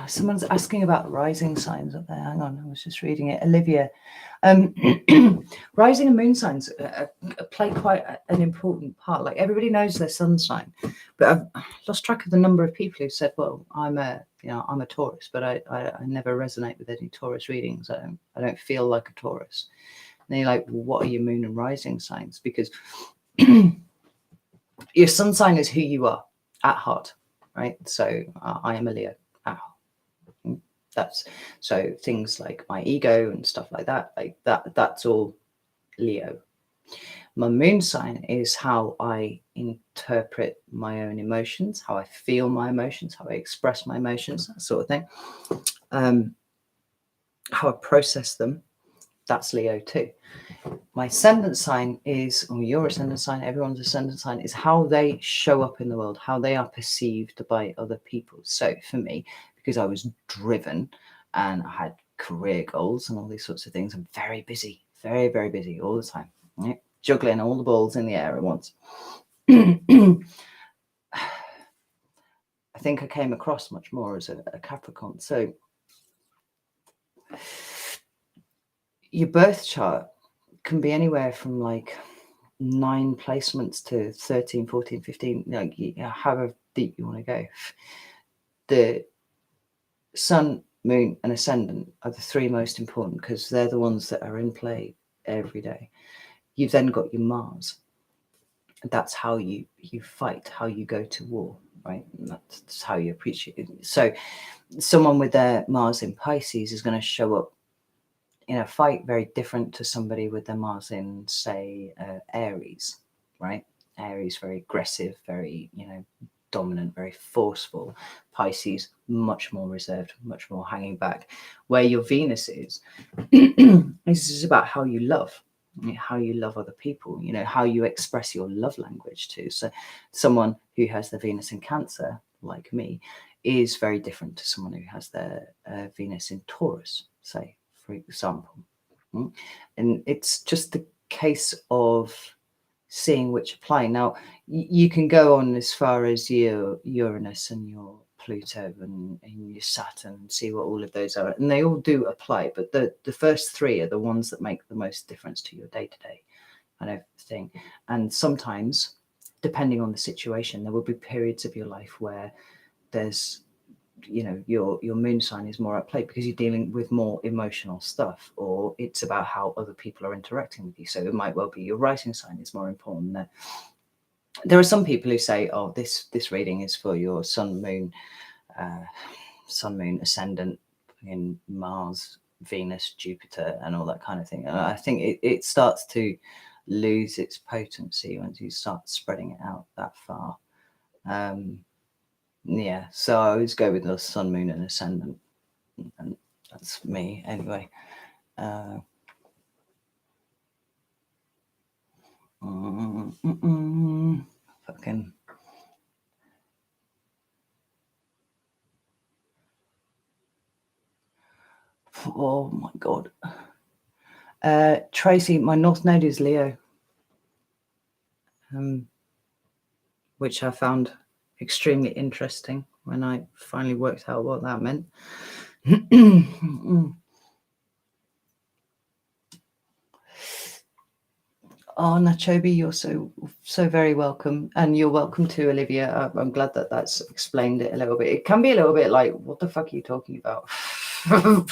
Someone's asking about rising signs up there. Hang on, I was just reading it. Olivia, rising and moon signs play quite an important part. Like, everybody knows their sun sign, but I've lost track of the number of people who said, "Well, I'm a Taurus," but I never resonate with any Taurus readings. I don't feel like a Taurus. And you're like, well, what are your moon and rising signs? Because your sun sign is who you are at heart. Right, so I am a Leo. That's so things like my ego and stuff like that. Like that's all Leo. My moon sign is how I interpret my own emotions, how I feel my emotions, how I express my emotions, that sort of thing. How I process them. That's Leo too. My ascendant sign is, or your ascendant sign, everyone's ascendant sign, is how they show up in the world, how they are perceived by other people. So for me, because I was driven and I had career goals and all these sorts of things, I'm very busy, very, very busy all the time, right? Juggling all the balls in the air at once. I think I came across much more as a Capricorn. So your birth chart can be anywhere from like 9 placements to 13, 14, 15, like, however deep you want to go. The sun, moon, and ascendant are the 3 most important because they're the ones that are in play every day. You've then got your Mars. That's how you fight, how you go to war, right? And that's how you appreciate it. So someone with their Mars in Pisces is going to show up in a fight very different to somebody with their Mars in, say, Aries, right? Aries, very aggressive, very, dominant, very forceful. Pisces, much more reserved, much more hanging back. Where your Venus is, this is about how you love other people, how you express your love language too. So someone who has the Venus in Cancer like me, is very different to someone who has their Venus in Taurus, say, for example. And it's just the case of seeing which apply. Now, you can go on as far as your Uranus and your Pluto and your Saturn and see what all of those are. And they all do apply, but the first three are the ones that make the most difference to your day-to-day kind of thing. And sometimes, depending on the situation, there will be periods of your life where there's, you know, your moon sign is more at play because you're dealing with more emotional stuff, or it's about how other people are interacting with you. So it might well be your rising sign is more important. There are some people who say, oh, this reading is for your sun, moon, ascendant in Mars, Venus, Jupiter, and all that kind of thing. And I think it starts to lose its potency once you start spreading it out that far. Yeah, so I always go with the sun, moon, and ascendant, and that's me anyway. Fucking. Oh my god. Tracy, my North Node is Leo, which I found extremely interesting when I finally worked out what that meant. Oh, Nachobi, you're so very welcome, and you're welcome too, Olivia. I'm glad that that's explained it a little bit. It can be a little bit like, what the fuck are you talking about?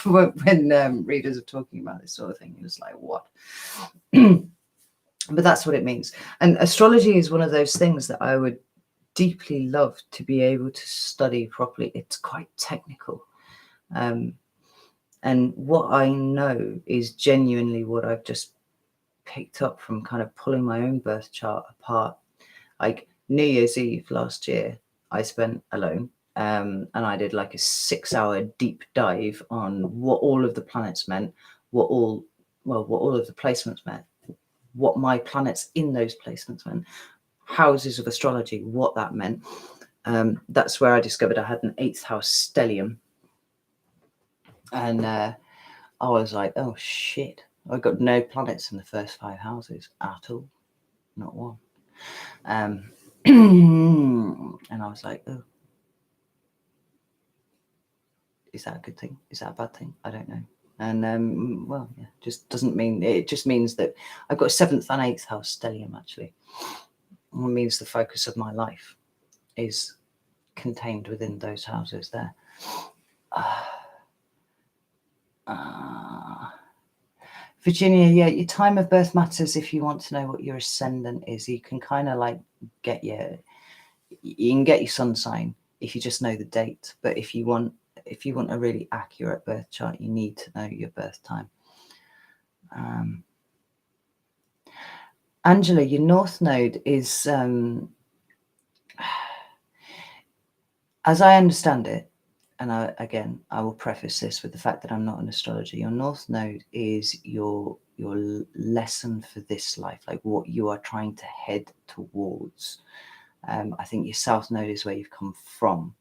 when readers are talking about this sort of thing, it's like, what? But that's what it means. And astrology is one of those things that I would deeply love to be able to study properly. It's quite technical. And what I know is genuinely what I've just picked up from kind of pulling my own birth chart apart. Like New Year's Eve last year, I spent alone. And I did like a 6-hour deep dive on what all of the planets meant, what all of the placements meant, what my planets in those placements meant, houses of astrology, what that meant. That's where I discovered I had an 8th house stellium. And I was like, oh shit, I got no planets in the first 5 houses at all, not one. And I was like, oh, is that a good thing? Is that a bad thing? I don't know. And well, yeah, just doesn't mean, it just means that I've got 7th and 8th house stellium actually. It means the focus of my life is contained within those houses there. Virginia, yeah, your time of birth matters if you want to know what your ascendant is. You can kind of like you can get your sun sign if you just know the date. But if you want a really accurate birth chart, you need to know your birth time. Angela, your North Node is, as I understand it, and I will preface this with the fact that I'm not an astrologer. Your North Node is your lesson for this life, like what you are trying to head towards. I think your South Node is where you've come from,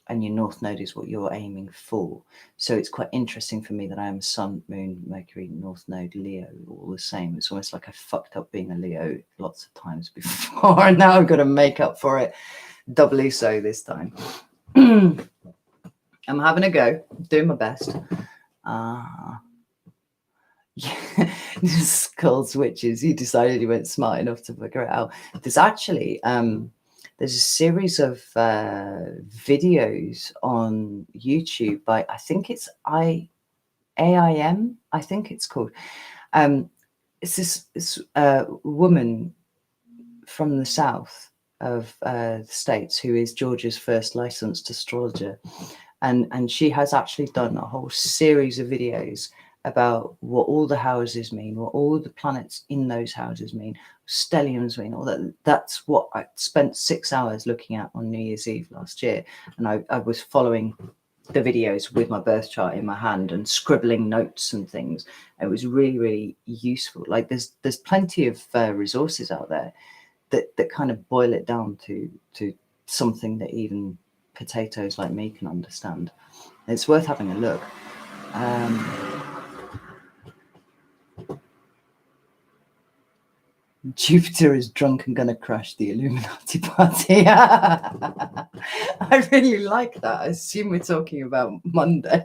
and your North Node is what you're aiming for. So it's quite interesting for me that I am Sun, Moon, Mercury, North Node, Leo, all the same. It's almost like I fucked up being a Leo lots of times before, and now I've got to make up for it doubly so this time. I'm having a go, doing my best. Skull switches. He decided he went smart enough to figure it out. There's actually there's a series of videos on YouTube by, I think it's AIM, I think it's called. It's this woman from the south of the States who is Georgia's first licensed astrologer. And she has actually done a whole series of videos about what all the houses mean, what all the planets in those houses mean, stelliums mean, all that. That's what I spent 6 hours looking at on New Year's Eve last year. And I was following the videos with my birth chart in my hand and scribbling notes and things. It was really, really useful. Like there's plenty of resources out there that kind of boil it down to something that even potatoes like me can understand. It's worth having a look. Jupiter is drunk and gonna crash the Illuminati party. I really like that. I assume we're talking about Monday.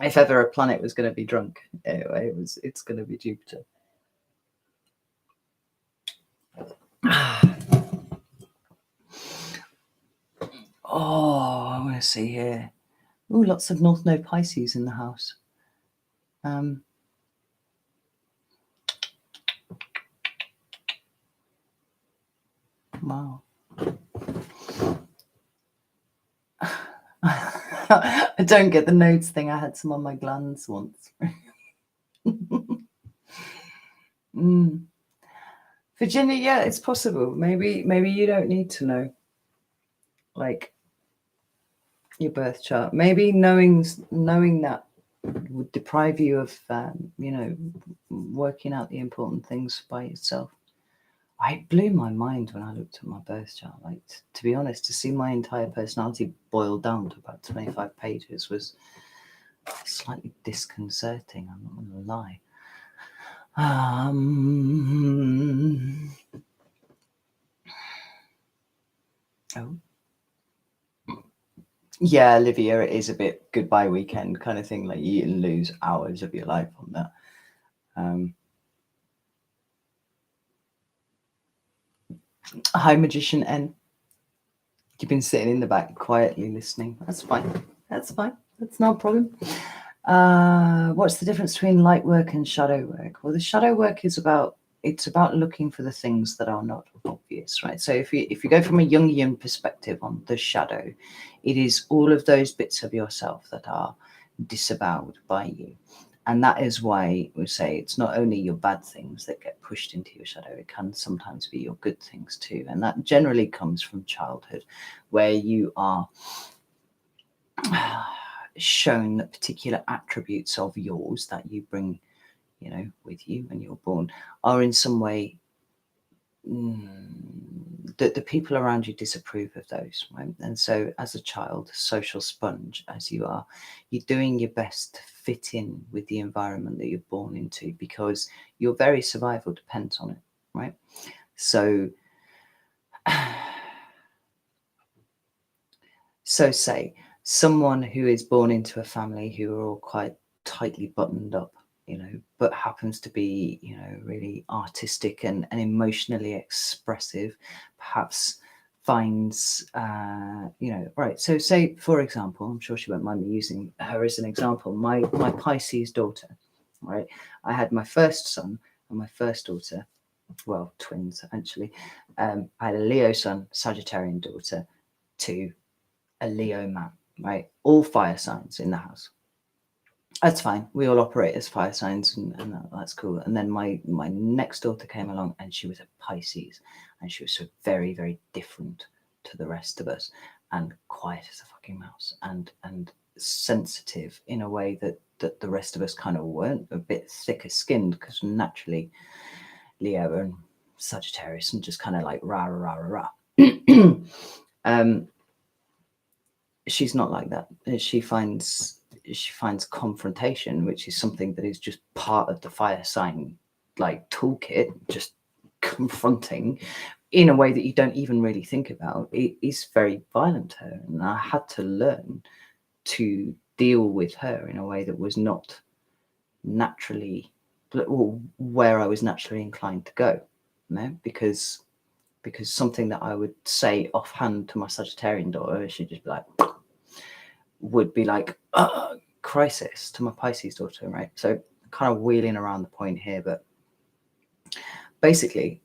If ever a planet was going to be drunk, anyway, it's going to be Jupiter. Oh, I want to see here. Oh, lots of North Node Pisces in the house. Wow. I don't get the nodes thing. I had some on my glands once. Virginia, yeah, it's possible. Maybe you don't need to know, like, your birth chart. Maybe knowing that would deprive you of, working out the important things by yourself. It blew my mind when I looked at my birth chart. Like, to be honest, to see my entire personality boiled down to about 25 pages was slightly disconcerting. I'm not going to lie. Yeah, Olivia, it is a bit goodbye weekend kind of thing. Like, you lose hours of your life on that. Hi, Magician N. You've been sitting in the back quietly listening. That's fine. That's fine. That's no problem. What's the difference between light work and shadow work? Well, the shadow work is about looking for the things that are not obvious, right? So if you go from a Jungian perspective on the shadow, it is all of those bits of yourself that are disavowed by you. And that is why we say it's not only your bad things that get pushed into your shadow, it can sometimes be your good things too. And that generally comes from childhood, where you are shown that particular attributes of yours that you bring, with you when you're born, are in some way that the people around you disapprove of those, right? And so as a child, social sponge as you are, you're doing your best to fit in with the environment that you're born into, because your very survival depends on it, right? So say someone who is born into a family who are all quite tightly buttoned up, but happens to be, really artistic and emotionally expressive, perhaps finds, right. So say, for example, I'm sure she won't mind me using her as an example, my Pisces daughter, right? I had my first son and my first daughter, well, twins, actually. I had a Leo son, Sagittarian daughter, to a Leo man, right? All fire signs in the house. That's fine. We all operate as fire signs, and that's cool. And then my next daughter came along, and she was a Pisces, and she was so very, very different to the rest of us, and quiet as a fucking mouse, and sensitive in a way that the rest of us kind of weren't. A bit thicker skinned, because naturally Leo and Sagittarius, and just kind of like rah rah rah rah. She's not like that. She finds confrontation, which is something that is just part of the fire sign like toolkit, just confronting in a way that you don't even really think about. It is very violent to her, and I had to learn to deal with her in a way that was not naturally, or where I was naturally inclined to go, because something that I would say offhand to my Sagittarian daughter, she'd just be like, would be like crisis to my Pisces daughter, right? So kind of wheeling around the point here, but basically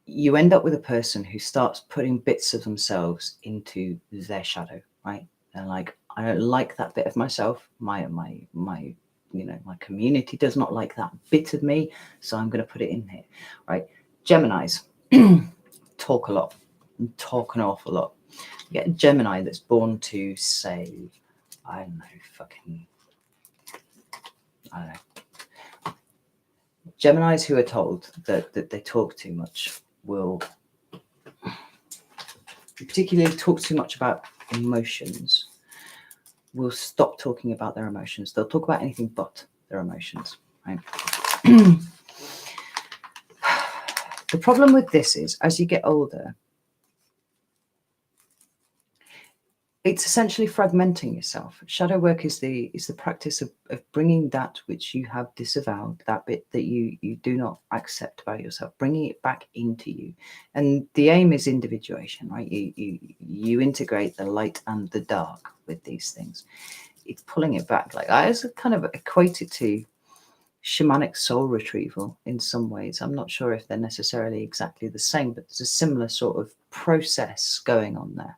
you end up with a person who starts putting bits of themselves into their shadow, right? And like, I don't like that bit of myself. My community does not like that bit of me, so I'm going to put it in here, right? Geminis talk a lot, talk an awful lot. You get a Gemini that's born to, say, I don't know. Geminis who are told that they talk too much will particularly talk too much about emotions will stop talking about their emotions. They'll talk about anything but their emotions, right? The problem with this is, as you get older, it's essentially fragmenting yourself. Shadow work is the practice of bringing that which you have disavowed, that bit that you do not accept about yourself, bringing it back into you. And the aim is individuation, right? You integrate the light and the dark with these things. It's pulling it back. Like, I also kind of equate it to shamanic soul retrieval in some ways. I'm not sure if they're necessarily exactly the same, but there's a similar sort of process going on there.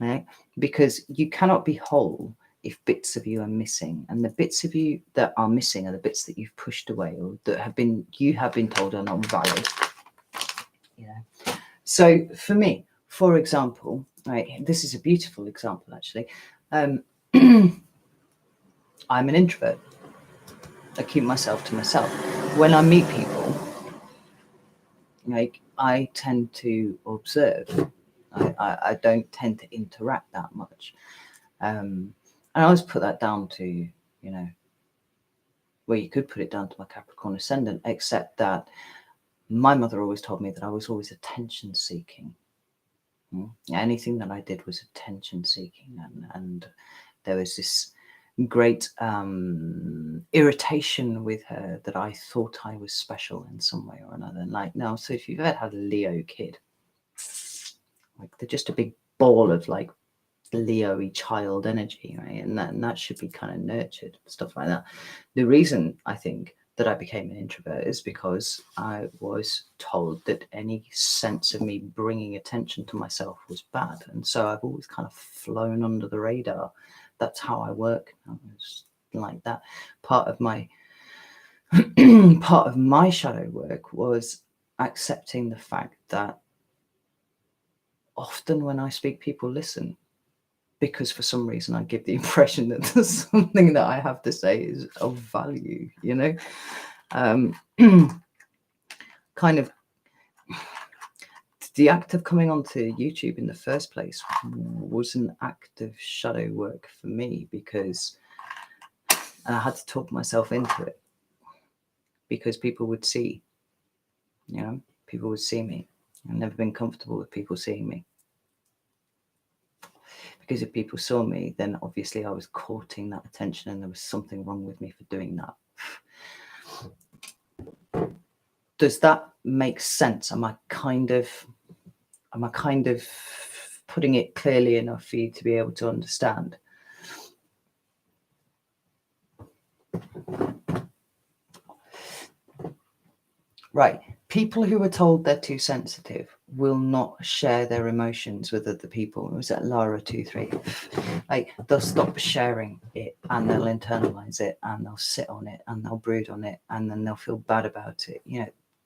Right? Because you cannot be whole if bits of you are missing, and the bits of you that are missing are the bits that you've pushed away or that you have been told are not valid. Yeah. So for me, for example, right, this is a beautiful example actually. I'm an introvert. I keep myself to myself. When I meet people, like, I tend to observe. I don't tend to interact that much. And I always put that down to, well, you could put it down to my Capricorn ascendant, except that my mother always told me that I was always attention seeking. Anything that I did was attention seeking. And there was this great irritation with her that I thought I was special in some way or another. And like, no, so if you've ever had a Leo kid, like, they're just a big ball of like Leo-y child energy, right? And that should be kind of nurtured, stuff like that. The reason I think that I became an introvert is because I was told that any sense of me bringing attention to myself was bad, and so I've always kind of flown under the radar. That's how I work. It's like that. Part of my shadow work was accepting the fact that often when I speak, people listen, because for some reason I give the impression that there's something that I have to say is of value, kind of the act of coming onto YouTube in the first place was an act of shadow work for me, because I had to talk myself into it, because people would see, people would see me. I've never been comfortable with people seeing me. Because if people saw me, then obviously I was courting that attention, and there was something wrong with me for doing that. Does that make sense? Am I kind of putting it clearly enough for you to be able to understand? Right. People who are told they're too sensitive will not share their emotions with other people. Was that Lara 23? Like, they'll stop sharing it, and they'll internalize it, and they'll sit on it, and they'll brood on it, and then they'll feel bad about it.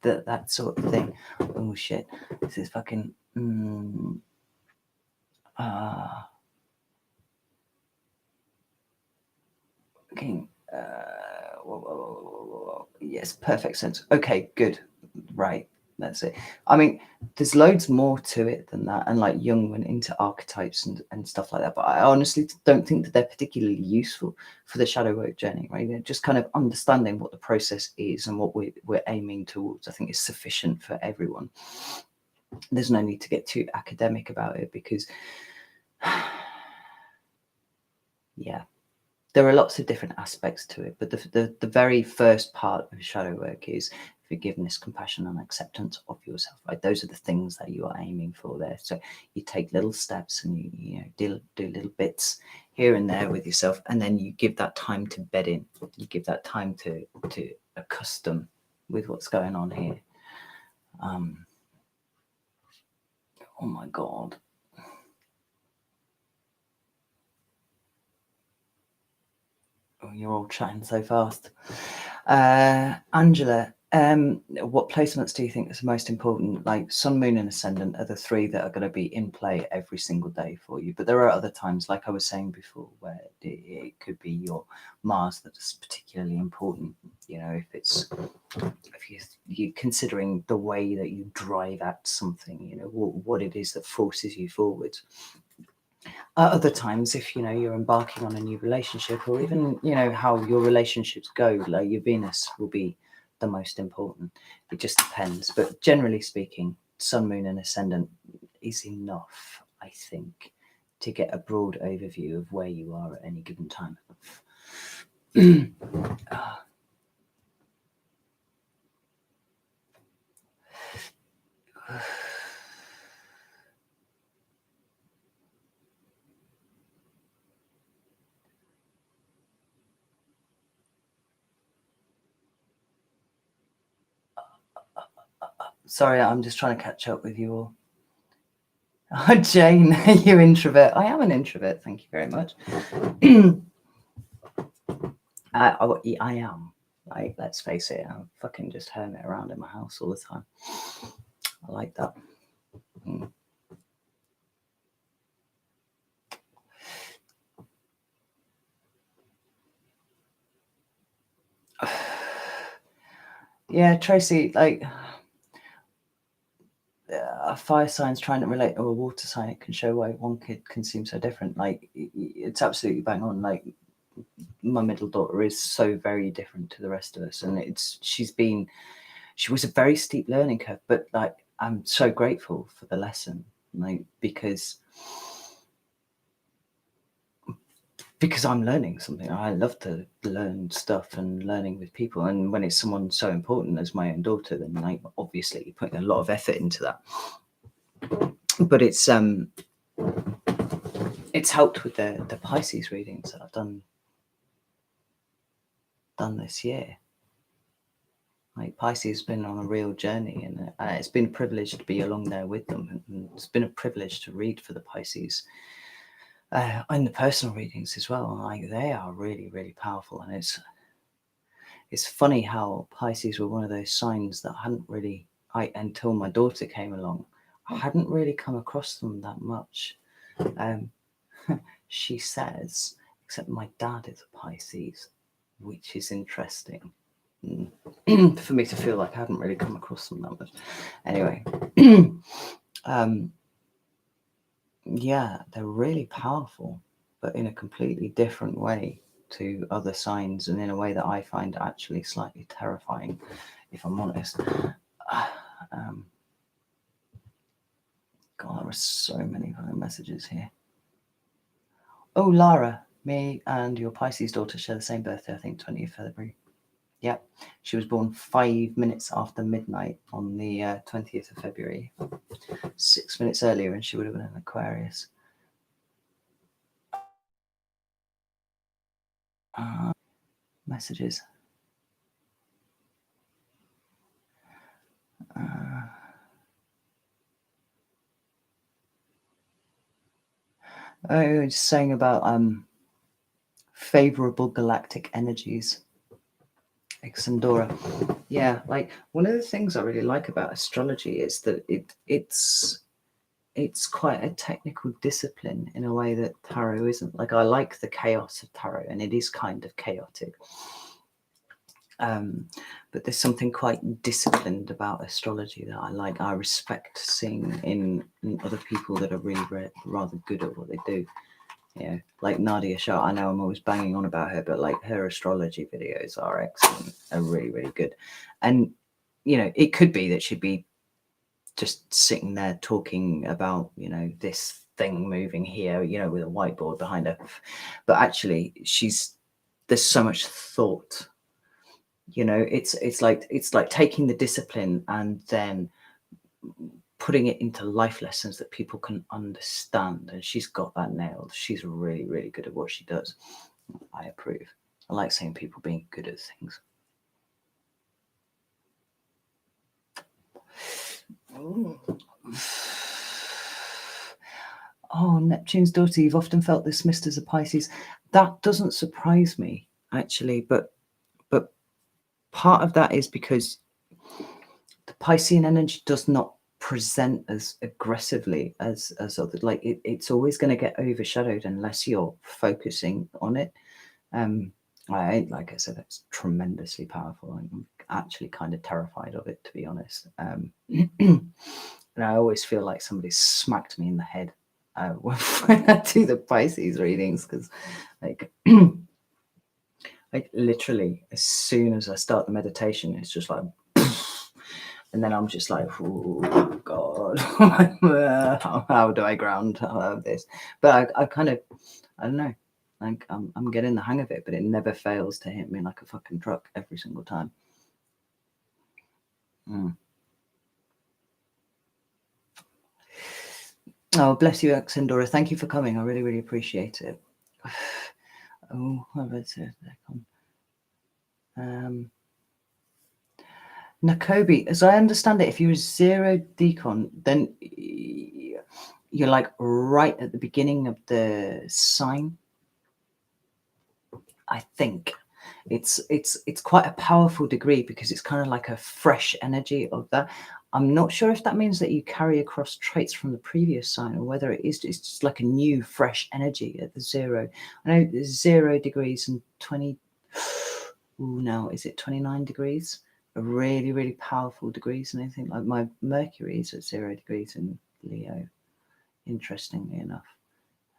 That sort of thing. Oh shit! This is fucking. Okay. Yes, perfect sense. Okay, good. Right, that's it. I mean, there's loads more to it than that, and like Jung went into archetypes and stuff like that, but I honestly don't think that they're particularly useful for the shadow work journey, right? They're just kind of understanding what the process is and what we're aiming towards, I think, is sufficient for everyone. There's no need to get too academic about it, because yeah, there are lots of different aspects to it, but the very first part of shadow work is forgiveness, compassion, and acceptance of yourself. Right, those are the things that you are aiming for there. So you take little steps, and you do little bits here and there with yourself, and then you give that time to bed in. You give that time to accustom with what's going on here. Oh my God. Oh, you're all chatting so fast. Angela, What placements do you think is the most important? Like sun, moon, and ascendant are the three that are going to be in play every single day for you. But there are other times, like I was saying before, where it could be your Mars that is particularly important. You know, if you're considering the way that you drive at something, you know, what it is that forces you forward. Other times, if you know you're embarking on a new relationship, or even you know how your relationships go, like your Venus will be the most important. It just depends, but generally speaking, sun, moon, and ascendant is enough, I think, to get a broad overview of where you are at any given time. Sorry, I'm just trying to catch up with you all. Oh, Jane, you introvert. I am an introvert. Thank you very much. I am. Like, let's face it, I'm fucking just hermit around in my house all the time. I like that. Yeah, Tracy, like a fire sign's trying to relate to a water sign, it can show why one kid can seem so different. Like, it's absolutely bang on. Like, my middle daughter is so very different to the rest of us, and she was a very steep learning curve, but like I'm so grateful for the lesson, like because I'm learning something. I love to learn stuff and learning with people, and when it's someone so important as my own daughter, then like obviously you're putting a lot of effort into that. But it's helped with the Pisces readings that I've done this year. Like Pisces has been on a real journey, and it's been a privilege to be along there with them, and it's been a privilege to read for the Pisces and the personal readings as well. Like they are really, really powerful, and it's funny how Pisces were one of those signs that I hadn't really, until my daughter came along, I hadn't really come across them that much. She says, except my dad is a Pisces, which is interesting. For me to feel like I haven't really come across them that much. Anyway, yeah, they're really powerful, but in a completely different way to other signs, and in a way that I find actually slightly terrifying, if I'm honest. God, there are so many messages here. Oh, Lara, me and your Pisces daughter share the same birthday, I think 20th February. Yep, she was born 5 minutes after midnight on the 20th of February. 6 minutes earlier, and she would have been an Aquarius. Messages. I was saying about favorable galactic energies. Exandora. Yeah, like one of the things I really like about astrology is that it's quite a technical discipline in a way that tarot isn't. Like I like the chaos of tarot, and it is kind of chaotic. But there's something quite disciplined about astrology that I like. I respect seeing in other people that are really rather good at what they do. You know, like Nadia Shah. I know I'm always banging on about her, but like her astrology videos are excellent, are really, really good. And you know, it could be that she'd be just sitting there talking about, you know, this thing moving here, you know, with a whiteboard behind her, but actually there's so much thought. You know, it's like taking the discipline and then putting it into life lessons that people can understand, and she's got that nailed. She's really, really good at what she does. I approve. I like seeing people being good at things. Oh, Neptune's daughter, you've often felt dismissed as a Pisces. That doesn't surprise me, actually, but part of that is because the Piscean energy does not present as aggressively as other, like it's always going to get overshadowed unless you're focusing on it. Like I said, it's tremendously powerful. I'm actually kind of terrified of it, to be honest. And I always feel like somebody smacked me in the head when I do the Pisces readings, because like literally as soon as I start the meditation, it's just like, and then I'm just like, oh God, how do I ground this? But I kind of, I don't know, like I'm getting the hang of it, but it never fails to hit me like a fucking truck every single time. Oh, bless you, Xindora. Thank you for coming. I really, really appreciate it. Oh, Nakobi, as I understand it, if you're a 0 decon, then you're like right at the beginning of the sign. I think it's quite a powerful degree because it's kind of like a fresh energy of that. I'm not sure if that means that you carry across traits from the previous sign, or whether it's just like a new fresh energy at the 0. I know there's 0 degrees and 20. Ooh, now is it 29 degrees? A really, really powerful degrees. And I think like my Mercury is at 0 degrees in Leo, interestingly enough.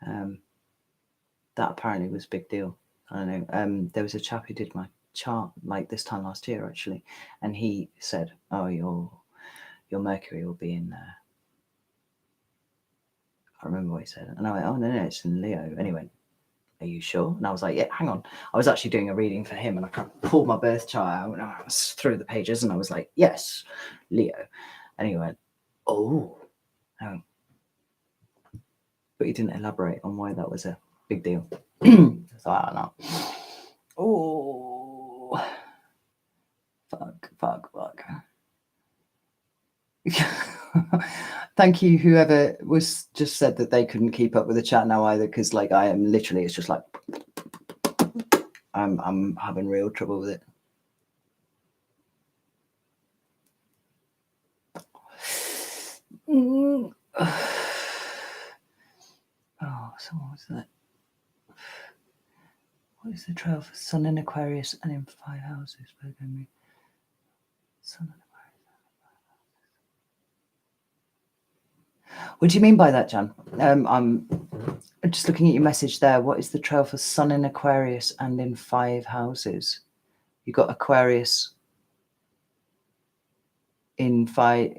That apparently was a big deal. I don't know. There was a chap who did my chart like this time last year, actually, and he said, "Oh, your Mercury will be in." I can't remember what he said, and I went, "Oh no, it's in Leo." And he went, "Are you sure?" And I was like, "Yeah, hang on." I was actually doing a reading for him, and I kind of pulled my birth chart out, and I was through the pages, and I was like, "Yes, Leo." And he went, "Oh." But he didn't elaborate on why that was a big deal. So I don't know. Oh, fuck. Thank you, whoever was just said that they couldn't keep up with the chat now either, because like I am literally, it's just like I'm having real trouble with it. Oh, so what was that? What is the trail for Sun in Aquarius and in 5 houses? Sun in Aquarius. What do you mean by that, Jan? I'm just looking at your message there. What is the trail for Sun in Aquarius and in 5 houses? You got Aquarius in 5.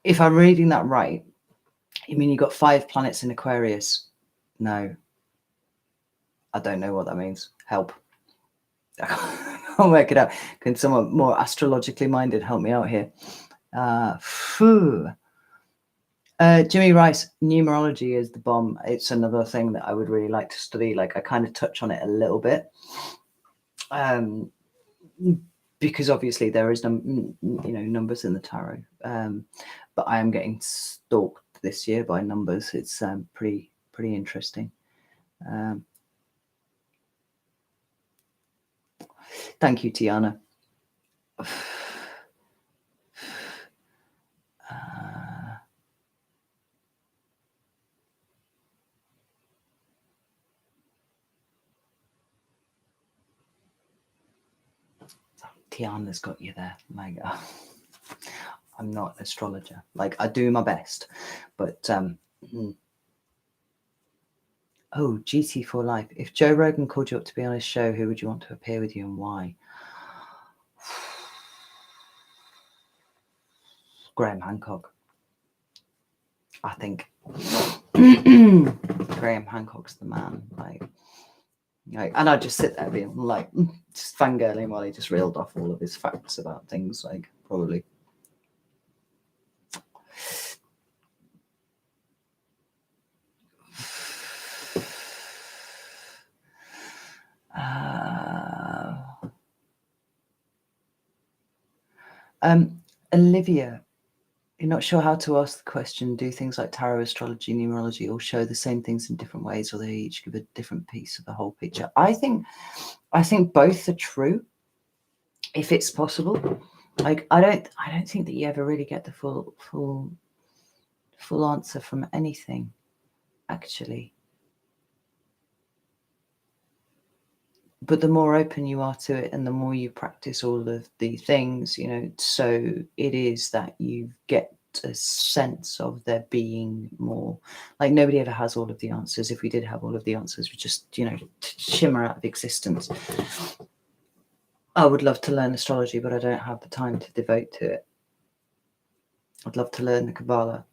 If I'm reading that right, you mean you got 5 planets in Aquarius? No, I don't know what that means. Help. I'll work it out. Can someone more astrologically minded help me out here? Jimmy Rice, numerology is the bomb. It's another thing that I would really like to study. Like I kind of touch on it a little bit, because obviously there is numbers in the tarot, but I am getting stalked this year by numbers. It's pretty interesting. Thank you, Tiana. Tiana's got you there. Like, I'm not an astrologer. Like, I do my best, but oh, GT4 Life. If Joe Rogan called you up to be on his show, who would you want to appear with you and why? Graham Hancock. I think Graham Hancock's the man. Like, and I just sit there being like, just fangirling while he just reeled off all of his facts about things. Like, probably. Olivia, you're not sure how to ask the question. Do things like tarot, astrology, numerology all show the same things in different ways, or they each give a different piece of the whole picture? I think both are true, if it's possible. Like, I don't think that you ever really get the full answer from anything, actually. But the more open you are to it and the more you practice all of the things, you know, so it is that you get a sense of there being more. Like, nobody ever has all of the answers. If we did have all of the answers, we just, you know, shimmer out of existence. I would love to learn astrology, but I don't have the time to devote to it. I'd love to learn the Kabbalah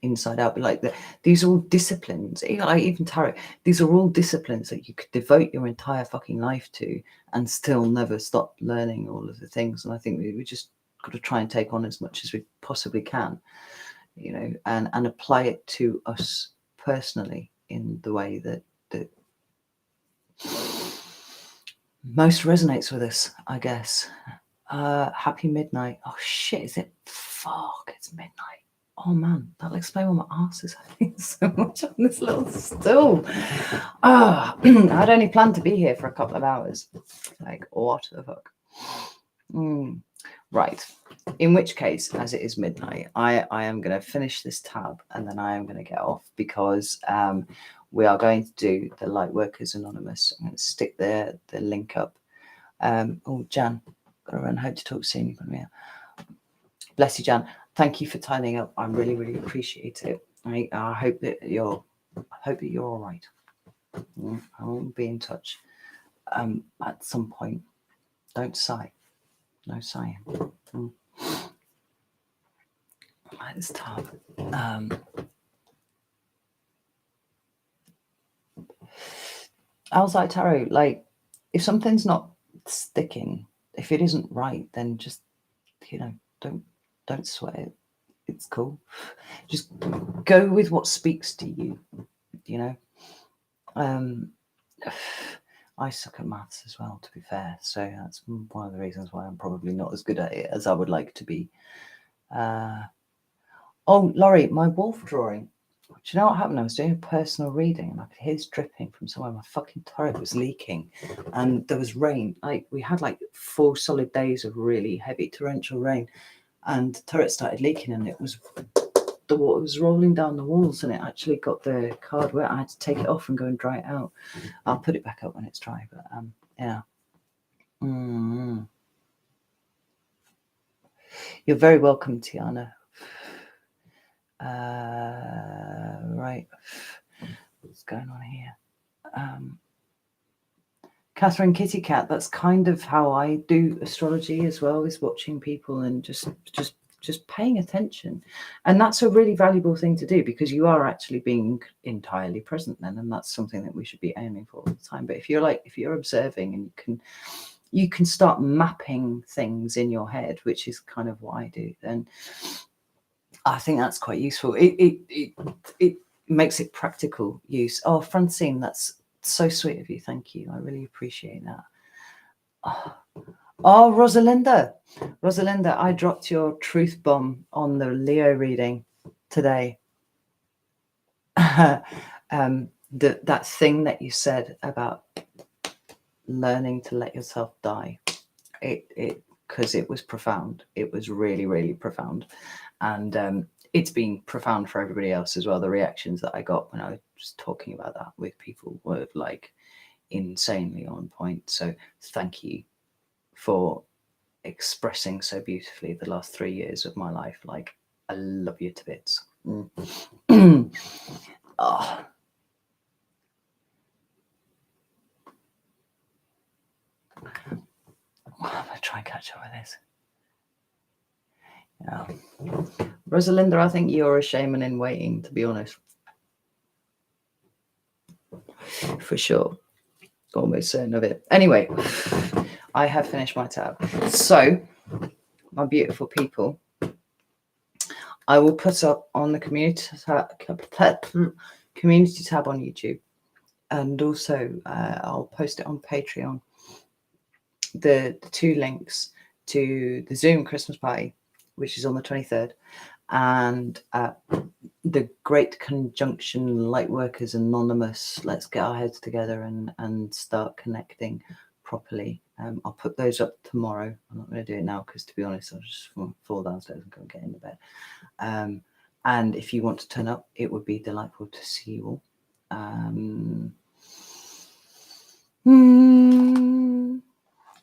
inside out, but like these are all disciplines, like even tarot, these are all disciplines that you could devote your entire fucking life to and still never stop learning all of the things. And I think we just got to try and take on as much as we possibly can, you know, and apply it to us personally in the way that most resonates with us, I guess. Happy midnight. Oh shit, is it? Fuck, it's midnight. Oh man, that'll explain why my arse is hurting so much on this little stool. I'd only planned to be here for a couple of hours. Like, what the fuck? Right. In which case, as it is midnight, I am going to finish this tab and then I am going to get off because we are going to do the Lightworkers Anonymous. I'm going to stick the link up. Oh, Jan, got to run home to talk soon. Bless you, Jan. Thank you for tidying up. I really, really appreciate it. I hope that you're all right. I will be in touch at some point. Don't sigh. No sighing. Right, this tab. Outside tarot, like, if something's not sticking, if it isn't right, then just, you know, don't sweat it. It's cool. Just go with what speaks to you, you know. I suck at maths as well, to be fair. So that's one of the reasons why I'm probably not as good at it as I would like to be. Oh, Laurie, my wolf drawing. Do you know what happened? I was doing a personal reading and I could hear this dripping from somewhere. My fucking turret was leaking and there was rain. Like, we had like 4 solid days of really heavy torrential rain and the turret started leaking and it was, the water was rolling down the walls and it actually got the card wet. I had to take it off and go and dry it out. I'll put it back up when it's dry, but yeah. You're very welcome, Tiana. Right, what's going on here? Catherine Kitty Cat, that's kind of how I do astrology as well, is watching people and just paying attention. And that's a really valuable thing to do because you are actually being entirely present then, and that's something that we should be aiming for all the time. But if you're observing and you can start mapping things in your head, which is kind of what I do, then I think that's quite useful. It makes it practical use. Oh, Francine, that's so sweet of you. Thank you. I really appreciate that. Oh, Rosalinda, I dropped your truth bomb on the Leo reading today. That thing that you said about learning to let yourself die, because it was profound. It was really, really profound. And it's been profound for everybody else as well. The reactions that I got when I was talking about that with people were like insanely on point. So thank you for expressing so beautifully the last 3 years of my life. Like, I love you to bits. Oh. I'm gonna try and catch up with this. Yeah. Rosalinda, I think you're a shaman in waiting, to be honest. For sure. Almost certain of it. Anyway, I have finished my tab. So, my beautiful people, I will put up on the community tab on YouTube, and also I'll post it on Patreon, the 2 links to the Zoom Christmas party, which is on the 23rd, and the Great Conjunction Lightworkers Anonymous. Let's get our heads together and start connecting properly. I'll put those up tomorrow. I'm not going to do it now because, to be honest, I'll just fall downstairs and go and get into bed. And if you want to turn up, it would be delightful to see you all.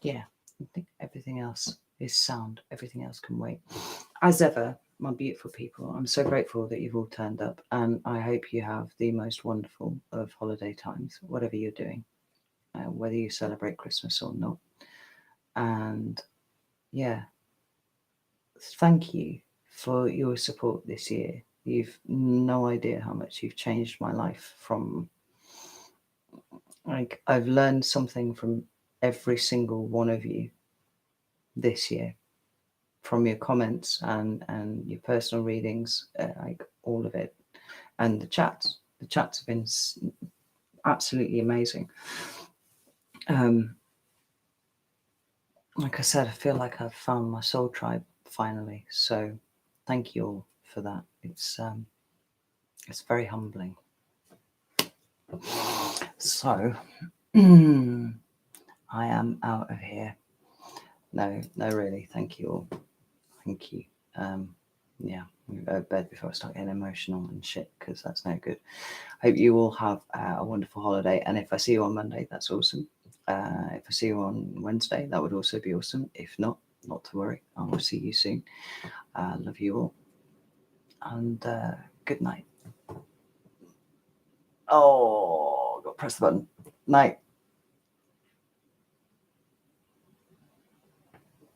Yeah, I think everything else is sound. Everything else can wait. As ever, my beautiful people, I'm so grateful that you've all turned up, and I hope you have the most wonderful of holiday times, whatever you're doing, whether you celebrate Christmas or not. And yeah, thank you for your support this year. You've no idea how much you've changed my life. From like, I've learned something from every single one of you this year, from your comments and your personal readings, like all of it, and the chats have been absolutely amazing. Like I said, I feel like I've found my soul tribe finally, so thank you all for that. It's very humbling. So I am out of here. No, really, thank you all. Thank you. Yeah, I'm gonna go to bed before I start getting emotional and shit, because that's no good. Hope you all have a wonderful holiday, and if I see you on Monday, that's awesome. If I see you on Wednesday, that would also be awesome. If not to worry, I will see you soon. Love you all, and good night. Oh, got to press the button. Night.